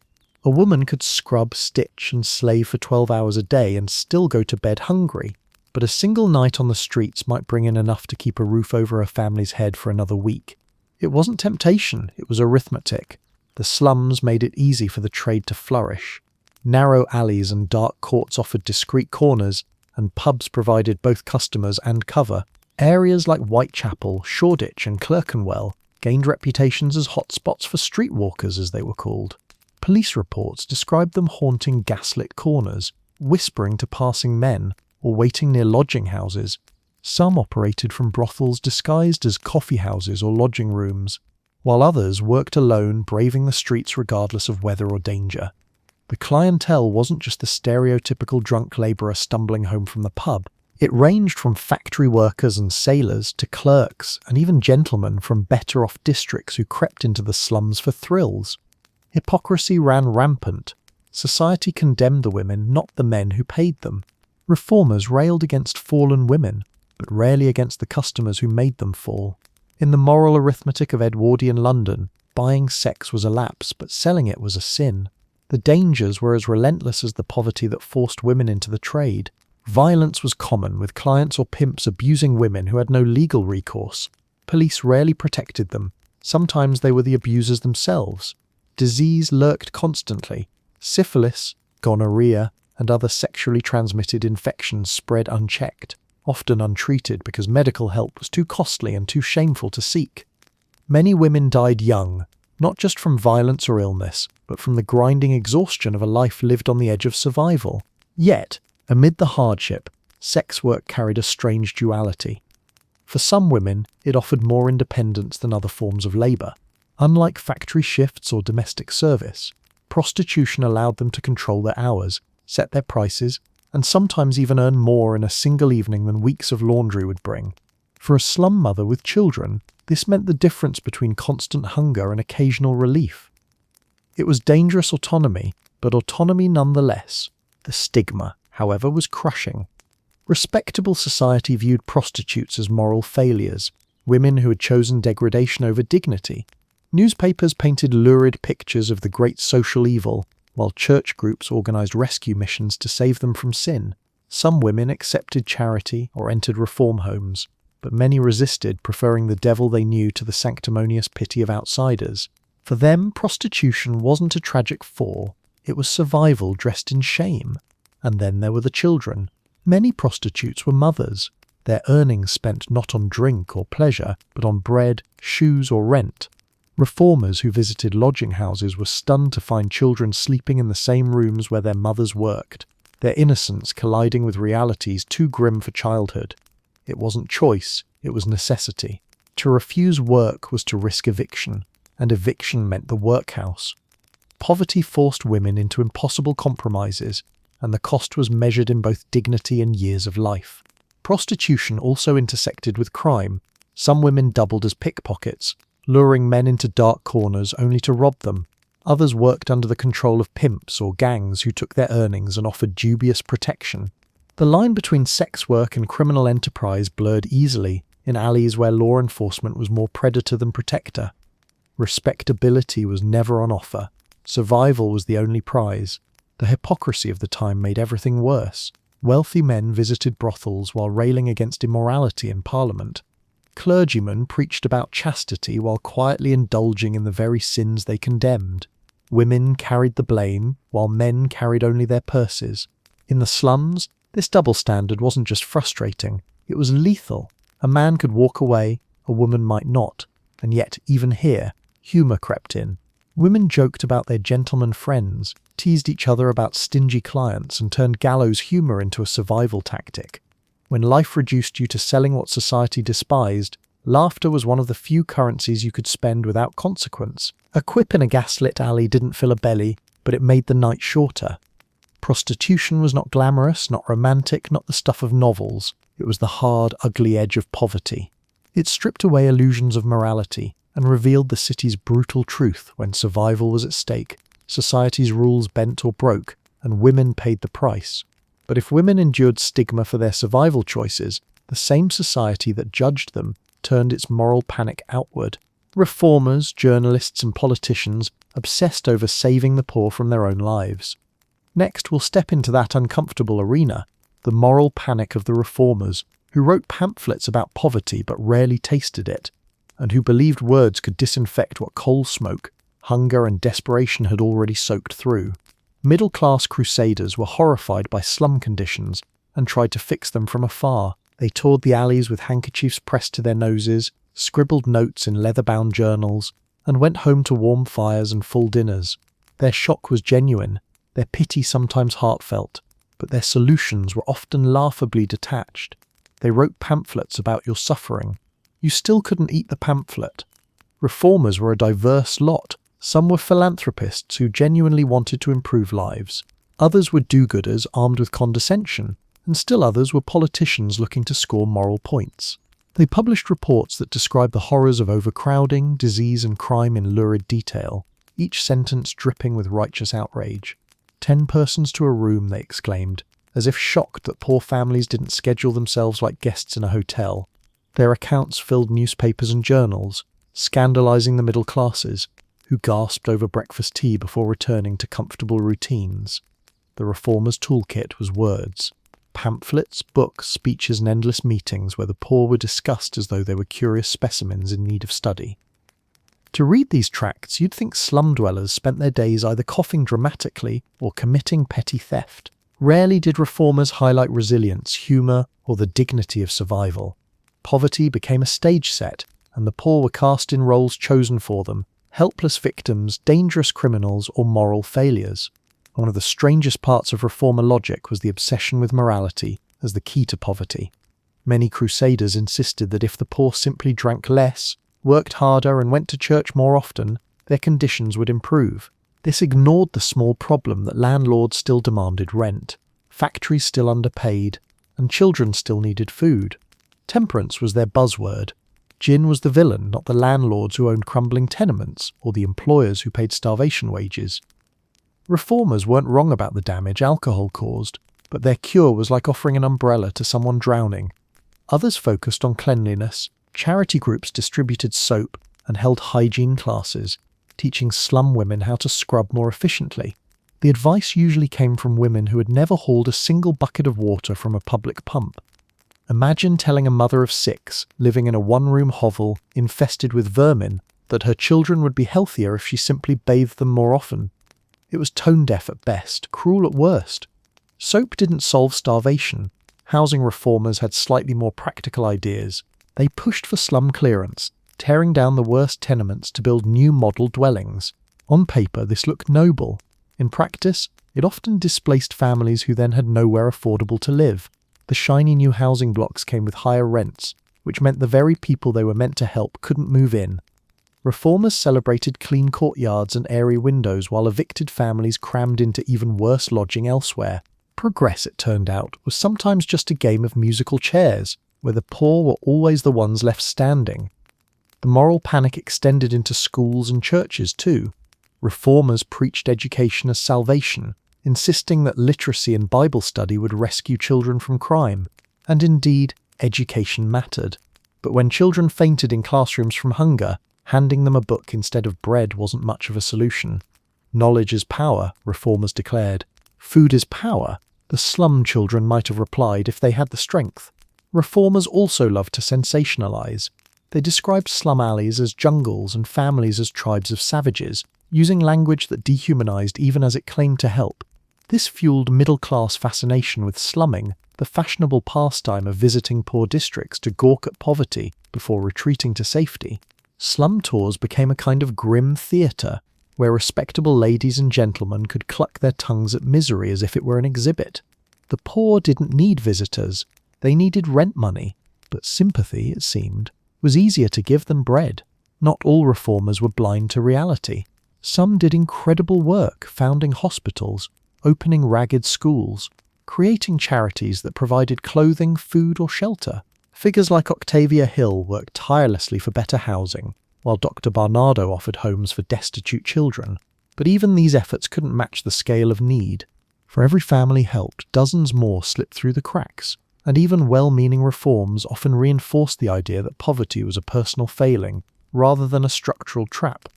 A woman could scrub, stitch, and slave for 12 hours a day and still go to bed hungry, but a single night on the streets might bring in enough to keep a roof over her family's head for another week. It wasn't temptation, it was arithmetic. The slums made it easy for the trade to flourish. Narrow alleys and dark courts offered discreet corners, and pubs provided both customers and cover. Areas like Whitechapel, Shoreditch and Clerkenwell gained reputations as hotspots for streetwalkers, as they were called. Police reports described them haunting gaslit corners, whispering to passing men, or waiting near lodging houses. Some operated from brothels disguised as coffee houses or lodging rooms, while others worked alone, braving the streets regardless of weather or danger. The clientele wasn't just the stereotypical drunk labourer stumbling home from the pub. It ranged from factory workers and sailors to clerks and even gentlemen from better-off districts who crept into the slums for thrills. Hypocrisy ran rampant. Society condemned the women, not the men who paid them. Reformers railed against fallen women, but rarely against the customers who made them fall. In the moral arithmetic of Edwardian London, buying sex was a lapse, but selling it was a sin. The dangers were as relentless as the poverty that forced women into the trade. Violence was common, with clients or pimps abusing women who had no legal recourse. Police rarely protected them. Sometimes they were the abusers themselves. Disease lurked constantly. Syphilis, gonorrhea, and other sexually transmitted infections spread unchecked, often untreated because medical help was too costly and too shameful to seek. Many women died young, not just from violence or illness, but from the grinding exhaustion of a life lived on the edge of survival. Yet, amid the hardship, sex work carried a strange duality. For some women, it offered more independence than other forms of labour. Unlike factory shifts or domestic service, prostitution allowed them to control their hours, set their prices, and sometimes even earn more in a single evening than weeks of laundry would bring. For a slum mother with children, this meant the difference between constant hunger and occasional relief. It was dangerous autonomy, but autonomy nonetheless. The stigma, however, was crushing. Respectable society viewed prostitutes as moral failures, women who had chosen degradation over dignity. Newspapers painted lurid pictures of the great social evil, while church groups organised rescue missions to save them from sin. Some women accepted charity or entered reform homes, but many resisted, preferring the devil they knew to the sanctimonious pity of outsiders. For them, prostitution wasn't a tragic fall, it was survival dressed in shame. And then there were the children. Many prostitutes were mothers, their earnings spent not on drink or pleasure, but on bread, shoes or rent. Reformers who visited lodging houses were stunned to find children sleeping in the same rooms where their mothers worked, their innocence colliding with realities too grim for childhood. It wasn't choice, it was necessity. To refuse work was to risk eviction, and eviction meant the workhouse. Poverty forced women into impossible compromises, and the cost was measured in both dignity and years of life. Prostitution also intersected with crime. Some women doubled as pickpockets, luring men into dark corners only to rob them. Others worked under the control of pimps or gangs who took their earnings and offered dubious protection. The line between sex work and criminal enterprise blurred easily in alleys where law enforcement was more predator than protector. Respectability was never on offer. Survival was the only prize. The hypocrisy of the time made everything worse. Wealthy men visited brothels while railing against immorality in Parliament. Clergymen preached about chastity while quietly indulging in the very sins they condemned. Women carried the blame, while men carried only their purses. In the slums, this double standard wasn't just frustrating, it was lethal. A man could walk away, a woman might not, and yet, even here, humour crept in. Women joked about their gentleman friends, teased each other about stingy clients, and turned gallows humour into a survival tactic. When life reduced you to selling what society despised, laughter was one of the few currencies you could spend without consequence. A quip in a gaslit alley didn't fill a belly, but it made the night shorter. Prostitution was not glamorous, not romantic, not the stuff of novels. It was the hard, ugly edge of poverty. It stripped away illusions of morality and revealed the city's brutal truth when survival was at stake. Society's rules bent or broke, and women paid the price. But if women endured stigma for their survival choices, the same society that judged them turned its moral panic outward. Reformers, journalists and politicians obsessed over saving the poor from their own lives. Next, we'll step into that uncomfortable arena, the moral panic of the reformers, who wrote pamphlets about poverty but rarely tasted it, and who believed words could disinfect what coal smoke, hunger and desperation had already soaked through. Middle-class crusaders were horrified by slum conditions and tried to fix them from afar. They toured the alleys with handkerchiefs pressed to their noses, scribbled notes in leather-bound journals, and went home to warm fires and full dinners. Their shock was genuine, their pity sometimes heartfelt, but their solutions were often laughably detached. They wrote pamphlets about your suffering. You still couldn't eat the pamphlet. Reformers were a diverse lot. Some were philanthropists who genuinely wanted to improve lives. Others were do-gooders armed with condescension, and still others were politicians looking to score moral points. They published reports that described the horrors of overcrowding, disease and crime in lurid detail, each sentence dripping with righteous outrage. 10 persons to a room, they exclaimed, as if shocked that poor families didn't schedule themselves like guests in a hotel. Their accounts filled newspapers and journals, scandalizing the middle classes, who gasped over breakfast tea before returning to comfortable routines. The reformers' toolkit was words. Pamphlets, books, speeches and endless meetings where the poor were discussed as though they were curious specimens in need of study. To read these tracts, you'd think slum dwellers spent their days either coughing dramatically or committing petty theft. Rarely did reformers highlight resilience, humour, or the dignity of survival. Poverty became a stage set, and the poor were cast in roles chosen for them, helpless victims, dangerous criminals, or moral failures. One of the strangest parts of reformer logic was the obsession with morality as the key to poverty. Many crusaders insisted that if the poor simply drank less, worked harder and went to church more often, their conditions would improve. This ignored the small problem that landlords still demanded rent, factories still underpaid, and children still needed food. Temperance was their buzzword. Gin was the villain, not the landlords who owned crumbling tenements or the employers who paid starvation wages. Reformers weren't wrong about the damage alcohol caused, but their cure was like offering an umbrella to someone drowning. Others focused on cleanliness. Charity groups distributed soap and held hygiene classes, teaching slum women how to scrub more efficiently. The advice usually came from women who had never hauled a single bucket of water from a public pump. Imagine telling a mother of 6, living in a one-room hovel infested with vermin, that her children would be healthier if she simply bathed them more often. It was tone-deaf at best, cruel at worst. Soap didn't solve starvation. Housing reformers had slightly more practical ideas. They pushed for slum clearance, tearing down the worst tenements to build new model dwellings. On paper, this looked noble. In practice, it often displaced families who then had nowhere affordable to live. The shiny new housing blocks came with higher rents, which meant the very people they were meant to help couldn't move in. Reformers celebrated clean courtyards and airy windows while evicted families crammed into even worse lodging elsewhere. Progress, it turned out, was sometimes just a game of musical chairs, where the poor were always the ones left standing. The moral panic extended into schools and churches too. Reformers preached education as salvation, insisting that literacy and Bible study would rescue children from crime. And indeed, education mattered. But when children fainted in classrooms from hunger, handing them a book instead of bread wasn't much of a solution. Knowledge is power, reformers declared. Food is power, the slum children might have replied if they had the strength. Reformers also loved to sensationalize. They described slum alleys as jungles and families as tribes of savages, using language that dehumanized even as it claimed to help. This fueled middle-class fascination with slumming, the fashionable pastime of visiting poor districts to gawk at poverty before retreating to safety. Slum tours became a kind of grim theatre, where respectable ladies and gentlemen could cluck their tongues at misery as if it were an exhibit. The poor didn't need visitors, they needed rent money, but sympathy, it seemed, was easier to give than bread. Not all reformers were blind to reality. Some did incredible work, founding hospitals, opening ragged schools, creating charities that provided clothing, food or shelter. Figures like Octavia Hill worked tirelessly for better housing, while Dr. Barnardo offered homes for destitute children. But even these efforts couldn't match the scale of need. For every family helped, dozens more slipped through the cracks, and even well-meaning reforms often reinforced the idea that poverty was a personal failing, rather than a structural trap.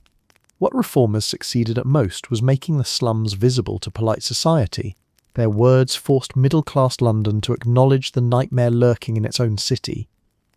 What reformers succeeded at most was making the slums visible to polite society. Their words forced middle-class London to acknowledge the nightmare lurking in its own city.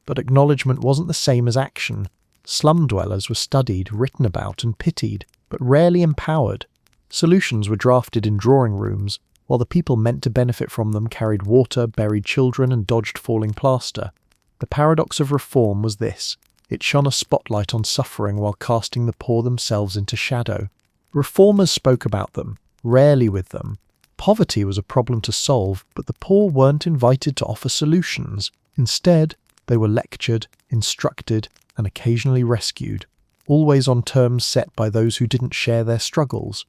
But acknowledgement wasn't the same as action. Slum dwellers were studied, written about and pitied, but rarely empowered. Solutions were drafted in drawing rooms, while the people meant to benefit from them carried water, buried children, and dodged falling plaster. The paradox of reform was this: it shone a spotlight on suffering while casting the poor themselves into shadow. Reformers spoke about them, rarely with them. Poverty was a problem to solve, but the poor weren't invited to offer solutions. Instead, they were lectured, instructed, and occasionally rescued, always on terms set by those who didn't share their struggles.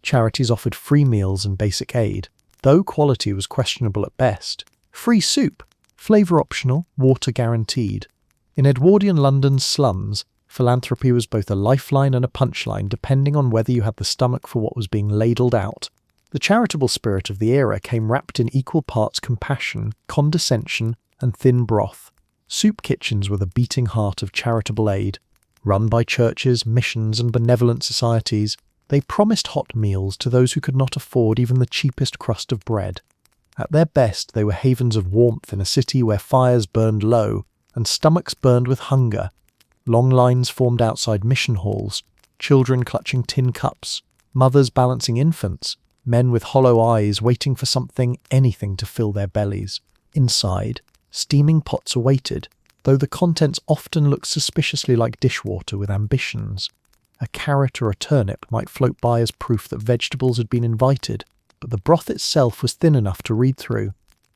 Charities offered free meals and basic aid, though quality was questionable at best. Free soup, flavour optional, water guaranteed. In Edwardian London's slums, philanthropy was both a lifeline and a punchline depending on whether you had the stomach for what was being ladled out. The charitable spirit of the era came wrapped in equal parts compassion, condescension, and thin broth. Soup kitchens were the beating heart of charitable aid. Run by churches, missions, and benevolent societies, they promised hot meals to those who could not afford even the cheapest crust of bread. At their best, they were havens of warmth in a city where fires burned low and stomachs burned with hunger. Long lines formed outside mission halls, children clutching tin cups, mothers balancing infants, men with hollow eyes waiting for something, anything to fill their bellies. Inside, steaming pots awaited, though the contents often looked suspiciously like dishwater with ambitions. A carrot or a turnip might float by as proof that vegetables had been invited, but the broth itself was thin enough to read through.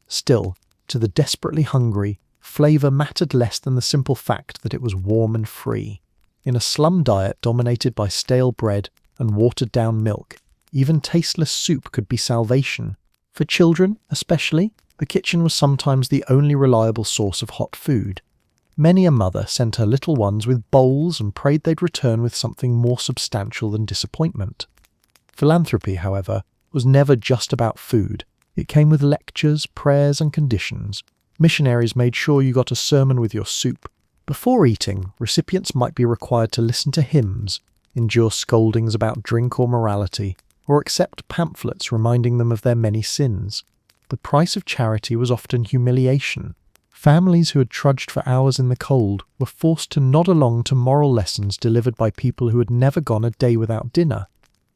Still, to the desperately hungry, flavour mattered less than the simple fact that it was warm and free. In a slum diet dominated by stale bread and watered-down milk, even tasteless soup could be salvation. For children, especially, the kitchen was sometimes the only reliable source of hot food. Many a mother sent her little ones with bowls and prayed they'd return with something more substantial than disappointment. Philanthropy, however, was never just about food. It came with lectures, prayers, and conditions. Missionaries made sure you got a sermon with your soup. Before eating, recipients might be required to listen to hymns, endure scoldings about drink or morality, or accept pamphlets reminding them of their many sins. The price of charity was often humiliation. Families who had trudged for hours in the cold were forced to nod along to moral lessons delivered by people who had never gone a day without dinner.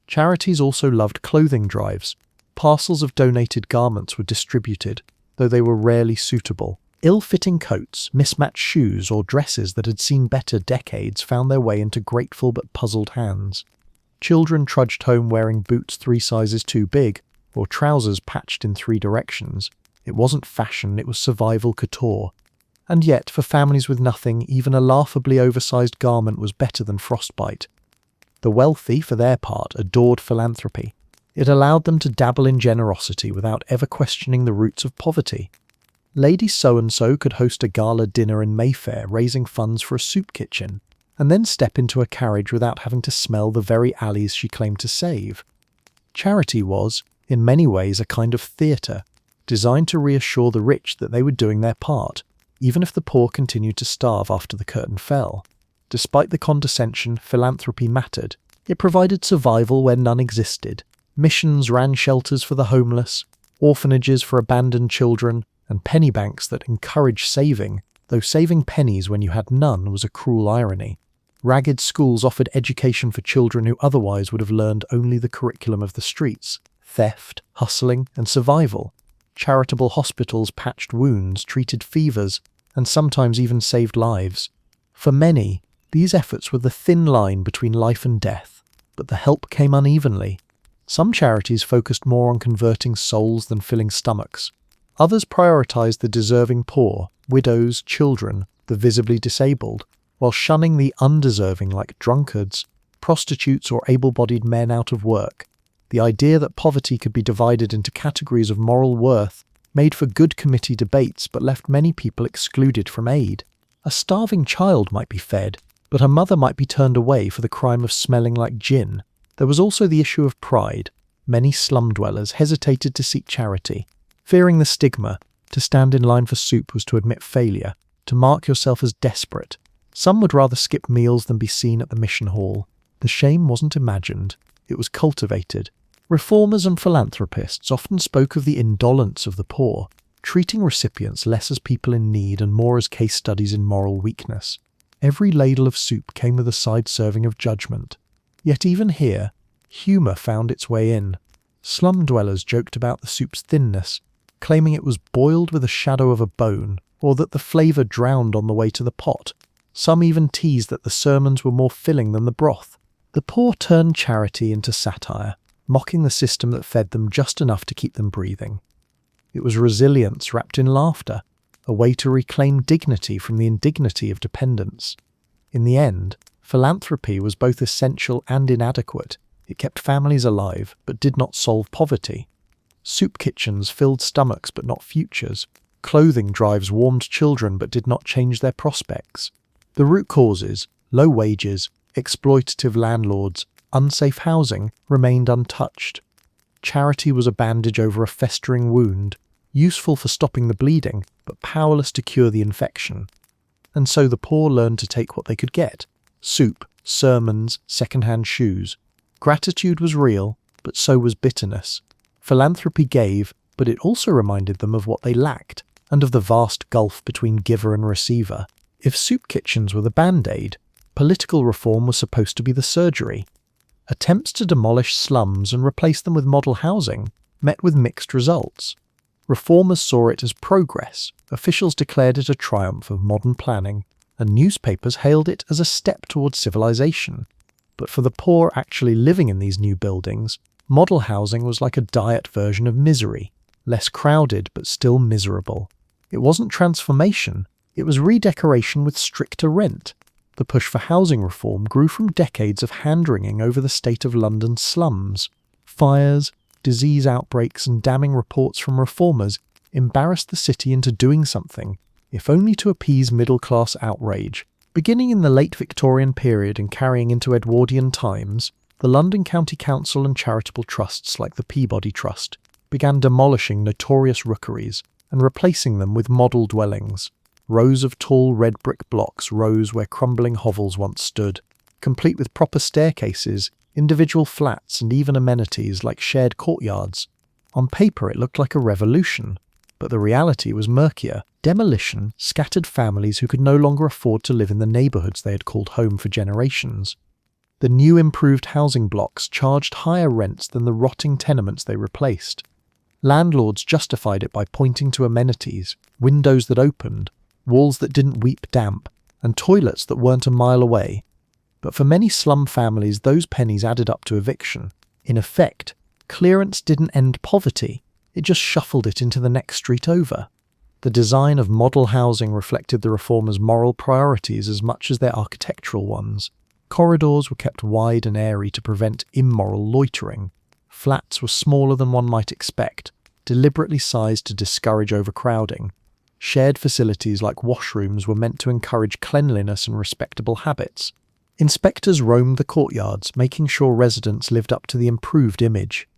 Charities also loved clothing drives. Parcels of donated garments were distributed, though they were rarely suitable. Ill-fitting coats, mismatched shoes, or dresses that had seen better decades found their way into grateful but puzzled hands. Children trudged home wearing boots 3 sizes too big, or trousers patched in 3 directions. It wasn't fashion, it was survival couture. And yet, for families with nothing, even a laughably oversized garment was better than frostbite. The wealthy, for their part, adored philanthropy. It allowed them to dabble in generosity without ever questioning the roots of poverty. Lady So-and-so could host a gala dinner in Mayfair, raising funds for a soup kitchen, and then step into a carriage without having to smell the very alleys she claimed to save. Charity was, in many ways, a kind of theatre, designed to reassure the rich that they were doing their part, even if the poor continued to starve after the curtain fell. Despite the condescension, philanthropy mattered. It provided survival where none existed. Missions ran shelters for the homeless, orphanages for abandoned children, and penny banks that encouraged saving, though saving pennies when you had none was a cruel irony. Ragged schools offered education for children who otherwise would have learned only the curriculum of the streets: theft, hustling, and survival. Charitable hospitals patched wounds, treated fevers, and sometimes even saved lives. For many, these efforts were the thin line between life and death, but the help came unevenly. Some charities focused more on converting souls than filling stomachs. Others prioritized the deserving poor, widows, children, the visibly disabled, while shunning the undeserving like drunkards, prostitutes, or able-bodied men out of work. The idea that poverty could be divided into categories of moral worth made for good committee debates but left many people excluded from aid. A starving child might be fed, but a mother might be turned away for the crime of smelling like gin. There was also the issue of pride. Many slum dwellers hesitated to seek charity, fearing the stigma. To stand in line for soup was to admit failure, to mark yourself as desperate. Some would rather skip meals than be seen at the mission hall. The shame wasn't imagined, it was cultivated. Reformers and philanthropists often spoke of the indolence of the poor, treating recipients less as people in need and more as case studies in moral weakness. Every ladle of soup came with a side serving of judgment. Yet even here, humour found its way in. Slum dwellers joked about the soup's thinness, claiming it was boiled with a shadow of a bone, or that the flavour drowned on the way to the pot. Some even teased that the sermons were more filling than the broth. The poor turned charity into satire, mocking the system that fed them just enough to keep them breathing. It was resilience wrapped in laughter, a way to reclaim dignity from the indignity of dependence. In the end, philanthropy was both essential and inadequate. It kept families alive, but did not solve poverty. Soup kitchens filled stomachs but not futures. Clothing drives warmed children but did not change their prospects. The root causes, low wages, exploitative landlords, unsafe housing, remained untouched. Charity was a bandage over a festering wound, useful for stopping the bleeding, but powerless to cure the infection. And so the poor learned to take what they could get: soup, sermons, second-hand shoes. Gratitude was real, but so was bitterness. Philanthropy gave, but it also reminded them of what they lacked, and of the vast gulf between giver and receiver. If soup kitchens were the band-aid, political reform was supposed to be the surgery. Attempts to demolish slums and replace them with model housing met with mixed results. Reformers saw it as progress, officials declared it a triumph of modern planning, and newspapers hailed it as a step towards civilization. But for the poor actually living in these new buildings, model housing was like a diet version of misery, less crowded but still miserable. It wasn't transformation, it was redecoration with stricter rent. The push for housing reform grew from decades of hand-wringing over the state of London's slums. Fires, disease outbreaks and damning reports from reformers embarrassed the city into doing something, if only to appease middle-class outrage. Beginning in the late Victorian period and carrying into Edwardian times, the London County Council and charitable trusts like the Peabody Trust began demolishing notorious rookeries and replacing them with model dwellings. Rows of tall red brick blocks rose where crumbling hovels once stood, complete with proper staircases, individual flats and even amenities like shared courtyards. On paper it looked like a revolution, but the reality was murkier. Demolition scattered families who could no longer afford to live in the neighbourhoods they had called home for generations. The new improved housing blocks charged higher rents than the rotting tenements they replaced. Landlords justified it by pointing to amenities, windows that opened, walls that didn't weep damp, and toilets that weren't a mile away. But for many slum families, those pennies added up to eviction. In effect, clearance didn't end poverty, it just shuffled it into the next street over. The design of model housing reflected the reformers' moral priorities as much as their architectural ones. Corridors were kept wide and airy to prevent immoral loitering. Flats were smaller than one might expect, deliberately sized to discourage overcrowding. Shared facilities like washrooms were meant to encourage cleanliness and respectable habits. Inspectors roamed the courtyards, making sure residents lived up to the improved image.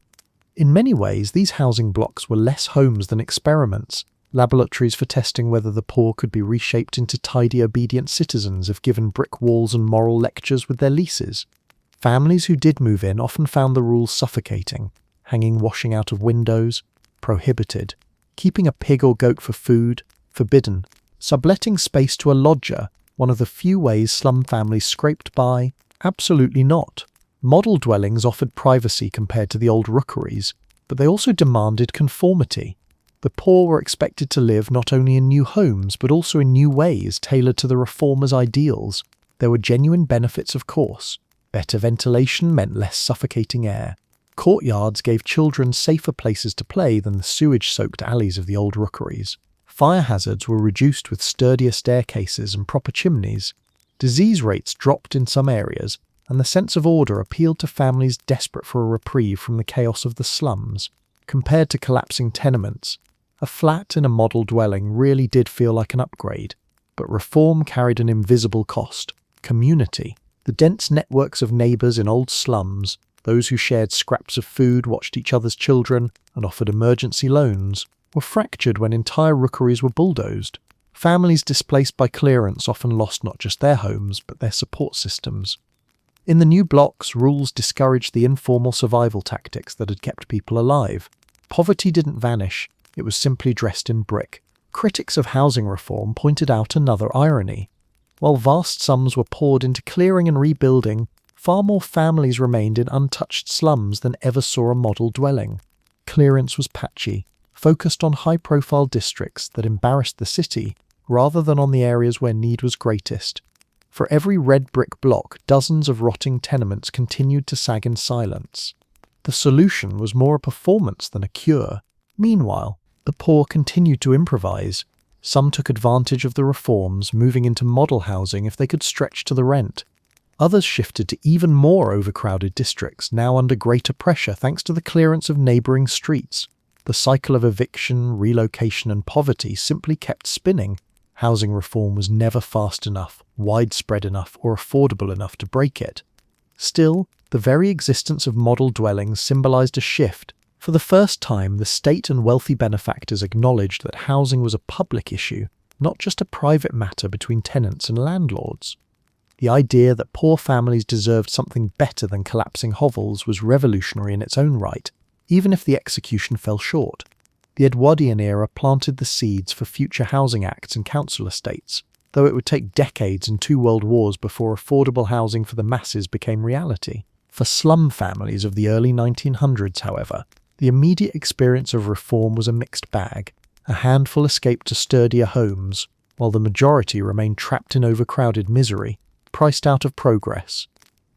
In many ways, these housing blocks were less homes than experiments, laboratories for testing whether the poor could be reshaped into tidy, obedient citizens if given brick walls and moral lectures with their leases. Families who did move in often found the rules suffocating: hanging washing out of windows, prohibited; keeping a pig or goat for food, forbidden; subletting space to a lodger, one of the few ways slum families scraped by, absolutely not. Model dwellings offered privacy compared to the old rookeries, but they also demanded conformity. The poor were expected to live not only in new homes, but also in new ways tailored to the reformers' ideals. There were genuine benefits, of course. Better ventilation meant less suffocating air. Courtyards gave children safer places to play than the sewage-soaked alleys of the old rookeries. Fire hazards were reduced with sturdier staircases and proper chimneys. Disease rates dropped in some areas, and the sense of order appealed to families desperate for a reprieve from the chaos of the slums. Compared to collapsing tenements, a flat in a model dwelling really did feel like an upgrade. But reform carried an invisible cost: community. The dense networks of neighbours in old slums, those who shared scraps of food, watched each other's children, and offered emergency loans, were fractured when entire rookeries were bulldozed. Families displaced by clearance often lost not just their homes, but their support systems. In the new blocks, rules discouraged the informal survival tactics that had kept people alive. Poverty didn't vanish, it was simply dressed in brick. Critics of housing reform pointed out another irony. While vast sums were poured into clearing and rebuilding, far more families remained in untouched slums than ever saw a model dwelling. Clearance was patchy, focused on high-profile districts that embarrassed the city rather than on the areas where need was greatest. For every red brick block, dozens of rotting tenements continued to sag in silence. The solution was more a performance than a cure. Meanwhile, the poor continued to improvise. Some took advantage of the reforms, moving into model housing if they could stretch to the rent. Others shifted to even more overcrowded districts, now under greater pressure thanks to the clearance of neighbouring streets. The cycle of eviction, relocation and poverty simply kept spinning. Housing reform was never fast enough, widespread enough or affordable enough to break it. Still, the very existence of model dwellings symbolised a shift. For the first time, the state and wealthy benefactors acknowledged that housing was a public issue, not just a private matter between tenants and landlords. The idea that poor families deserved something better than collapsing hovels was revolutionary in its own right, even if the execution fell short. The Edwardian era planted the seeds for future housing acts and council estates, though it would take decades and 2 world wars before affordable housing for the masses became reality. For slum families of the early 1900s, however, the immediate experience of reform was a mixed bag. A handful escaped to sturdier homes, while the majority remained trapped in overcrowded misery, priced out of progress.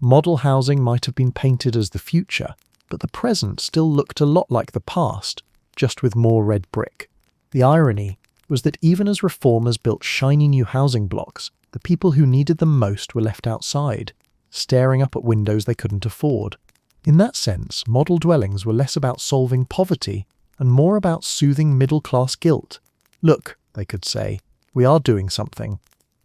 Model housing might have been painted as the future, but the present still looked a lot like the past, just with more red brick. The irony was that even as reformers built shiny new housing blocks, the people who needed them most were left outside, staring up at windows they couldn't afford. In that sense, model dwellings were less about solving poverty and more about soothing middle-class guilt. Look, they could say, we are doing something.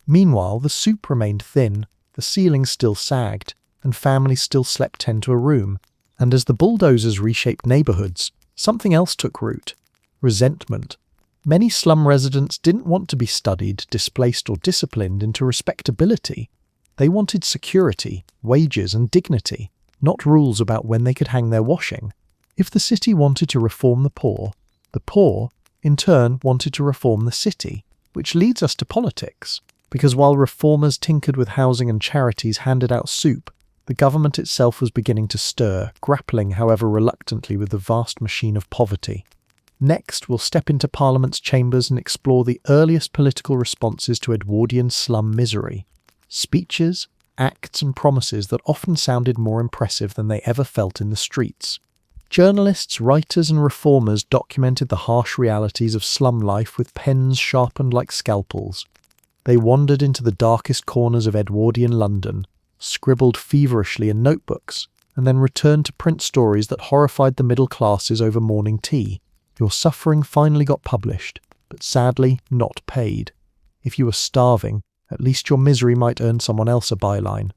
Meanwhile, the soup remained thin, the ceilings still sagged, and families still slept 10 to a room. And as the bulldozers reshaped neighbourhoods, something else took root: resentment. Many slum residents didn't want to be studied, displaced or disciplined into respectability. They wanted security, wages and dignity, not rules about when they could hang their washing. If the city wanted to reform the poor, in turn, wanted to reform the city, which leads us to politics. Because while reformers tinkered with housing and charities handed out soup, the government itself was beginning to stir, grappling however reluctantly with the vast machine of poverty. Next, we'll step into Parliament's chambers and explore the earliest political responses to Edwardian slum misery. Speeches, acts and promises that often sounded more impressive than they ever felt in the streets. Journalists, writers and reformers documented the harsh realities of slum life with pens sharpened like scalpels. They wandered into the darkest corners of Edwardian London, scribbled feverishly in notebooks, and then returned to print stories that horrified the middle classes over morning tea. Your suffering finally got published, but sadly not paid. If you were starving, at least your misery might earn someone else a byline.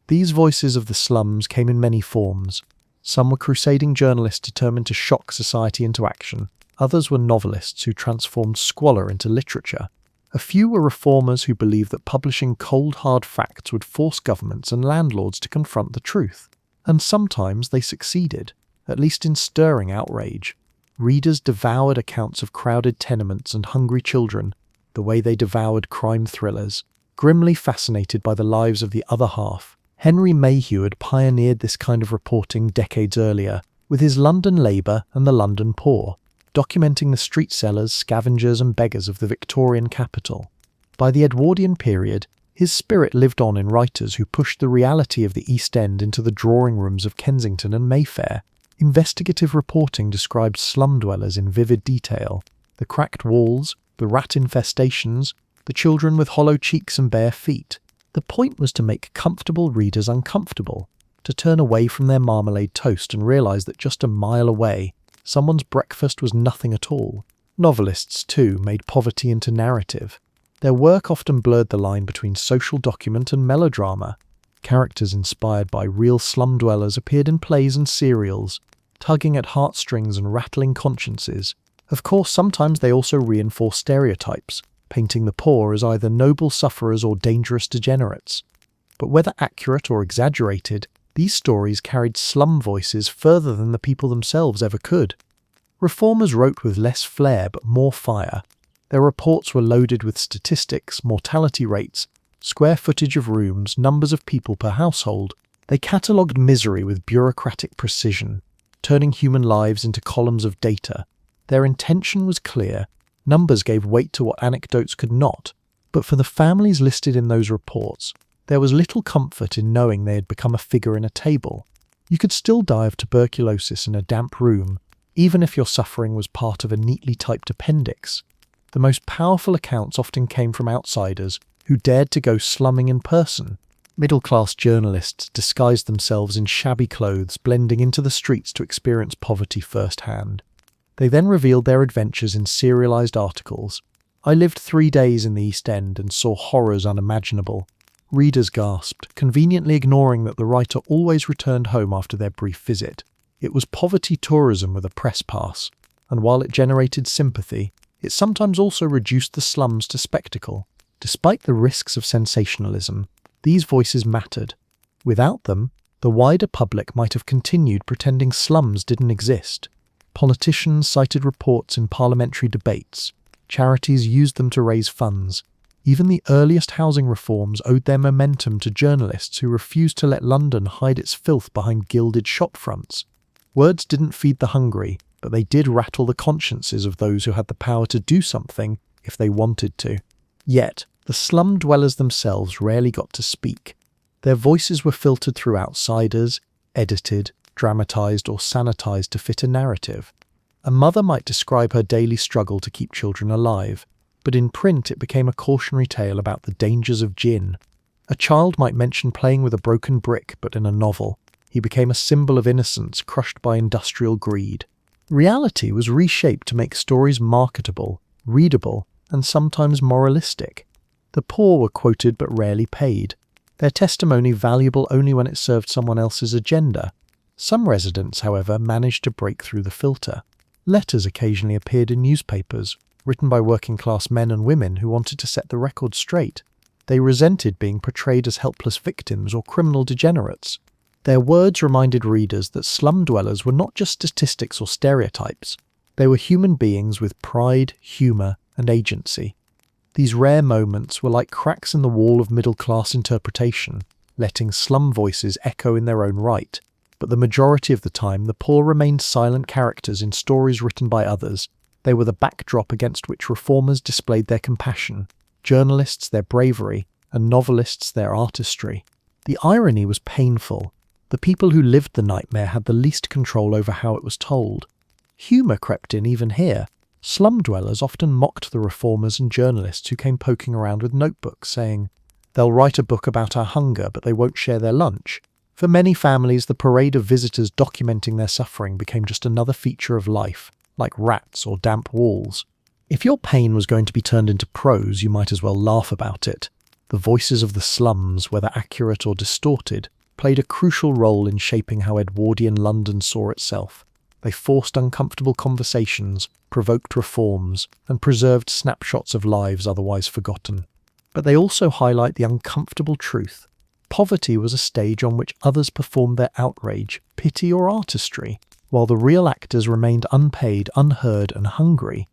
These voices of the slums came in many forms. Some were crusading journalists determined to shock society into action. Others were novelists who transformed squalor into literature. A few were reformers who believed that publishing cold, hard facts would force governments and landlords to confront the truth. And sometimes they succeeded, at least in stirring outrage. Readers devoured accounts of crowded tenements and hungry children, the way they devoured crime thrillers, grimly fascinated by the lives of the other half. Henry Mayhew had pioneered this kind of reporting decades earlier, with his London Labour and the London Poor, documenting the street sellers, scavengers and beggars of the Victorian capital. By the Edwardian period, his spirit lived on in writers who pushed the reality of the East End into the drawing rooms of Kensington and Mayfair. Investigative reporting described slum dwellers in vivid detail: the cracked walls, the rat infestations, the children with hollow cheeks and bare feet. The point was to make comfortable readers uncomfortable, to turn away from their marmalade toast and realise that just a mile away, someone's breakfast was nothing at all. Novelists, too, made poverty into narrative. Their work often blurred the line between social document and melodrama. Characters inspired by real slum dwellers appeared in plays and serials, tugging at heartstrings and rattling consciences. Of course, sometimes they also reinforced stereotypes, painting the poor as either noble sufferers or dangerous degenerates. But whether accurate or exaggerated, these stories carried slum voices further than the people themselves ever could. Reformers wrote with less flair but more fire. Their reports were loaded with statistics, mortality rates, square footage of rooms, numbers of people per household. They catalogued misery with bureaucratic precision, turning human lives into columns of data. Their intention was clear. Numbers gave weight to what anecdotes could not, but for the families listed in those reports, there was little comfort in knowing they had become a figure in a table. You could still die of tuberculosis in a damp room, even if your suffering was part of a neatly typed appendix. The most powerful accounts often came from outsiders who dared to go slumming in person. Middle-class journalists disguised themselves in shabby clothes, blending into the streets to experience poverty firsthand. They then revealed their adventures in serialized articles. I lived 3 days in the East End and saw horrors unimaginable. Readers gasped, conveniently ignoring that the writer always returned home after their brief visit. It was poverty tourism with a press pass, and while it generated sympathy, it sometimes also reduced the slums to spectacle. Despite the risks of sensationalism, these voices mattered. Without them, the wider public might have continued pretending slums didn't exist. Politicians cited reports in parliamentary debates. Charities used them to raise funds. Even the earliest housing reforms owed their momentum to journalists who refused to let London hide its filth behind gilded shopfronts. Words didn't feed the hungry, but they did rattle the consciences of those who had the power to do something if they wanted to. Yet, the slum dwellers themselves rarely got to speak. Their voices were filtered through outsiders, edited, dramatized or sanitized to fit a narrative. A mother might describe her daily struggle to keep children alive, but in print it became a cautionary tale about the dangers of gin. A child might mention playing with a broken brick, but in a novel, he became a symbol of innocence crushed by industrial greed. Reality was reshaped to make stories marketable, readable, and sometimes moralistic. The poor were quoted but rarely paid, their testimony valuable only when it served someone else's agenda. Some residents, however, managed to break through the filter. Letters occasionally appeared in newspapers, written by working-class men and women who wanted to set the record straight. They resented being portrayed as helpless victims or criminal degenerates. Their words reminded readers that slum dwellers were not just statistics or stereotypes. They were human beings with pride, humour, and agency. These rare moments were like cracks in the wall of middle-class interpretation, letting slum voices echo in their own right. But the majority of the time, the poor remained silent characters in stories written by others. They were the backdrop against which reformers displayed their compassion, journalists their bravery, and novelists their artistry. The irony was painful. The people who lived the nightmare had the least control over how it was told. Humour crept in even here. Slum dwellers often mocked the reformers and journalists who came poking around with notebooks, saying, "They'll write a book about our hunger, but they won't share their lunch." For many families, the parade of visitors documenting their suffering became just another feature of life, like rats or damp walls. If your pain was going to be turned into prose, you might as well laugh about it. The voices of the slums, whether accurate or distorted, played a crucial role in shaping how Edwardian London saw itself. They forced uncomfortable conversations, provoked reforms, and preserved snapshots of lives otherwise forgotten. But they also highlight the uncomfortable truth. Poverty was a stage on which others performed their outrage, pity or artistry, while the real actors remained unpaid, unheard and hungry.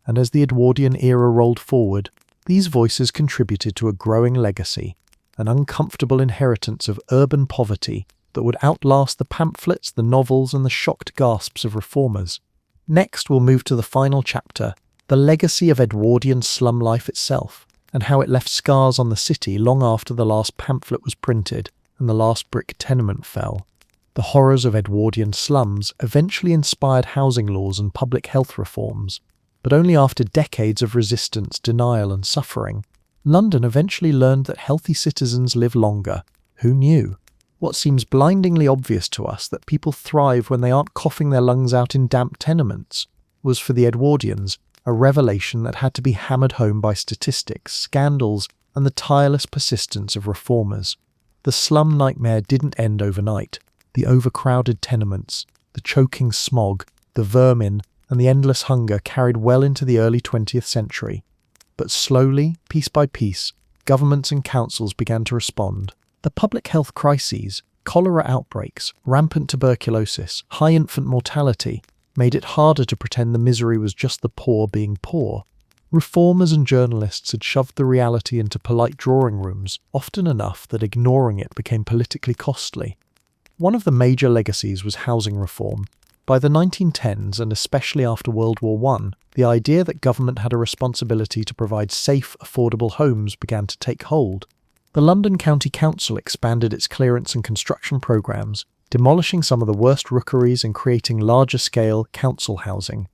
And as the Edwardian era rolled forward, these voices contributed to a growing legacy, an uncomfortable inheritance of urban poverty that would outlast the pamphlets, the novels and the shocked gasps of reformers. Next we'll move to the final chapter, the legacy of Edwardian slum life itself, and how it left scars on the city long after the last pamphlet was printed and the last brick tenement fell. The horrors of Edwardian slums eventually inspired housing laws and public health reforms, but only after decades of resistance, denial and suffering. London eventually learned that healthy citizens live longer. Who knew? What seems blindingly obvious to us, that people thrive when they aren't coughing their lungs out in damp tenements, was for the Edwardians a revelation that had to be hammered home by statistics, scandals, and the tireless persistence of reformers. The slum nightmare didn't end overnight. The overcrowded tenements, the choking smog, the vermin, and the endless hunger carried well into the early 20th century. But slowly, piece by piece, governments and councils began to respond. The public health crises, cholera outbreaks, rampant tuberculosis, high infant mortality, made it harder to pretend the misery was just the poor being poor. Reformers and journalists had shoved the reality into polite drawing rooms, often enough that ignoring it became politically costly. One of the major legacies was housing reform. By the 1910s, and especially after World War I, the idea that government had a responsibility to provide safe, affordable homes began to take hold. The London County Council expanded its clearance and construction programmes, demolishing some of the worst rookeries and creating larger-scale council housing.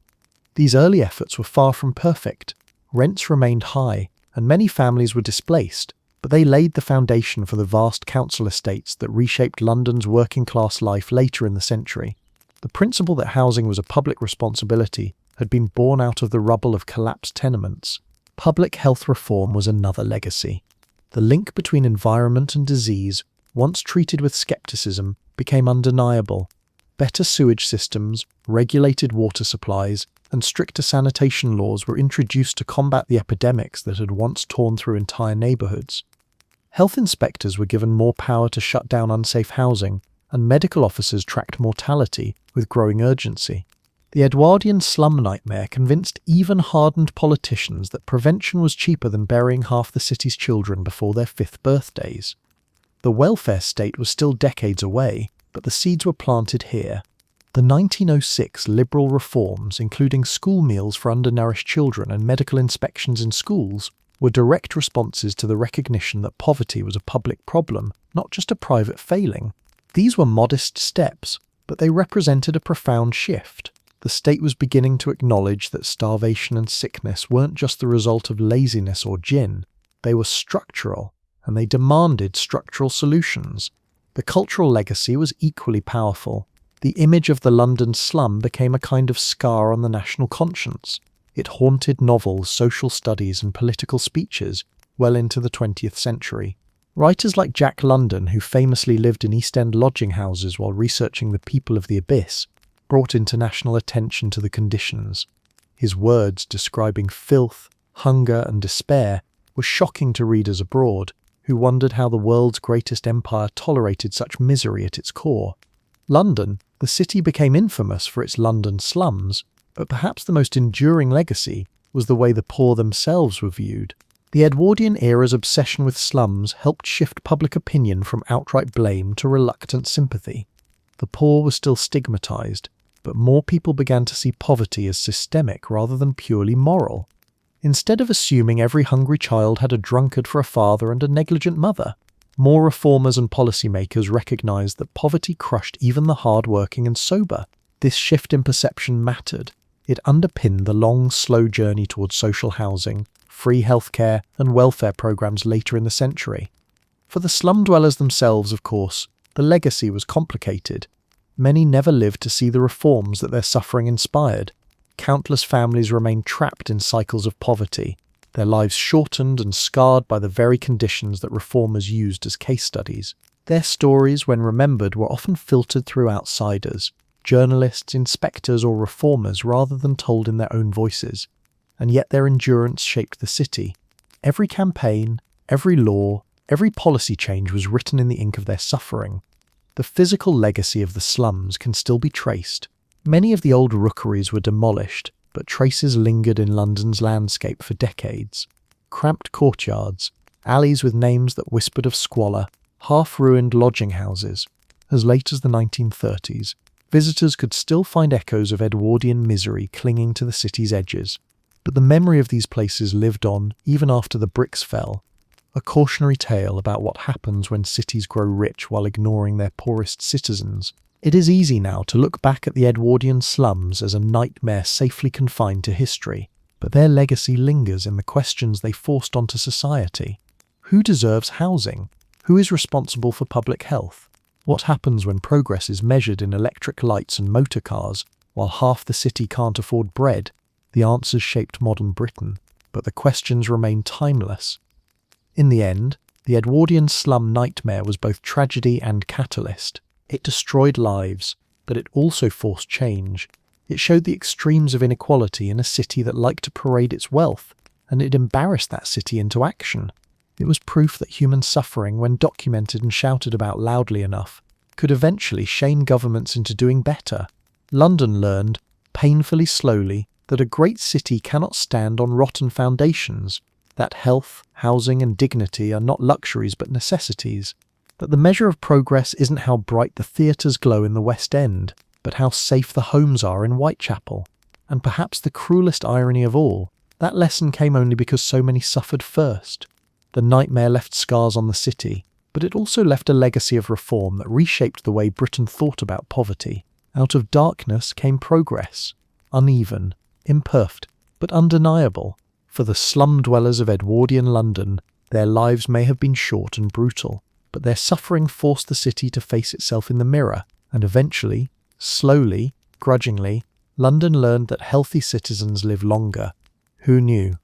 These early efforts were far from perfect. Rents remained high, and many families were displaced, but they laid the foundation for the vast council estates that reshaped London's working-class life later in the century. The principle that housing was a public responsibility had been born out of the rubble of collapsed tenements. Public health reform was another legacy. The link between environment and disease, once treated with skepticism, became undeniable. Better sewage systems, regulated water supplies, and stricter sanitation laws were introduced to combat the epidemics that had once torn through entire neighbourhoods. Health inspectors were given more power to shut down unsafe housing, and medical officers tracked mortality with growing urgency. The Edwardian slum nightmare convinced even hardened politicians that prevention was cheaper than burying half the city's children before their 5th birthdays. The welfare state was still decades away, but the seeds were planted here. The 1906 liberal reforms, including school meals for undernourished children and medical inspections in schools, were direct responses to the recognition that poverty was a public problem, not just a private failing. These were modest steps, but they represented a profound shift. The state was beginning to acknowledge that starvation and sickness weren't just the result of laziness or gin. They were structural, and they demanded structural solutions. The cultural legacy was equally powerful. The image of the London slum became a kind of scar on the national conscience. It haunted novels, social studies, and political speeches well into the 20th century. Writers like Jack London, who famously lived in East End lodging houses while researching the people of the abyss, brought international attention to the conditions. His words describing filth, hunger, and despair were shocking to readers abroad, who wondered how the world's greatest empire tolerated such misery at its core. London, the city, became infamous for its London slums, but perhaps the most enduring legacy was the way the poor themselves were viewed. The Edwardian era's obsession with slums helped shift public opinion from outright blame to reluctant sympathy. The poor were still stigmatized, but more people began to see poverty as systemic rather than purely moral. Instead of assuming every hungry child had a drunkard for a father and a negligent mother, more reformers and policymakers recognized that poverty crushed even the hard-working and sober. This shift in perception mattered. It underpinned the long, slow journey towards social housing, free healthcare, and welfare programs later in the century. For the slum dwellers themselves, of course, the legacy was complicated. Many never lived to see the reforms that their suffering inspired. Countless families remained trapped in cycles of poverty, their lives shortened and scarred by the very conditions that reformers used as case studies. Their stories, when remembered, were often filtered through outsiders, journalists, inspectors, or reformers, rather than told in their own voices. And yet their endurance shaped the city. Every campaign, every law, every policy change was written in the ink of their suffering. The physical legacy of the slums can still be traced. Many of the old rookeries were demolished, but traces lingered in London's landscape for decades. Cramped courtyards, alleys with names that whispered of squalor, half-ruined lodging houses. As late as the 1930s, visitors could still find echoes of Edwardian misery clinging to the city's edges. But the memory of these places lived on even after the bricks fell, a cautionary tale about what happens when cities grow rich while ignoring their poorest citizens. It is easy now to look back at the Edwardian slums as a nightmare safely confined to history, but their legacy lingers in the questions they forced onto society. Who deserves housing? Who is responsible for public health? What happens when progress is measured in electric lights and motor cars, while half the city can't afford bread? The answers shaped modern Britain, but the questions remain timeless. In the end, the Edwardian slum nightmare was both tragedy and catalyst. It destroyed lives, but it also forced change. It showed the extremes of inequality in a city that liked to parade its wealth, and it embarrassed that city into action. It was proof that human suffering, when documented and shouted about loudly enough, could eventually shame governments into doing better. London learned, painfully slowly, that a great city cannot stand on rotten foundations, that health, housing and dignity are not luxuries but necessities, that the measure of progress isn't how bright the theatres glow in the West End, but how safe the homes are in Whitechapel. And perhaps the cruelest irony of all, that lesson came only because so many suffered first. The nightmare left scars on the city, but it also left a legacy of reform that reshaped the way Britain thought about poverty. Out of darkness came progress, uneven, imperfect, but undeniable. For the slum dwellers of Edwardian London, their lives may have been short and brutal, but their suffering forced the city to face itself in the mirror, and eventually, slowly, grudgingly, London learned that healthy citizens live longer. Who knew?